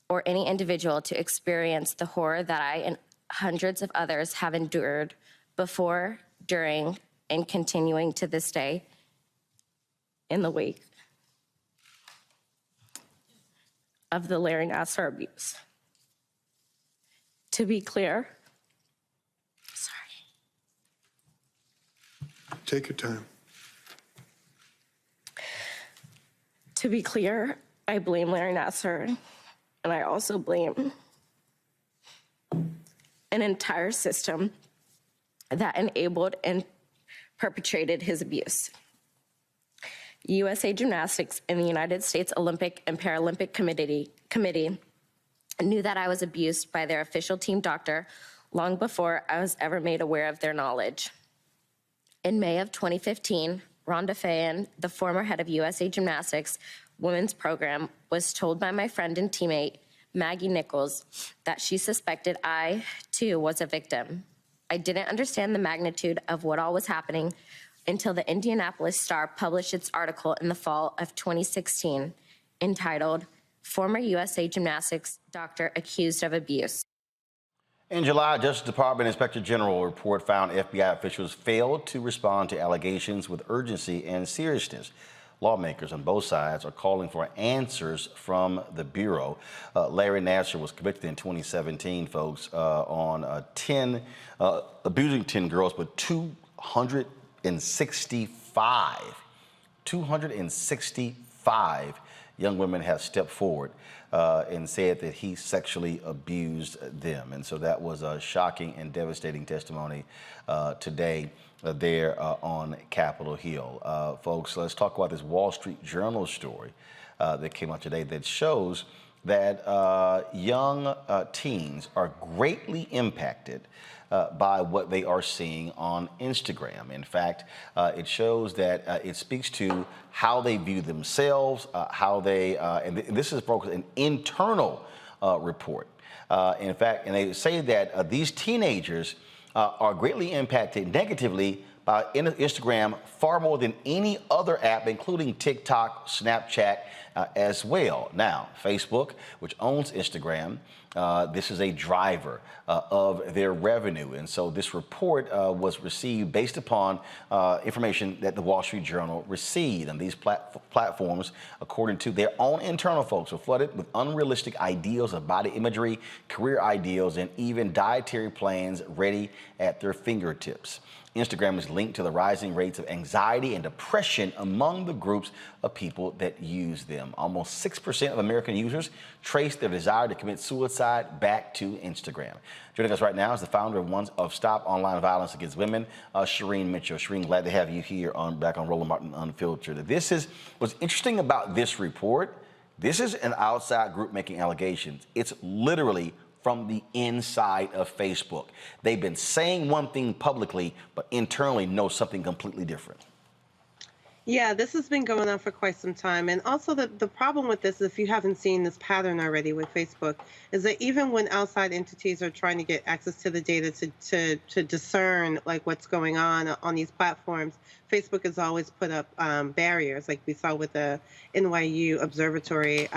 or any individual to experience the horror that I and hundreds of others have endured before, during, and continuing to this day in the wake of the Larry Nassar abuse. To be clear, Take your time. To be clear, I blame Larry Nassar, and I also blame an entire system that enabled and perpetrated his abuse. USA Gymnastics and the United States Olympic and Paralympic Committee knew that I was abused by their official team doctor long before I was ever made aware of their knowledge. In May of 2015, Rhonda Fayen, the former head of USA Gymnastics women's program, was told by my friend and teammate, Maggie Nichols, that she suspected I, too, was a victim. I didn't understand the magnitude of what all was happening until the Indianapolis Star published its article in the fall of 2016, entitled, Former USA Gymnastics Doctor Accused of Abuse. In July, Justice Department Inspector General report found FBI officials failed to respond to allegations with urgency and seriousness. Lawmakers on both sides are calling for answers from the Bureau. Larry Nassar was convicted in 2017, folks, on abusing 10 girls, but 265 young women have stepped forward and said that he sexually abused them. And so that was a shocking and devastating testimony today there on Capitol Hill. Folks, let's talk about this Wall Street Journal story that came out today that shows that young teens are greatly impacted by what they are seeing on Instagram. In fact, it shows that it speaks to how they view themselves, how they, and this is an internal report. In fact, and they say that these teenagers are greatly impacted negatively by Instagram far more than any other app, including TikTok, Snapchat, as well. Now, Facebook, which owns Instagram, this is a driver of their revenue. And so this report was received based upon information that the Wall Street Journal received. And these platforms, according to their own internal folks, were flooded with unrealistic ideals of body imagery, career ideals, and even dietary plans ready at their fingertips. Instagram is linked to the rising rates of anxiety and depression among the groups of people that use them. Almost 6% of American users trace their desire to commit suicide back to Instagram. Joining us right now is the founder of Stop Online Violence Against Women, Shireen Mitchell. Shireen, glad to have you here back on Roland Martin Unfiltered. What's interesting about this report. This is an outside group making allegations. It's literally from the inside of Facebook. They've been saying one thing publicly, but internally know something completely different. Yeah, this has been going on for quite some time. And also the problem with this, if you haven't seen this pattern already with Facebook, is that even when outside entities are trying to get access to the data to discern like what's going on these platforms, Facebook has always put up barriers, like we saw with the NYU Observatory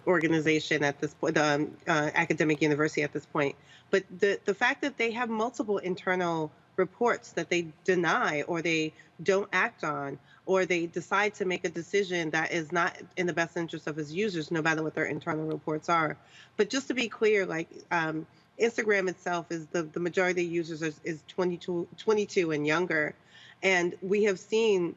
organization at this point, the academic university at this point. But the fact that they have multiple internal reports that they deny or they don't act on, or they decide to make a decision that is not in the best interest of its users, no matter what their internal reports are. But just to be clear, like Instagram itself is the majority of users is 22 and younger. And we have seen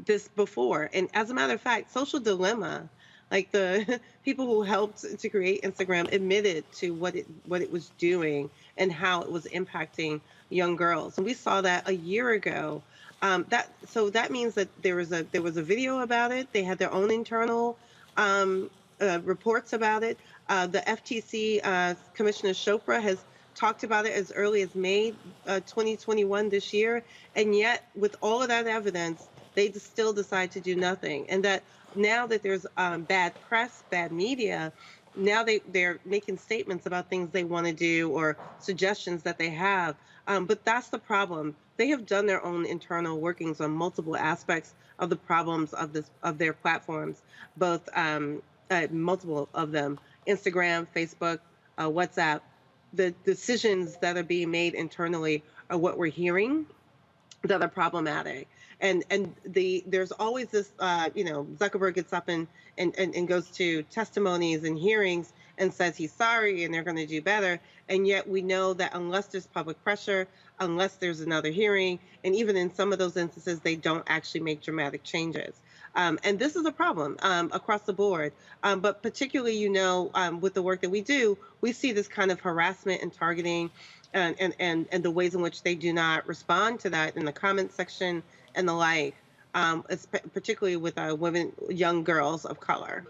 this before. And as a matter of fact, Social Dilemma, like the people who helped to create Instagram, admitted to what it was doing and how it was impacting young girls. And we saw that a year ago. So that means that there was a video about it. They had their own internal reports about it. The FTC Commissioner Chopra has talked about it as early as May 2021 this year. And yet, with all of that evidence, they still decide to do nothing. And that now that there's bad press, bad media, now they're making statements about things they want to do or suggestions that they have. But that's the problem. They have done their own internal workings on multiple aspects of the problems of their platforms, both multiple of them, Instagram, Facebook, WhatsApp. The decisions that are being made internally are what we're hearing that are problematic. And there's always this Zuckerberg gets up and goes to testimonies and hearings and says he's sorry and they're going to do better. And yet we know that unless there's public pressure, unless there's another hearing, and even in some of those instances, they don't actually make dramatic changes. And this is a problem across the board. But particularly, with the work that we do, we see this kind of harassment and targeting and the ways in which they do not respond to that in the comment section and the like, particularly with women, young girls of color.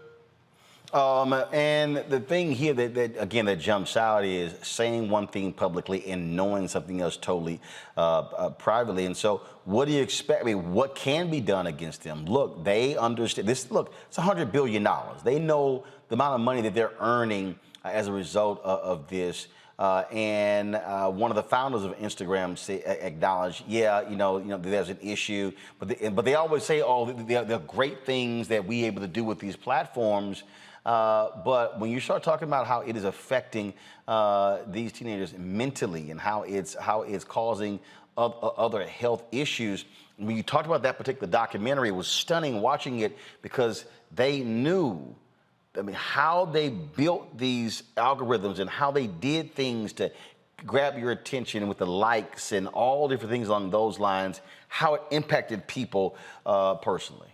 And the thing here that jumps out is saying one thing publicly and knowing something else totally privately. And so what do you expect? I mean, what can be done against them? Look, they understand this. Look, it's $100 billion. They know the amount of money that they're earning as a result of this. And one of the founders of Instagram acknowledged, there's an issue, but they always say, there are great things that we're able to do with these platforms. But when you start talking about how it is affecting these teenagers mentally and how it's causing other health issues, when you talked about that particular documentary, it was stunning watching it because they knew. I mean, how they built these algorithms and how they did things to grab your attention with the likes and all different things along those lines, how it impacted people personally.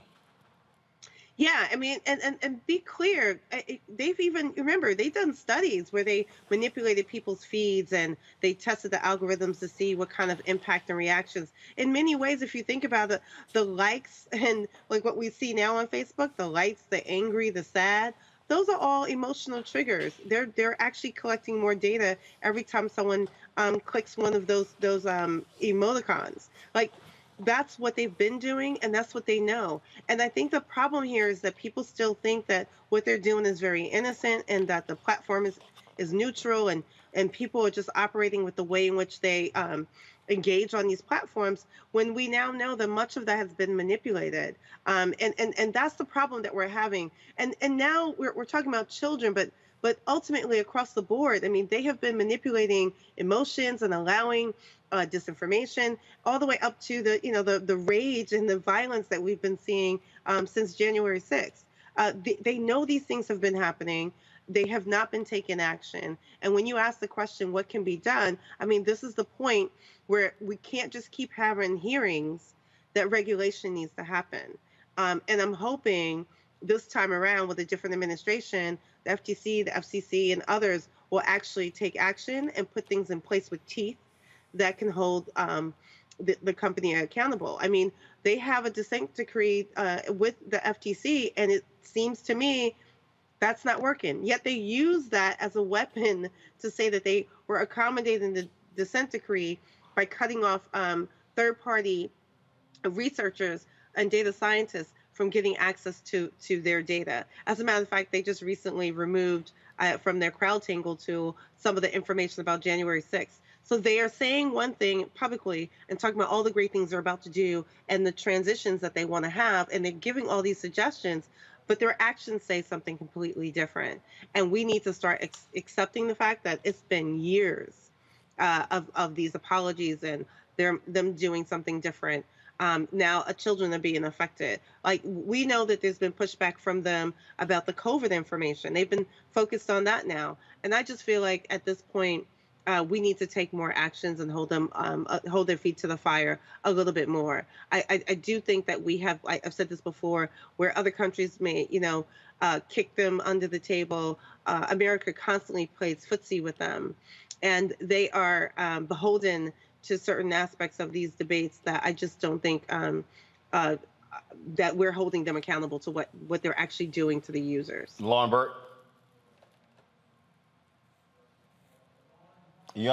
Yeah, I mean, and be clear, they've done studies where they manipulated people's feeds and they tested the algorithms to see what kind of impact and reactions. In many ways, if you think about it, the likes and like what we see now on Facebook, the likes, the angry, the sad, those are all emotional triggers. They're actually collecting more data every time someone clicks one of those emoticons. Like, that's what they've been doing, and that's what they know. And I think the problem here is that people still think that what they're doing is very innocent and that the platform is neutral, and people are just operating with the way in which they engage on these platforms, when we now know that much of that has been manipulated. And that's the problem that we're having. And now we're talking about children, but ultimately across the board, I mean, they have been manipulating emotions and allowing disinformation all the way up to the rage and the violence that we've been seeing since January 6th. They know these things have been happening. They have not been taking action. And when you ask the question, what can be done? I mean, this is the point where we can't just keep having hearings. That regulation needs to happen. And I'm hoping this time around with a different administration, the FTC, the FCC, and others will actually take action and put things in place with teeth that can hold the company accountable. I mean, they have a dissent decree with the FTC, and it seems to me that's not working. Yet they use that as a weapon to say that they were accommodating the dissent decree by cutting off third-party researchers and data scientists from getting access to their data. As a matter of fact, they just recently removed from their CrowdTangle tool some of the information about January 6th. So they are saying one thing publicly and talking about all the great things they're about to do and the transitions that they want to have, and they're giving all these suggestions, but their actions say something completely different. And we need to start accepting the fact that it's been years of these apologies and them doing something different. Now children are being affected. Like, we know that there's been pushback from them about the COVID information. They've been focused on that now. And I just feel like at this point, we need to take more actions and hold their feet to the fire a little bit more. I do think that we have, I've said this before, where other countries may, kick them under the table. America constantly plays footsie with them, and they are beholden to certain aspects of these debates that I just don't think that we're holding them accountable to what they're actually doing to the users. Lauren Burt. You're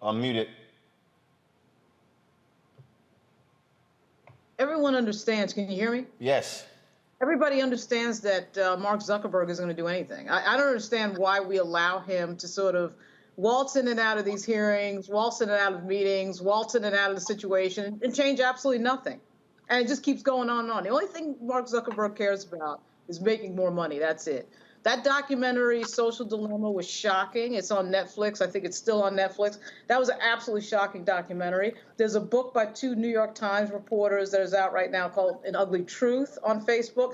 unmuted. Everyone understands. Can you hear me? Yes. Everybody understands that Mark Zuckerberg isn't going to do anything. I don't understand why we allow him to sort of waltz in and out of these hearings, waltz in and out of meetings, waltz in and out of the situation, and change absolutely nothing. And it just keeps going on and on. The only thing Mark Zuckerberg cares about is making more money. That's it. That documentary, Social Dilemma, was shocking. It's on Netflix. I think it's still on Netflix. That was an absolutely shocking documentary. There's a book by 2 New York Times reporters that is out right now called An Ugly Truth on Facebook.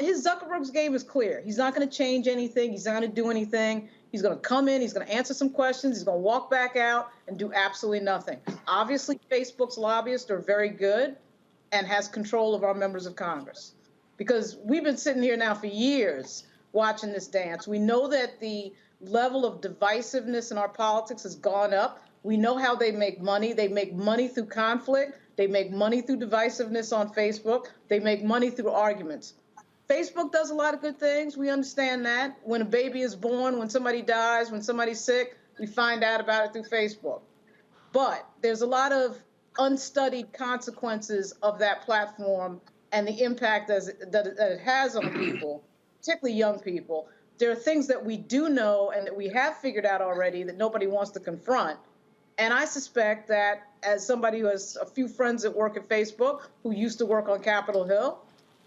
His Zuckerberg's game is clear. He's not going to change anything. He's not going to do anything. He's going to come in. He's going to answer some questions. He's going to walk back out and do absolutely nothing. Obviously, Facebook's lobbyists are very good and has control of our members of Congress, because we've been sitting here now for years watching this dance. We know that the level of divisiveness in our politics has gone up. We know how they make money. They make money through conflict. They make money through divisiveness on Facebook. They make money through arguments. Facebook does a lot of good things. We understand that. When a baby is born, when somebody dies, when somebody's sick, we find out about it through Facebook. But there's a lot of unstudied consequences of that platform and the impact that it has on people, particularly young people. There are things that we do know and that we have figured out already that nobody wants to confront. And I suspect that, as somebody who has a few friends that work at Facebook who used to work on Capitol Hill,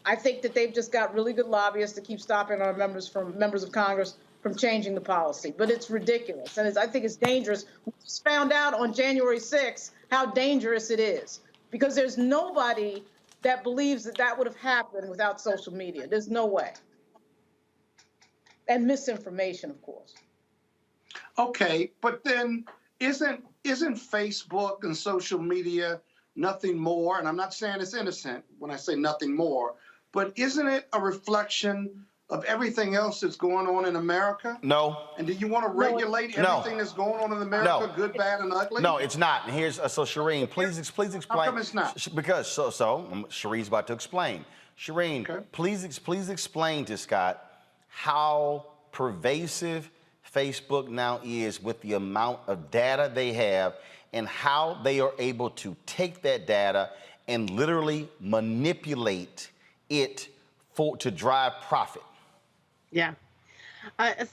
I think that they've just got really good lobbyists to keep stopping our members of Congress from changing the policy. But it's ridiculous, and I think it's dangerous. We just found out on January 6th how dangerous it is, because there's nobody that believes that that would have happened without social media. There's no way. And misinformation, of course. Okay, but then isn't Facebook and social media nothing more? And I'm not saying it's innocent when I say nothing more, but isn't it a reflection of everything else that's going on in America? No. And do you want to regulate everything that's going on in America, good, bad, and ugly? No, it's not. And here's so Shireen, please explain. How come it's not? Because Shireen's about to explain. Shireen, okay. please explain to Scott how pervasive Facebook now is with the amount of data they have, and how they are able to take that data and literally manipulate it to drive profit. Yeah.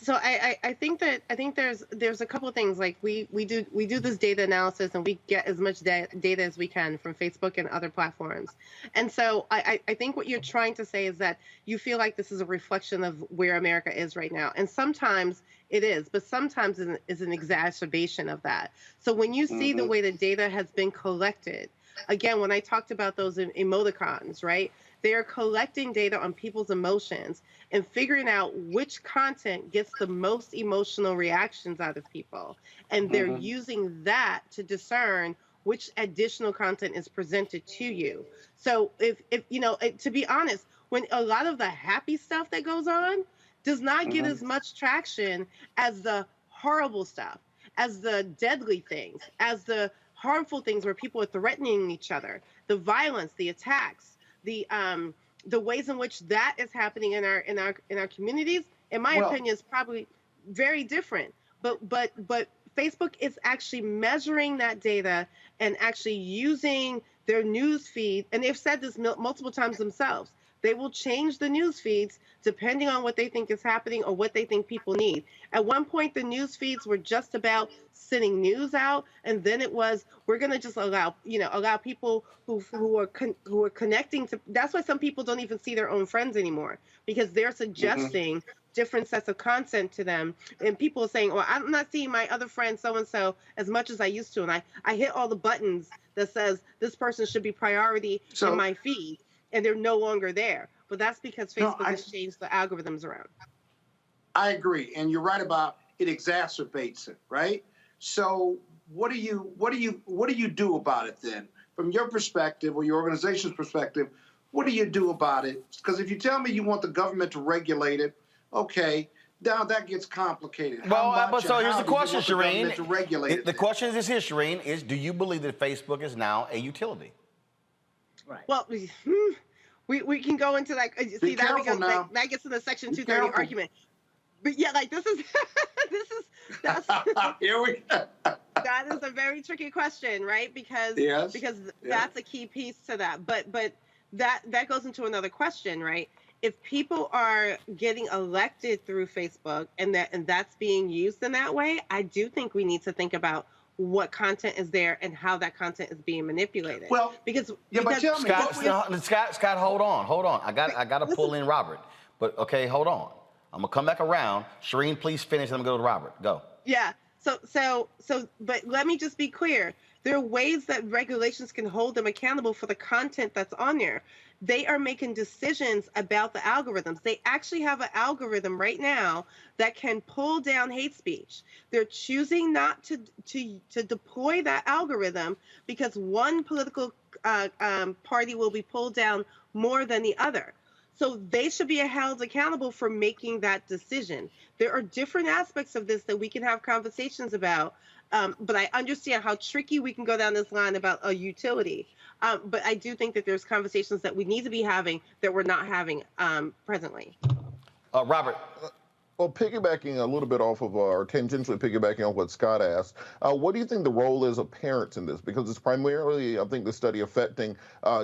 So I think there's a couple of things. Like we do this data analysis, and we get as much data as we can from Facebook and other platforms. And so I think what you're trying to say is that you feel like this is a reflection of where America is right now. And sometimes it is, but sometimes it is an exacerbation of that. So when you see the way the data has been collected, again, when I talked about those emoticons, right? They are collecting data on people's emotions and figuring out which content gets the most emotional reactions out of people. And they're using that to discern which additional content is presented to you. So if you know, to be honest, when a lot of the happy stuff that goes on does not get as much traction as the horrible stuff, as the deadly things, as the harmful things where people are threatening each other, the violence, the attacks, the ways in which that is happening in our communities, in my opinion, is probably very different. But Facebook is actually measuring that data and actually using their news feed, and they've said this multiple times themselves. They will change the news feeds depending on what they think is happening or what they think people need. At one point, the news feeds were just about sending news out, and then it was, we're going to just allow people who are connecting to. That's why some people don't even see their own friends anymore, because they're suggesting different sets of content to them, and people are saying, "Well, I'm not seeing my other friend so and so as much as I used to," and I hit all the buttons that says this person should be priority in my feed, and they're no longer there. But that's because Facebook has changed the algorithms around. I agree, and you're right about it exacerbates it, right? So what do you do about it then? From your perspective or your organization's perspective, what do you do about it? Because if you tell me you want the government to regulate it, okay, now that gets complicated. But so here's the question, Shireen. The question is here, Shireen, is do you believe that Facebook is now a utility? Right. Well, we can go into like, see, that gets in the Section 230 argument. But yeah, like this is here we go. That is a very tricky question, right? Because that's a key piece to that. But that goes into another question, right? If people are getting elected through Facebook and that's being used in that way, I do think we need to think about what content is there and how that content is being manipulated. Well, because but tell me, Scott, hold on. I got to pull in Robert. But okay, hold on. I'm gonna come back around. Shireen, please finish. I'm gonna go to Robert. Go. Yeah. But let me just be clear. There are ways that regulations can hold them accountable for the content that's on there. They are making decisions about the algorithms. They actually have an algorithm right now that can pull down hate speech. They're choosing not to deploy that algorithm because one political party will be pulled down more than the other. So they should be held accountable for making that decision. There are different aspects of this that we can have conversations about, but I understand how tricky we can go down this line about a utility. But I do think that there's conversations that we need to be having that we're not having presently. Robert. Well, piggybacking a little bit off of, or tangentially piggybacking on what Scott asked, what do you think the role is of parents in this? Because it's primarily, I think, the study affecting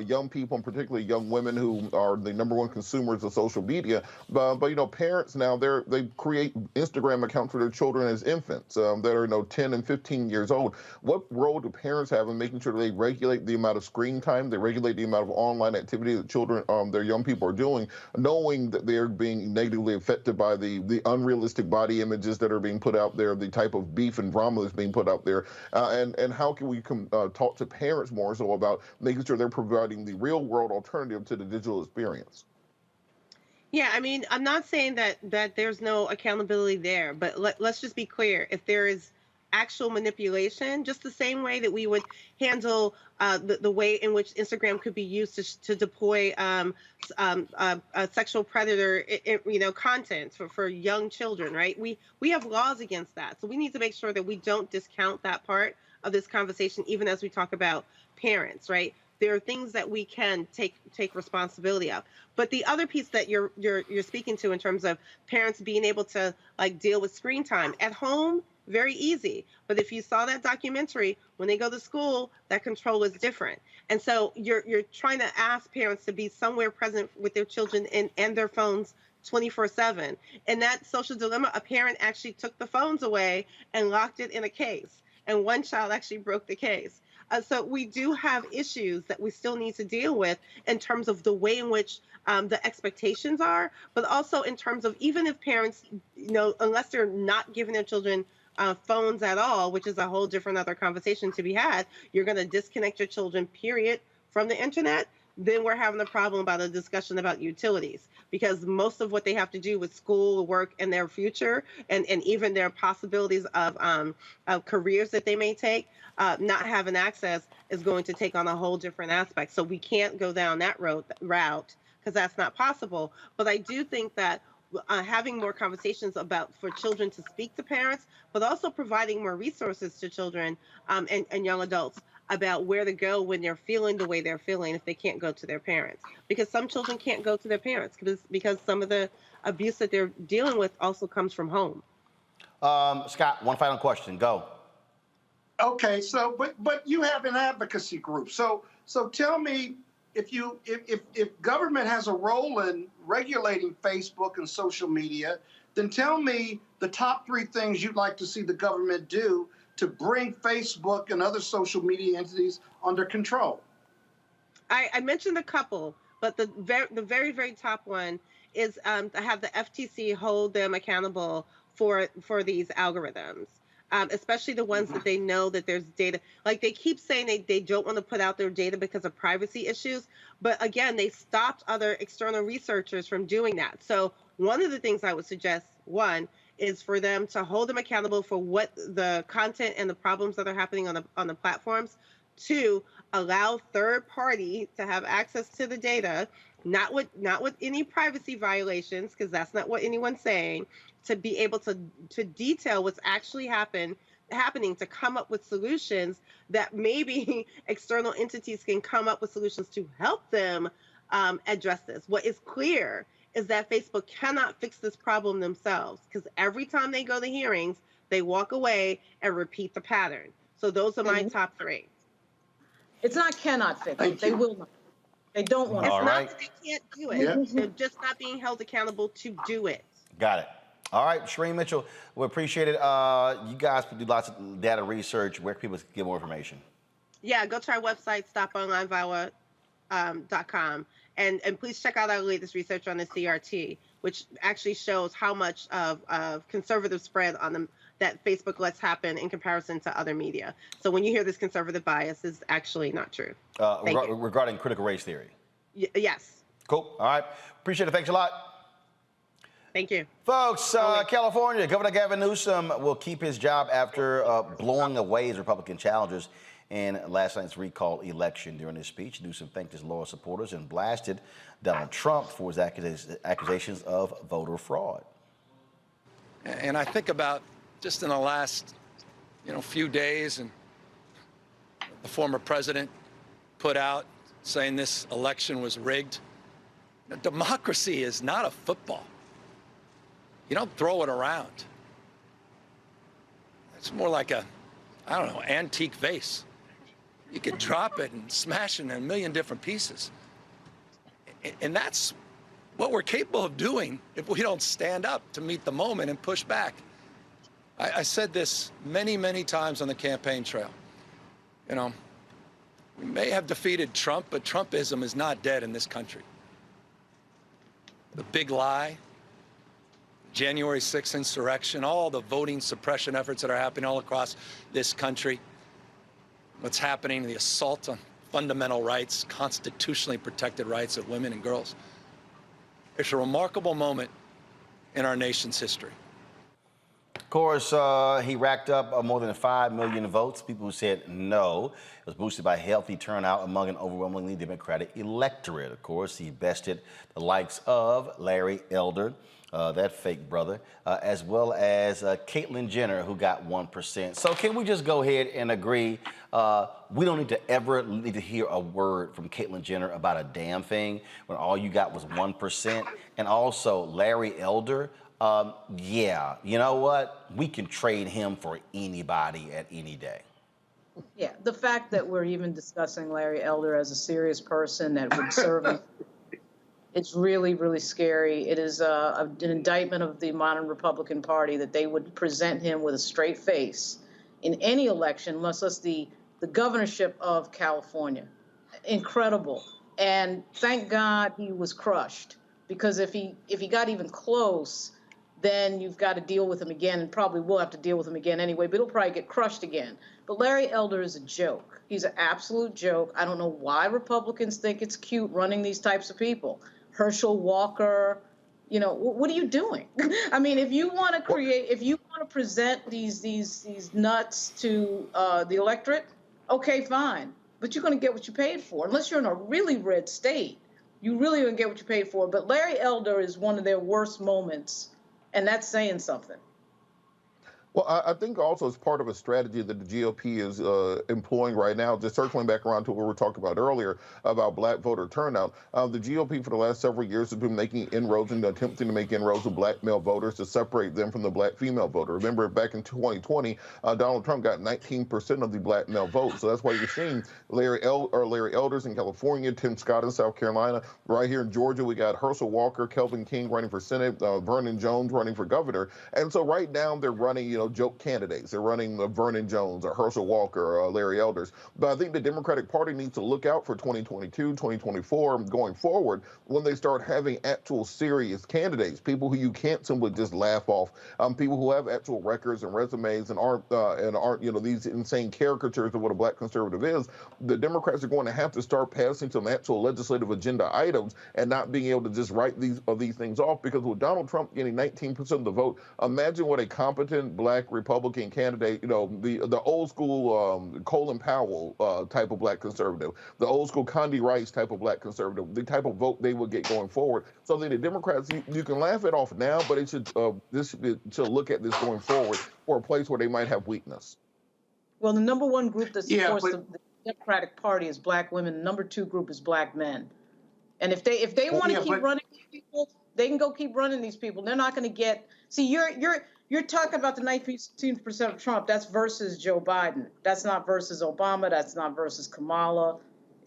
young people, and particularly young women who are the #1 consumers of social media. But you know, parents now, they create Instagram accounts for their children as infants that are 10 and 15 years old. What role do parents have in making sure they regulate the amount of screen time, they regulate the amount of online activity that children, their young people are doing, knowing that they're being negatively affected by the unrealistic body images that are being put out there, the type of beef and drama that's being put out there, and how can we talk to parents more so about making sure they're providing the real world alternative to the digital experience? Yeah, I mean, I'm not saying that there's no accountability there, but let's just be clear. If there is actual manipulation, just the same way that we would handle the way in which Instagram could be used to deploy sexual predator, content for young children, right? We have laws against that, so we need to make sure that we don't discount that part of this conversation, even as we talk about parents, right? There are things that we can take responsibility of. But the other piece that you're speaking to in terms of parents being able to deal with screen time at home, very easy. But if you saw that documentary, when they go to school, that control is different. And so you're trying to ask parents to be somewhere present with their children and their phones 24/7. And that social dilemma, a parent actually took the phones away and locked it in a case. And one child actually broke the case. So we do have issues that we still need to deal with in terms of the way in which the expectations are, but also in terms of even if parents, unless they're not giving their children phones at all, which is a whole different other conversation to be had, you're going to disconnect your children, period, from the internet, then we're having a problem about a discussion about utilities, because most of what they have to do with school, work, and their future, and even their possibilities of careers that they may take, not having access is going to take on a whole different aspect. So we can't go down that route because that's not possible. But I do think that having more conversations for children to speak to parents, but also providing more resources to children and young adults about where to go when they're feeling the way they're feeling if they can't go to their parents. Because some children can't go to their parents because some of the abuse that they're dealing with also comes from home. Scott, one final question. Go. Okay, so but you have an advocacy group. So tell me, if government has a role in regulating Facebook and social media, then tell me the top 3 things you'd like to see the government do to bring Facebook and other social media entities under control. I mentioned a couple, but the very, very top one is to have the FTC hold them accountable for these algorithms. Especially the ones that they know that there's data. Like they keep saying they don't want to put out their data because of privacy issues. But again, they stopped other external researchers from doing that. So one of the things I would suggest, one, is for them to hold them accountable for what the content and the problems that are happening on the platforms. 2, allow third party to have access to the data, not with any privacy violations, because that's not what anyone's saying, to be able to detail what's actually happening to come up with solutions that maybe external entities can come up with solutions to help them address this. What is clear is that Facebook cannot fix this problem themselves, because every time they go to hearings, they walk away and repeat the pattern. So those are my top 3. It's not cannot fix it. They will not. They don't want to. It's not that they can't do it. Yeah. They're just not being held accountable to do it. Got it. All right, Shereen Mitchell, we appreciate it. You guys do lots of data research. Where can people get more information? Yeah, go to our website, stoponlineviolence.com, and please check out our latest research on the CRT, which actually shows how much of conservative spread on them that Facebook lets happen in comparison to other media. So when you hear this conservative bias, is actually not true. Regarding critical race theory. Yes. Cool. All right. Appreciate it. Thanks a lot. Thank you. Folks, California, Governor Gavin Newsom will keep his job after blowing away his Republican challengers in last night's recall election. During his speech, Newsom thanked his loyal supporters and blasted Donald Trump for his accusations of voter fraud. And I think about just in the last, few days, and the former president put out saying this election was rigged. Now, democracy is not a football. You don't throw it around. It's more like a, antique vase. You could drop it and smash it in a million different pieces. And that's what we're capable of doing if we don't stand up to meet the moment and push back. I said this many, many times on the campaign trail. We may have defeated Trump, but Trumpism is not dead in this country. The big lie, January 6th insurrection, all the voting suppression efforts that are happening all across this country, what's happening, the assault on fundamental rights, constitutionally protected rights of women and girls. It's a remarkable moment in our nation's history. Of course, he racked up more than 5 million votes. People who said no. It was boosted by healthy turnout among an overwhelmingly Democratic electorate. Of course, he bested the likes of Larry Elder, that fake brother, as well as Caitlyn Jenner, who got 1%. So can we just go ahead and agree we don't need to hear a word from Caitlyn Jenner about a damn thing when all you got was 1%? And also Larry Elder, yeah, you know what? We can trade him for anybody at any day. Yeah, the fact that we're even discussing Larry Elder as a serious person that would serve it's really, really scary. It is an indictment of the modern Republican Party that they would present him with a straight face in any election, much less the governorship of California. Incredible. And thank God he was crushed, because if he got even close, then you've got to deal with him again, and probably will have to deal with him again anyway, but he'll probably get crushed again. But Larry Elder is a joke. He's an absolute joke. I don't know why Republicans think it's cute running these types of people. Herschel Walker, what are you doing? I mean, if you want to present these nuts to the electorate, okay, fine. But you're going to get what you paid for. Unless you're in a really red state, you really going to get what you paid for. But Larry Elder is one of their worst moments, and that's saying something. Well, I think also it's part of a strategy that the GOP is employing right now, just circling back around to what we were talking about earlier about black voter turnout. The GOP for the last several years has been making inroads and attempting to make inroads with black male voters to separate them from the black female voter. Remember, back in 2020, Donald Trump got 19% of the black male vote. So that's why you're seeing Larry Elders in California, Tim Scott in South Carolina. Right here in Georgia, we got Herschel Walker, Kelvin King running for Senate, Vernon Jones running for governor. And so right now they're running, joke candidates. They're running Vernon Jones or Herschel Walker or Larry Elders. But I think the Democratic Party needs to look out for 2022, 2024, going forward, when they start having actual serious candidates, people who you can't simply just laugh off, people who have actual records and resumes and aren't these insane caricatures of what a black conservative is. The Democrats are going to have to start passing some actual legislative agenda items and not being able to just write these things off, because with Donald Trump getting 19% of the vote, imagine what a competent black Republican candidate, the old school Colin Powell type of black conservative, the old school Condi Rice type of black conservative, the type of vote they would get going forward. So the Democrats, you can laugh it off now, but it should look at this going forward for a place where they might have weakness. Well, the number one group that supports the Democratic Party is black women. The number two group is black men. And if they want to keep running these people, they can go keep running these people. They're not going to get. See, you're talking about the 19% of Trump. That's versus Joe Biden. That's not versus Obama. That's not versus Kamala.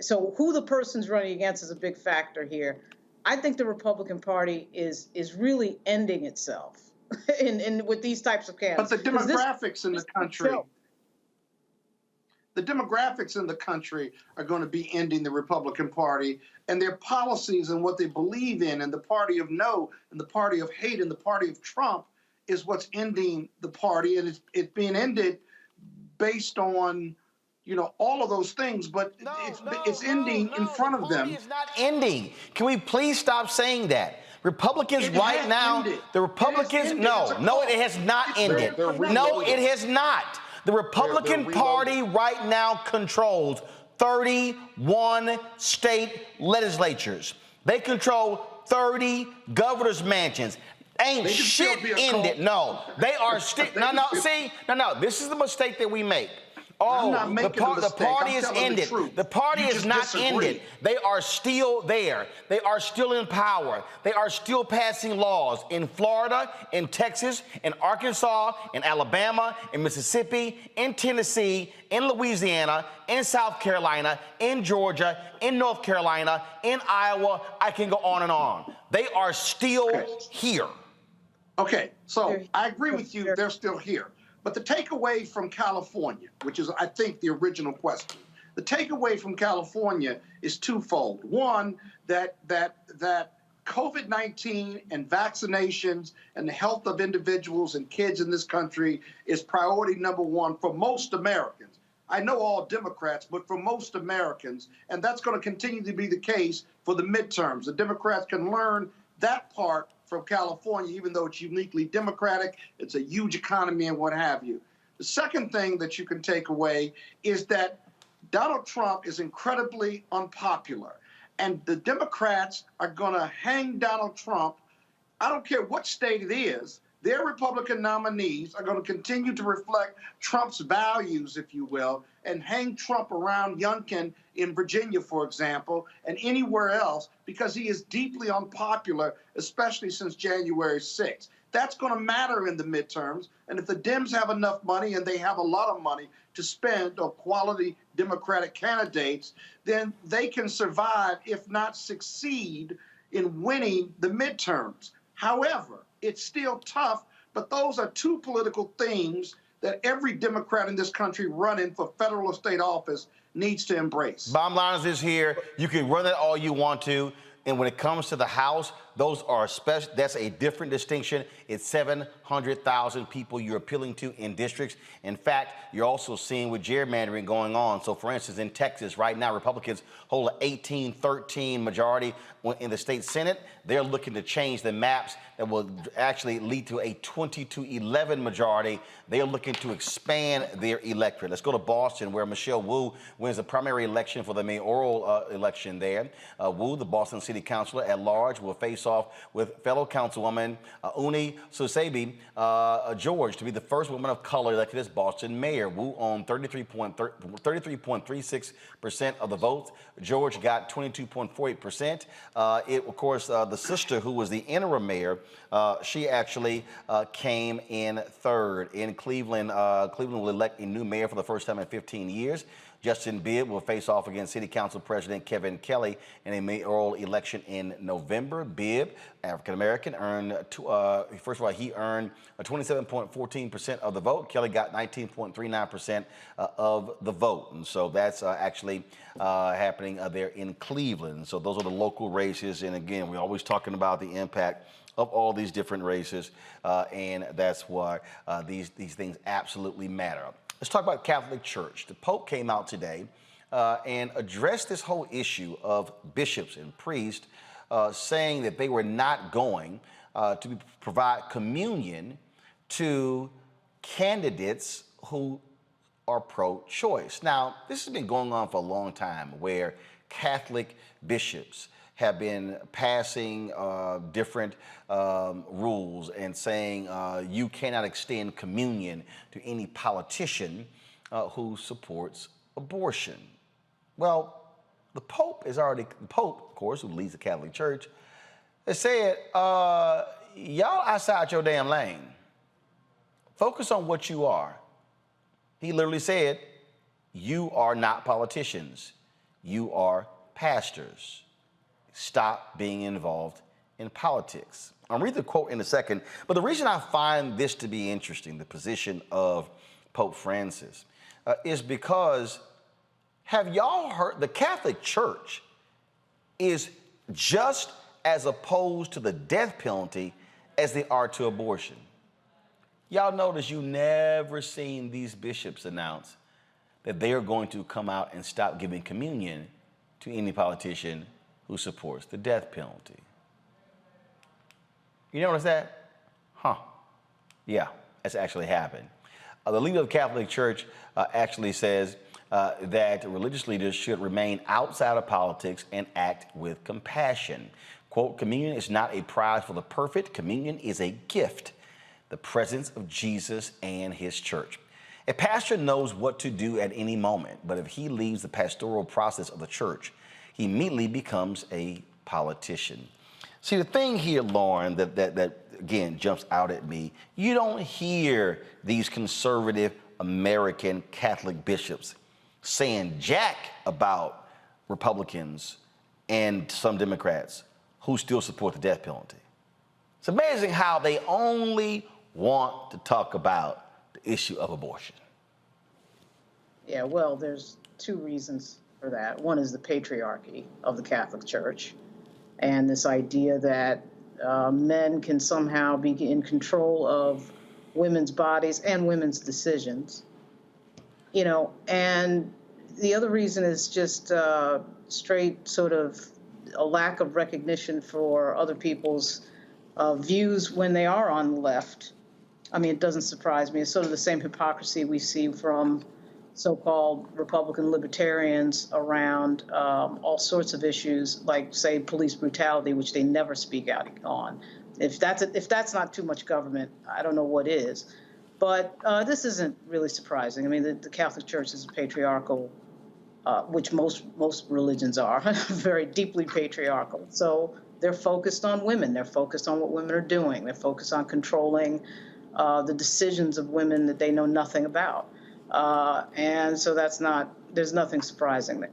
So who the person's running against is a big factor here. I think the Republican Party is really ending itself. in with these types of camps. But the demographics in the country, the demographics in the country are going to be ending the Republican Party, and their policies and what they believe in, and the party of no, and the party of hate, and the party of Trump is what's ending the party, and it's being ended based on, you know, all of those things, but it's ending in front of them. It's not ending. Can we please stop saying that? Republicans right now, the Republicans, no, it has not ended. No, it has not. The Republican Party right now controls 31 state legislatures. They control 30 governor's mansions. Ain't shit ended. No, they are still. No. This is the mistake that we make. Oh, the party is ended. The party is not ended. They are still there. They are still in power. They are still passing laws in Florida, in Texas, in Arkansas, in Alabama, in Mississippi, in Tennessee, in Louisiana, in South Carolina, in Georgia, in North Carolina, in Iowa. I can go on and on. They are still here. Okay, so I agree with you. They're still here. But the takeaway from California, which is, I think, the original question, the takeaway from California is twofold. One, that COVID-19 and vaccinations and the health of individuals and kids in this country is priority number one for most Americans. I know all Democrats, but for most Americans, and that's going to continue to be the case for the midterms. The Democrats can learn that part from California, even though it's uniquely Democratic, it's a huge economy and what have you. The second thing that you can take away is that Donald Trump is incredibly unpopular, and the Democrats are going to hang Donald Trump. I don't care what state it is. Their Republican nominees are going to continue to reflect Trump's values, if you will, and hang Trump around Youngkin in Virginia, for example, and anywhere else, because he is deeply unpopular, especially since January 6th. That's going to matter in the midterms. And if the Dems have enough money, and they have a lot of money to spend on quality Democratic candidates, then they can survive, if not succeed, in winning the midterms. However, it's still tough, but those are two political themes that every Democrat in this country running for federal or state office needs to embrace. Bottom line is this here, you can run it all you want to, and when it comes to the House, those are special. That's a different distinction. It's 700,000 people you're appealing to in districts. In fact, you're also seeing with gerrymandering going on. So, for instance, in Texas right now, Republicans hold an 18-13 majority in the state Senate. They're looking to change the maps that will actually lead to a 20-11 majority. They're looking to expand their electorate. Let's go to Boston, where Michelle Wu wins the primary election for the mayoral election there. Wu, the Boston City Councilor at large, will face off with fellow Councilwoman Uni Susebi George to be the first woman of color elected as Boston mayor. Wu owned 33.36% of the votes. George got 22.48%. Of course, the sister, who was the interim mayor, she actually came in third. In Cleveland, Cleveland will elect a new mayor for the first time in 15 years. Justin Bibb will face off against City Council President Kevin Kelly in a mayoral election in November. Bibb, African-American, earned, first of all, he earned 27.14% of the vote. Kelly got 19.39% of the vote. And so that's actually happening there in Cleveland. So those are the local races. And again, we're always talking about the impact of all these different races. And that's why these things absolutely matter. Let's talk about Catholic Church. The Pope came out today and addressed this whole issue of bishops and priests saying that they were not going to provide communion to candidates who are pro-choice. Now, this has been going on for a long time, where Catholic bishops have been passing different rules and saying you cannot extend communion to any politician who supports abortion. Well, the Pope, of course, who leads the Catholic Church, has said, y'all outside your damn lane. Focus on what you are. He literally said, you are not politicians. You are pastors. Stop being involved in politics. I'll read the quote in a second, but the reason I find this to be interesting, the position of Pope Francis, is because have y'all heard the Catholic Church is just as opposed to the death penalty as they are to abortion. Y'all notice you never seen these bishops announce that they are going to come out and stop giving communion to any politician who supports the death penalty. You notice that? Huh. Yeah, that's actually happened. The leader of the Catholic Church actually says that religious leaders should remain outside of politics and act with compassion. Quote, communion is not a prize for the perfect. Communion is a gift, the presence of Jesus and his church. A pastor knows what to do at any moment, but if he leaves the pastoral process of the church, he immediately becomes a politician. See, the thing here, Lauren, that again jumps out at me, you don't hear these conservative American Catholic bishops saying jack about Republicans and some Democrats who still support the death penalty. It's amazing how they only want to talk about the issue of abortion. Yeah, well, there's two reasons for that. One is the patriarchy of the Catholic Church and this idea that men can somehow be in control of women's bodies and women's decisions. You know, and the other reason is just straight sort of a lack of recognition for other people's views when they are on the left. I mean, it doesn't surprise me. It's sort of the same hypocrisy we see from so-called Republican libertarians around all sorts of issues, like, say, police brutality, which they never speak out on. If that's not too much government, I don't know what is. But this isn't really surprising. I mean, the Catholic Church is a patriarchal, which most religions are, very deeply patriarchal. So they're focused on women. They're focused on what women are doing. They're focused on controlling the decisions of women that they know nothing about. And so there's nothing surprising there.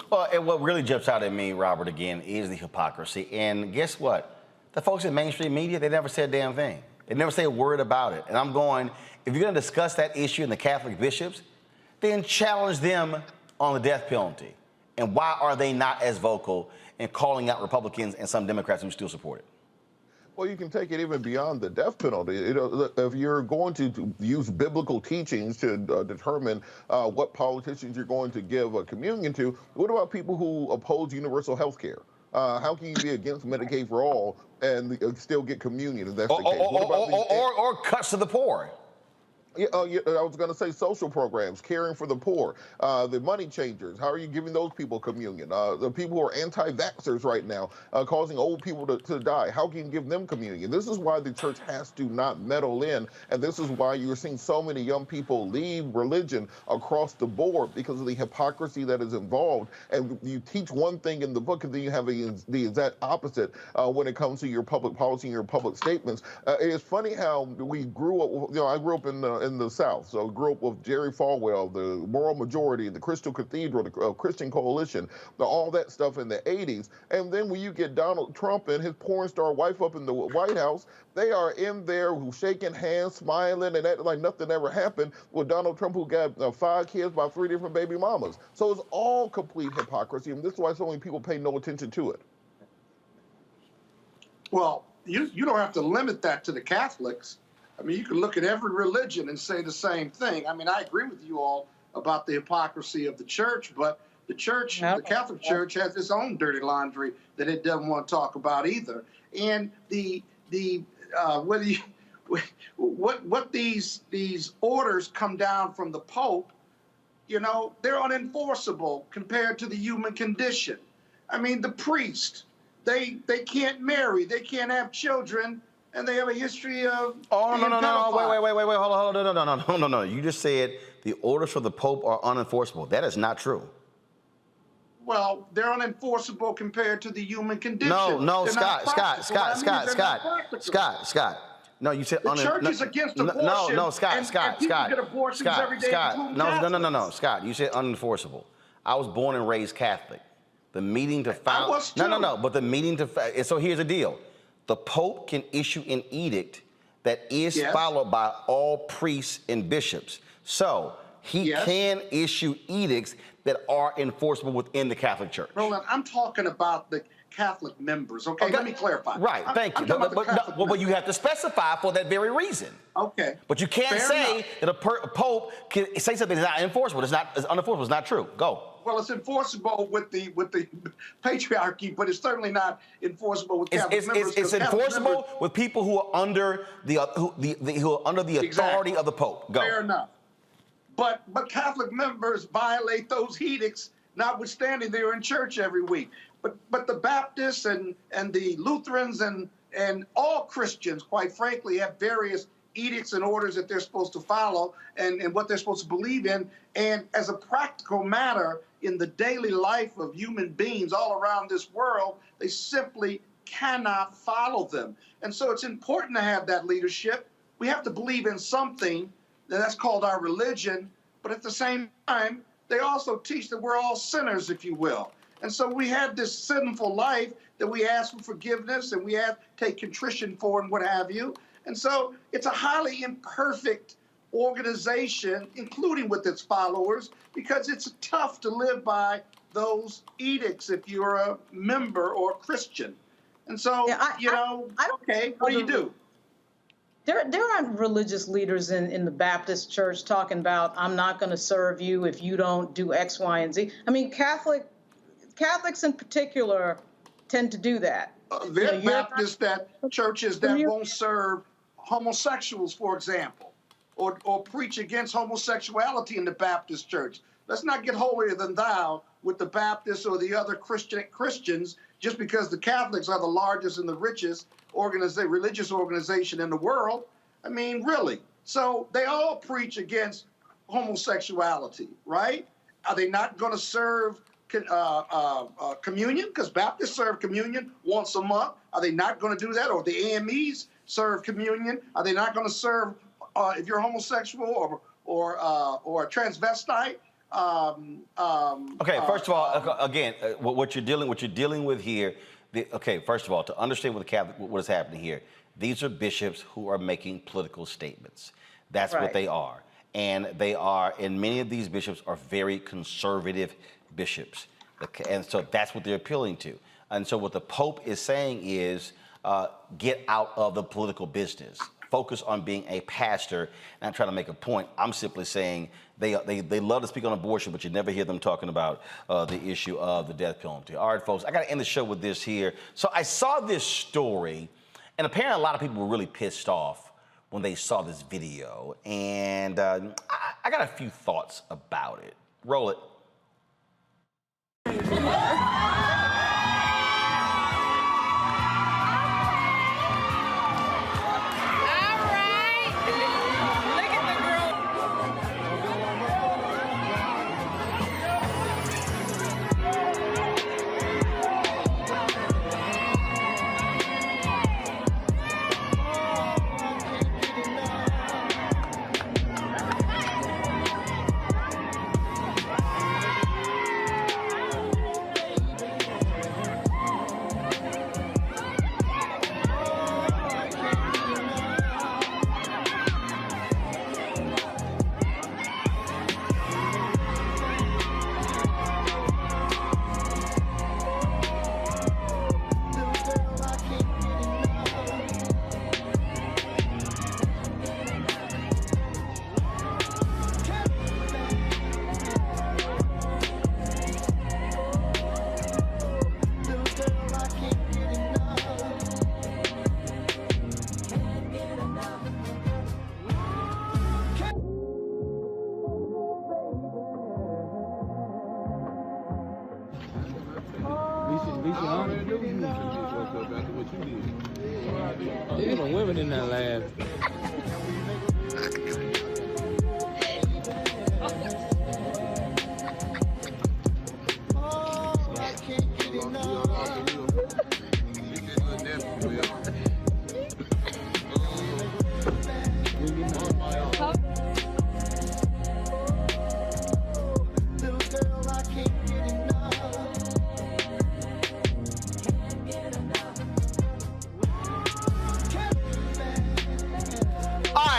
Well, and what really jumps out at me, Robert, again, is the hypocrisy. And guess what? The folks in mainstream media, they never said a damn thing. They never say a word about it. And I'm going, if you're going to discuss that issue in the Catholic bishops, then challenge them on the death penalty. And why are they not as vocal in calling out Republicans and some Democrats who still support it? Well, you can take it even beyond the death penalty. You know, if you're going to use biblical teachings to determine what politicians you're going to give a communion to, what about people who oppose universal health care? How can you be against Medicaid for all and still get communion if that's the case? Or cuts to the poor. Yeah, I was going to say social programs, caring for the poor, the money changers. How are you giving those people communion? The people who are anti-vaxxers right now, causing old people to die. How can you give them communion? This is why the church has to not meddle in, and this is why you're seeing so many young people leave religion across the board because of the hypocrisy that is involved. And you teach one thing in the book, and then you have the exact opposite when it comes to your public policy and your public statements. It's funny how we grew up. You know, I grew up in the South, so I grew up with Jerry Falwell, the Moral Majority, the Crystal Cathedral, the Christian Coalition, all that stuff in the 80s. And then when you get Donald Trump and his porn star wife up in the White House, they are in there shaking hands, smiling, and acting like nothing ever happened with Donald Trump, who got 5 kids by 3 different baby mamas. So it's all complete hypocrisy, and this is why so many people pay no attention to it. Well, you don't have to limit that to the Catholics. I mean, you can look at every religion and say the same thing. I mean, I agree with you all about the hypocrisy of the church, but the church, the Catholic Church, has its own dirty laundry that it doesn't want to talk about either. And what these orders come down from the Pope, you know, they're unenforceable compared to the human condition. I mean, the priest, they can't marry, they can't have children. And they have a history of wait, hold on, no. You just said the orders for the Pope are unenforceable. That is not true. Well, they're unenforceable compared to the human condition. No, Scott. No, you said the church is against abortion. No, Scott. People get abortions every day. No, Scott. You said unenforceable. I was born and raised Catholic. The meeting to found. I was too. But the meeting to. So here's the deal. the Pope can issue an edict that is followed by all priests and bishops. So he can issue edicts that are enforceable within the Catholic Church. Roland, I'm talking about the Catholic members, okay? Let me clarify. Right, thank you. But you have to specify for that very reason. Okay. But you can't say that a Pope can say something that's not enforceable. It's unenforceable. It's not true. Go. Well, it's enforceable with the patriarchy, but it's certainly not enforceable with Catholic members. It's enforceable with people who are under the authority of the Pope. Go. Fair enough. But Catholic members violate those edicts, notwithstanding they're in church every week. But the Baptists and the Lutherans and all Christians, quite frankly, have various edicts and orders that they're supposed to follow and what they're supposed to believe in. And as a practical matter, in the daily life of human beings all around this world, they simply cannot follow them. And so it's important to have that leadership. We have to believe in something, that's called our religion. But at the same time, they also teach that we're all sinners, if you will. And so we have this sinful life that we ask for forgiveness and we have to take contrition for and what have you. And so it's a highly imperfect organization, including with its followers, because it's tough to live by those edicts if you're a member or a Christian. And so, okay, what do you do? There aren't religious leaders in the Baptist church talking about, I'm not going to serve you if you don't do X, Y, and Z. I mean, Catholics in particular tend to do that. There are Baptists churches that won't serve homosexuals, for example, or preach against homosexuality in the Baptist church. Let's not get holier than thou with the Baptists or the other Christians just because the Catholics are the largest and the richest religious organization in the world. I mean, really. So they all preach against homosexuality, right? Are they not going to serve communion? Because Baptists serve communion once a month. Are they not going to do that? Or the AMEs serve communion? Are they not going to serve if you're homosexual or a transvestite? Okay, first of all, again, what you're dealing with here. First of all, to understand what is happening here, these are bishops who are making political statements. That's what they are, and many of these bishops are very conservative bishops, and so that's what they're appealing to. And so what the Pope is saying is, get out of the political business. Focus on being a pastor. And I'm trying to make a point. I'm simply saying they love to speak on abortion, but you never hear them talking about the issue of the death penalty. All right, folks, I got to end the show with this here. So I saw this story, and apparently a lot of people were really pissed off when they saw this video. And I got a few thoughts about it. Roll it. There's some women in that lab.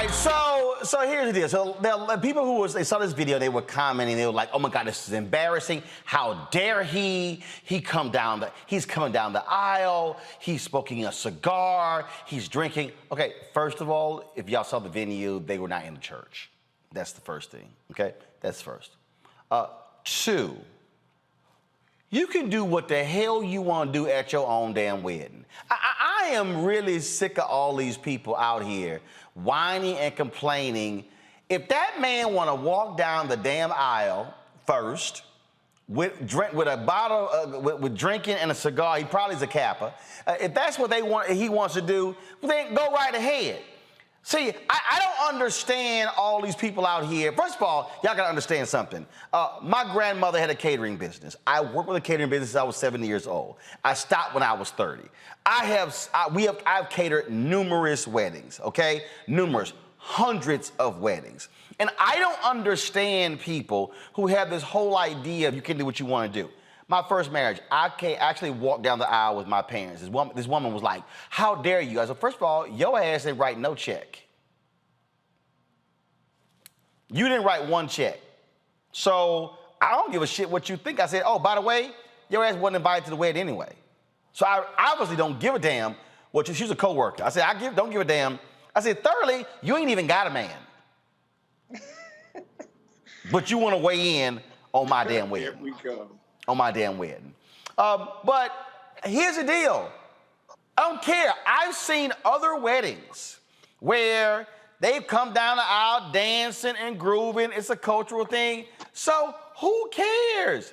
right, so here's the deal. So the people they saw this video, they were commenting. They were like, "Oh my God, this is embarrassing! How dare he? He's coming down the aisle. He's smoking a cigar. He's drinking." Okay, first of all, if y'all saw the video, they were not in the church. That's the first thing. Okay, that's first. Two. You can do what the hell you want to do at your own damn wedding. I am really sick of all these people out here whining and complaining. If that man want to walk down the damn aisle first with a bottle with drinking and a cigar, he probably is a Kappa. If that's what he wants to do, then go right ahead. See, I don't understand all these people out here. First of all, y'all gotta understand something. My grandmother had a catering business. I worked with a catering business since I was 70 years old. I stopped when I was 30. I've catered numerous weddings, okay? Numerous, hundreds of weddings. And I don't understand people who have this whole idea of you can do what you wanna do. My first marriage, I actually walked down the aisle with my parents. This woman was like, "How dare you?" I said, "First of all, your ass ain't write no check. You didn't write one check. So I don't give a shit what you think." I said, "Oh, by the way, your ass wasn't invited to the wedding anyway. So I obviously don't give a damn what you," she was a coworker. I said, don't give a damn. I said, "Thirdly, you ain't even got a man. But you want to weigh in on my damn wedding." Here we go. On my damn wedding. But here's the deal. I don't care. I've seen other weddings where they've come down the aisle dancing and grooving. It's a cultural thing. So who cares?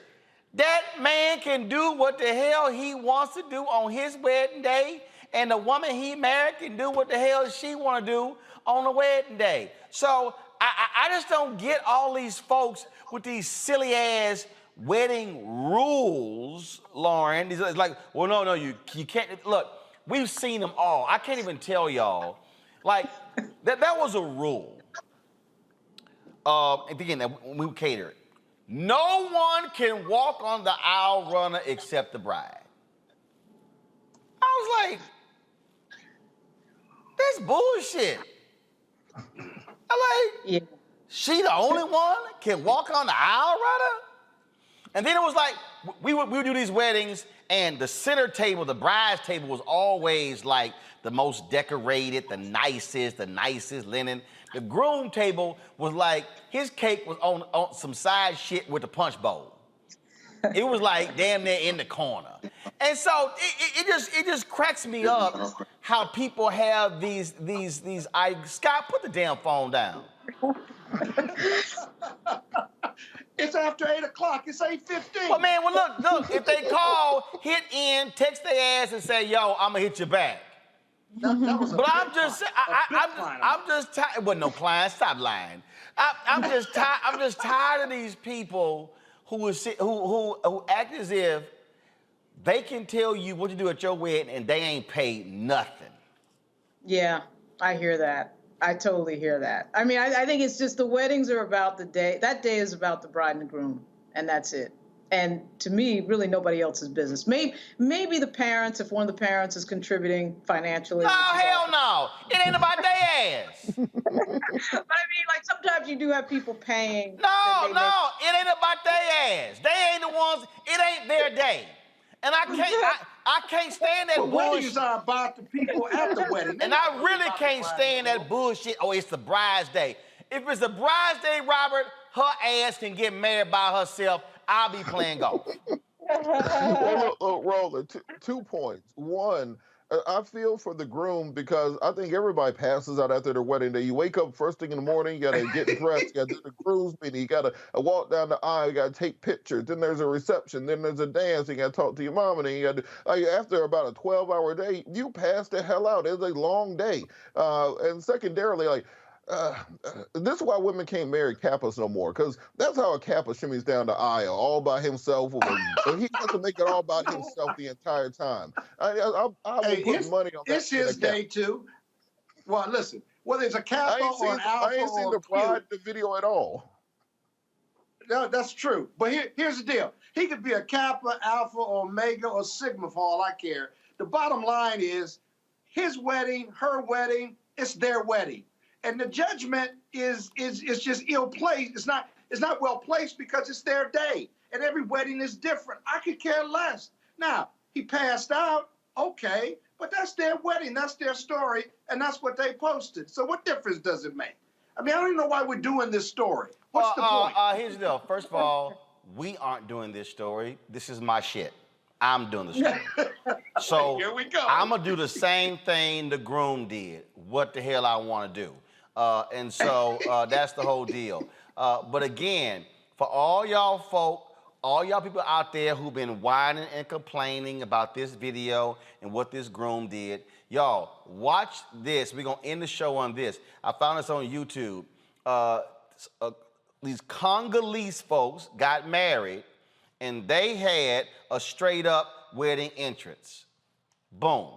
That man can do what the hell he wants to do on his wedding day, and the woman he married can do what the hell she want to do on the wedding day. So I just don't get all these folks with these silly ass wedding rules, Lauren. It's like, well, no, you can't. Look, we've seen them all. I can't even tell y'all. Like, that was a rule. And again, when we cater, no one can walk on the aisle runner except the bride. I was like, that's bullshit. She the only one can walk on the aisle runner? And then it was like, we would do these weddings, and the center table, the bride's table, was always like the most decorated, the nicest linen. The groom table was like, his cake was on some side shit with the punch bowl. It was like damn near in the corner. And so it just cracks me up how people have these Scott, put the damn phone down. It's after 8 o'clock. It's 8:15. Well, man, look, if they call, hit in, text their ass and say, "Yo, I'm gonna hit you back." But I'm just tired. Well, no, Klein, stop lying. I'm just tired of these people who act as if they can tell you what to do at your wedding and they ain't paid nothing. Yeah, I hear that. I totally hear that. I mean, I think it's just the weddings are about the day. That day is about the bride and the groom, and that's it. And to me, really nobody else's business. Maybe the parents, if one of the parents is contributing financially. No, hell no. It ain't about their ass. But I mean, like, sometimes you do have people paying. No, it ain't about their ass. They ain't the ones, it ain't their day. And I can't stand that bullshit. Weddings are about the people at the wedding. And I really can't stand that bullshit. Oh, it's the bride's day. If it's the bride's day, Robert, her ass can get married by herself. I'll be playing golf. Well, look, Roland, 2 points. One, I feel for the groom because I think everybody passes out after their wedding day. You wake up first thing in the morning, you gotta get dressed, you gotta do the groomsmen, you gotta walk down the aisle, you gotta take pictures. Then there's a reception, then there's a dance, you gotta talk to your mom, and then you gotta, after about a 12-hour day, you pass the hell out. It's a long day. And secondarily, this is why women can't marry Kappas no more, because that's how a Kappa shimmies down the aisle all by himself. He has to make it all about himself the entire time. I will put money on that. It's his day too. Well, listen, whether it's a Kappa or an Alpha, I ain't seen the bride in the video at all. No, that's true. But here's the deal. He could be a Kappa, Alpha, Omega, or Sigma for all I care. The bottom line is his wedding, her wedding, it's their wedding. And the judgment is just ill placed. It's not well placed because it's their day, and every wedding is different. I could care less. Now, he passed out, okay, but that's their wedding, that's their story, and that's what they posted. So what difference does it make? I mean, I don't even know why we're doing this story. What's the point? Here's the deal. First of all, we aren't doing this story. This is my shit. I'm doing the story. So here we go. I'm gonna do the same thing the groom did. What the hell I want to do? And so that's the whole deal. But again, for all y'all folk, all y'all people out there who've been whining and complaining about this video and what this groom did, y'all, watch this. We're gonna end the show on this. I found this on YouTube. These Congolese folks got married and they had a straight up wedding entrance. Boom.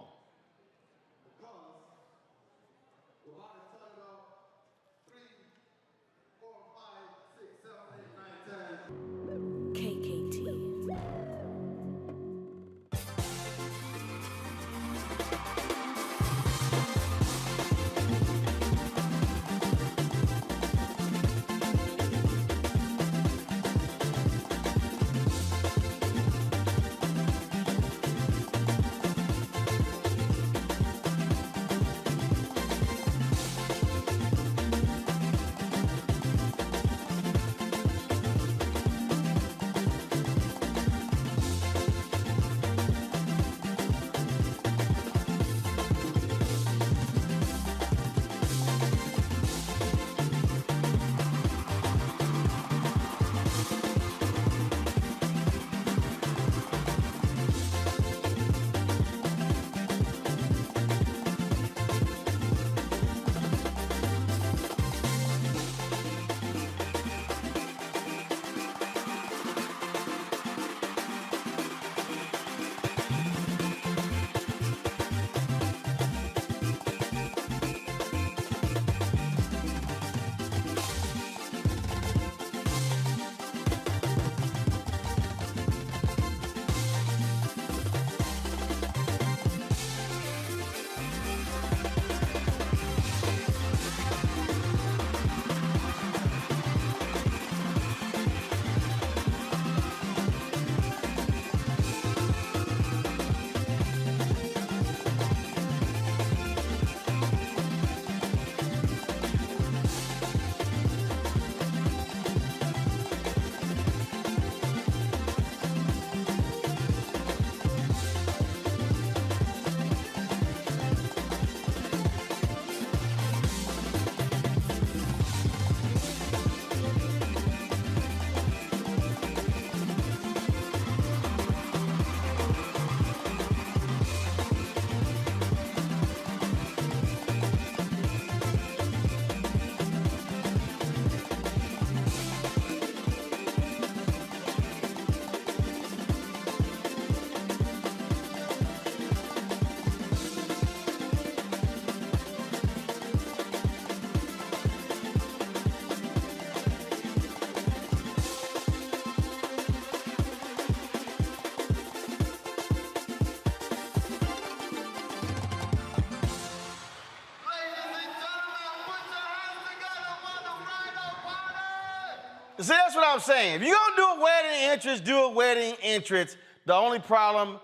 See, that's what I'm saying. If you're gonna do a wedding entrance, do a wedding entrance. The only problem,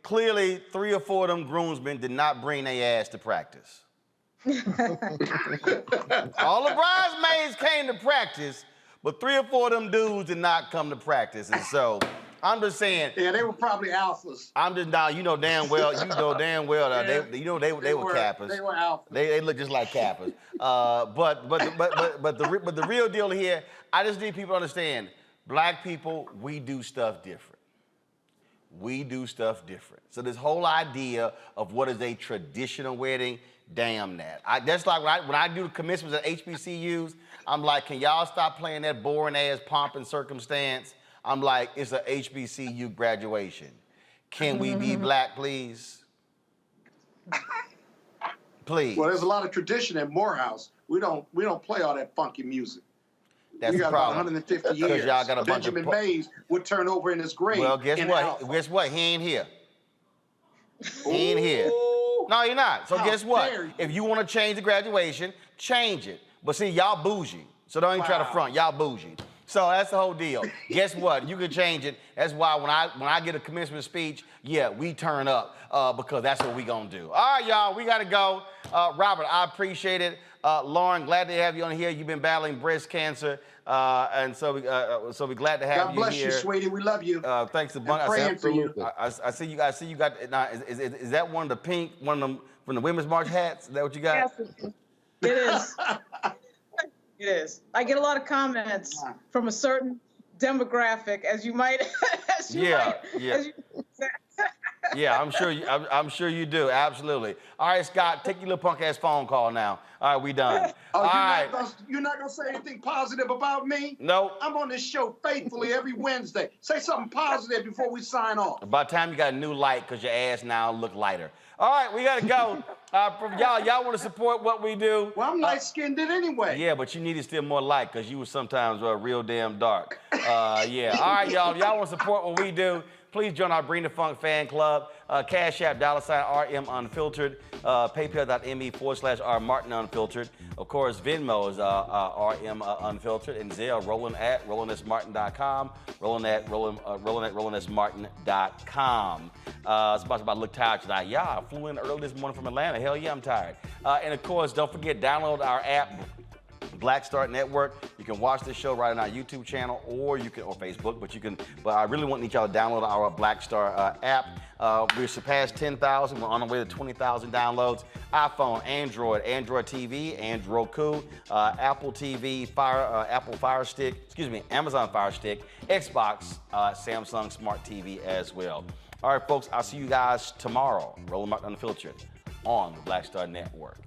clearly 3 or 4 of them groomsmen did not bring their ass to practice. All the bridesmaids came to practice, but 3 or 4 of them dudes did not come to practice. And so, I'm just saying. Yeah, they were probably alphas. I'm just now, you know damn well that they were Kappas. They were alphas. They look just like Kappas. But the real deal here, I just need people to understand, black people, we do stuff different. We do stuff different. So this whole idea of what is a traditional wedding, damn that. That's like when I do the commencements at HBCUs, I'm like, can y'all stop playing that boring ass pomp and circumstance? I'm like, it's a HBCU graduation. Can we be black, please? Please. Well, there's a lot of tradition at Morehouse. We don't play all that funky music. That's we the got problem. about 150 years. Y'all got a Benjamin Mays would turn over in his grave. Well, guess what? Guess what? He ain't here. He ain't here. No, you're not. So How guess what? dare you. If you want to change the graduation, change it. But see, y'all bougie. So don't even try to front. Y'all bougie. So that's the whole deal. Guess what? You can change it. That's why when I get a commencement speech, yeah, we turn up because that's what we gonna do. All right, y'all, we gotta go. Robert, I appreciate it. Lauren, glad to have you on here. You've been battling breast cancer, and so we're glad to have you here. God bless you, sweetie. We love you. Thanks a bunch. Praying for you. I see you. I see you got. Now, is that one of the pink, one of them from the Women's March hats? Is that what you got? Yes, it is. It is. I get a lot of comments from a certain demographic, as you might. Yeah, I'm sure you do. Absolutely. All right, Scott, take your little punk ass phone call now. All right, we done. Oh, All you're not gonna say anything positive about me? No. I'm on this show faithfully every Wednesday. Say something positive before we sign off. By the time you got a new light, because your ass now look lighter. All right, we gotta go. Y'all want to support what we do? Well, I'm light-skinned anyway. Yeah, but you needed still more light because you were sometimes real damn dark. Yeah. All right, y'all. If y'all want to support what we do, please join our Bring the Funk fan club. Cash App, $RM Unfiltered. PayPal.me/R Martin Unfiltered. Of course, Venmo is RM Unfiltered. And Zelle, Roland at RolandSMartin.com. Roland at RolandSMartin.com. It's about to look tired tonight. Yeah, I flew in early this morning from Atlanta. Hell yeah, I'm tired. And of course, don't forget, download our app, Black Start Network. You can watch this show right on our YouTube channel or Facebook, but I really want y'all to download our Black Star app. We surpassed 10,000. We're on our way to 20,000 downloads. iPhone, Android TV, Android Roku, Apple TV, Apple Fire Stick, Amazon Fire Stick, Xbox, Samsung Smart TV as well. All right, folks, I'll see you guys tomorrow. Roland Martin Unfiltered on the Black Star Network.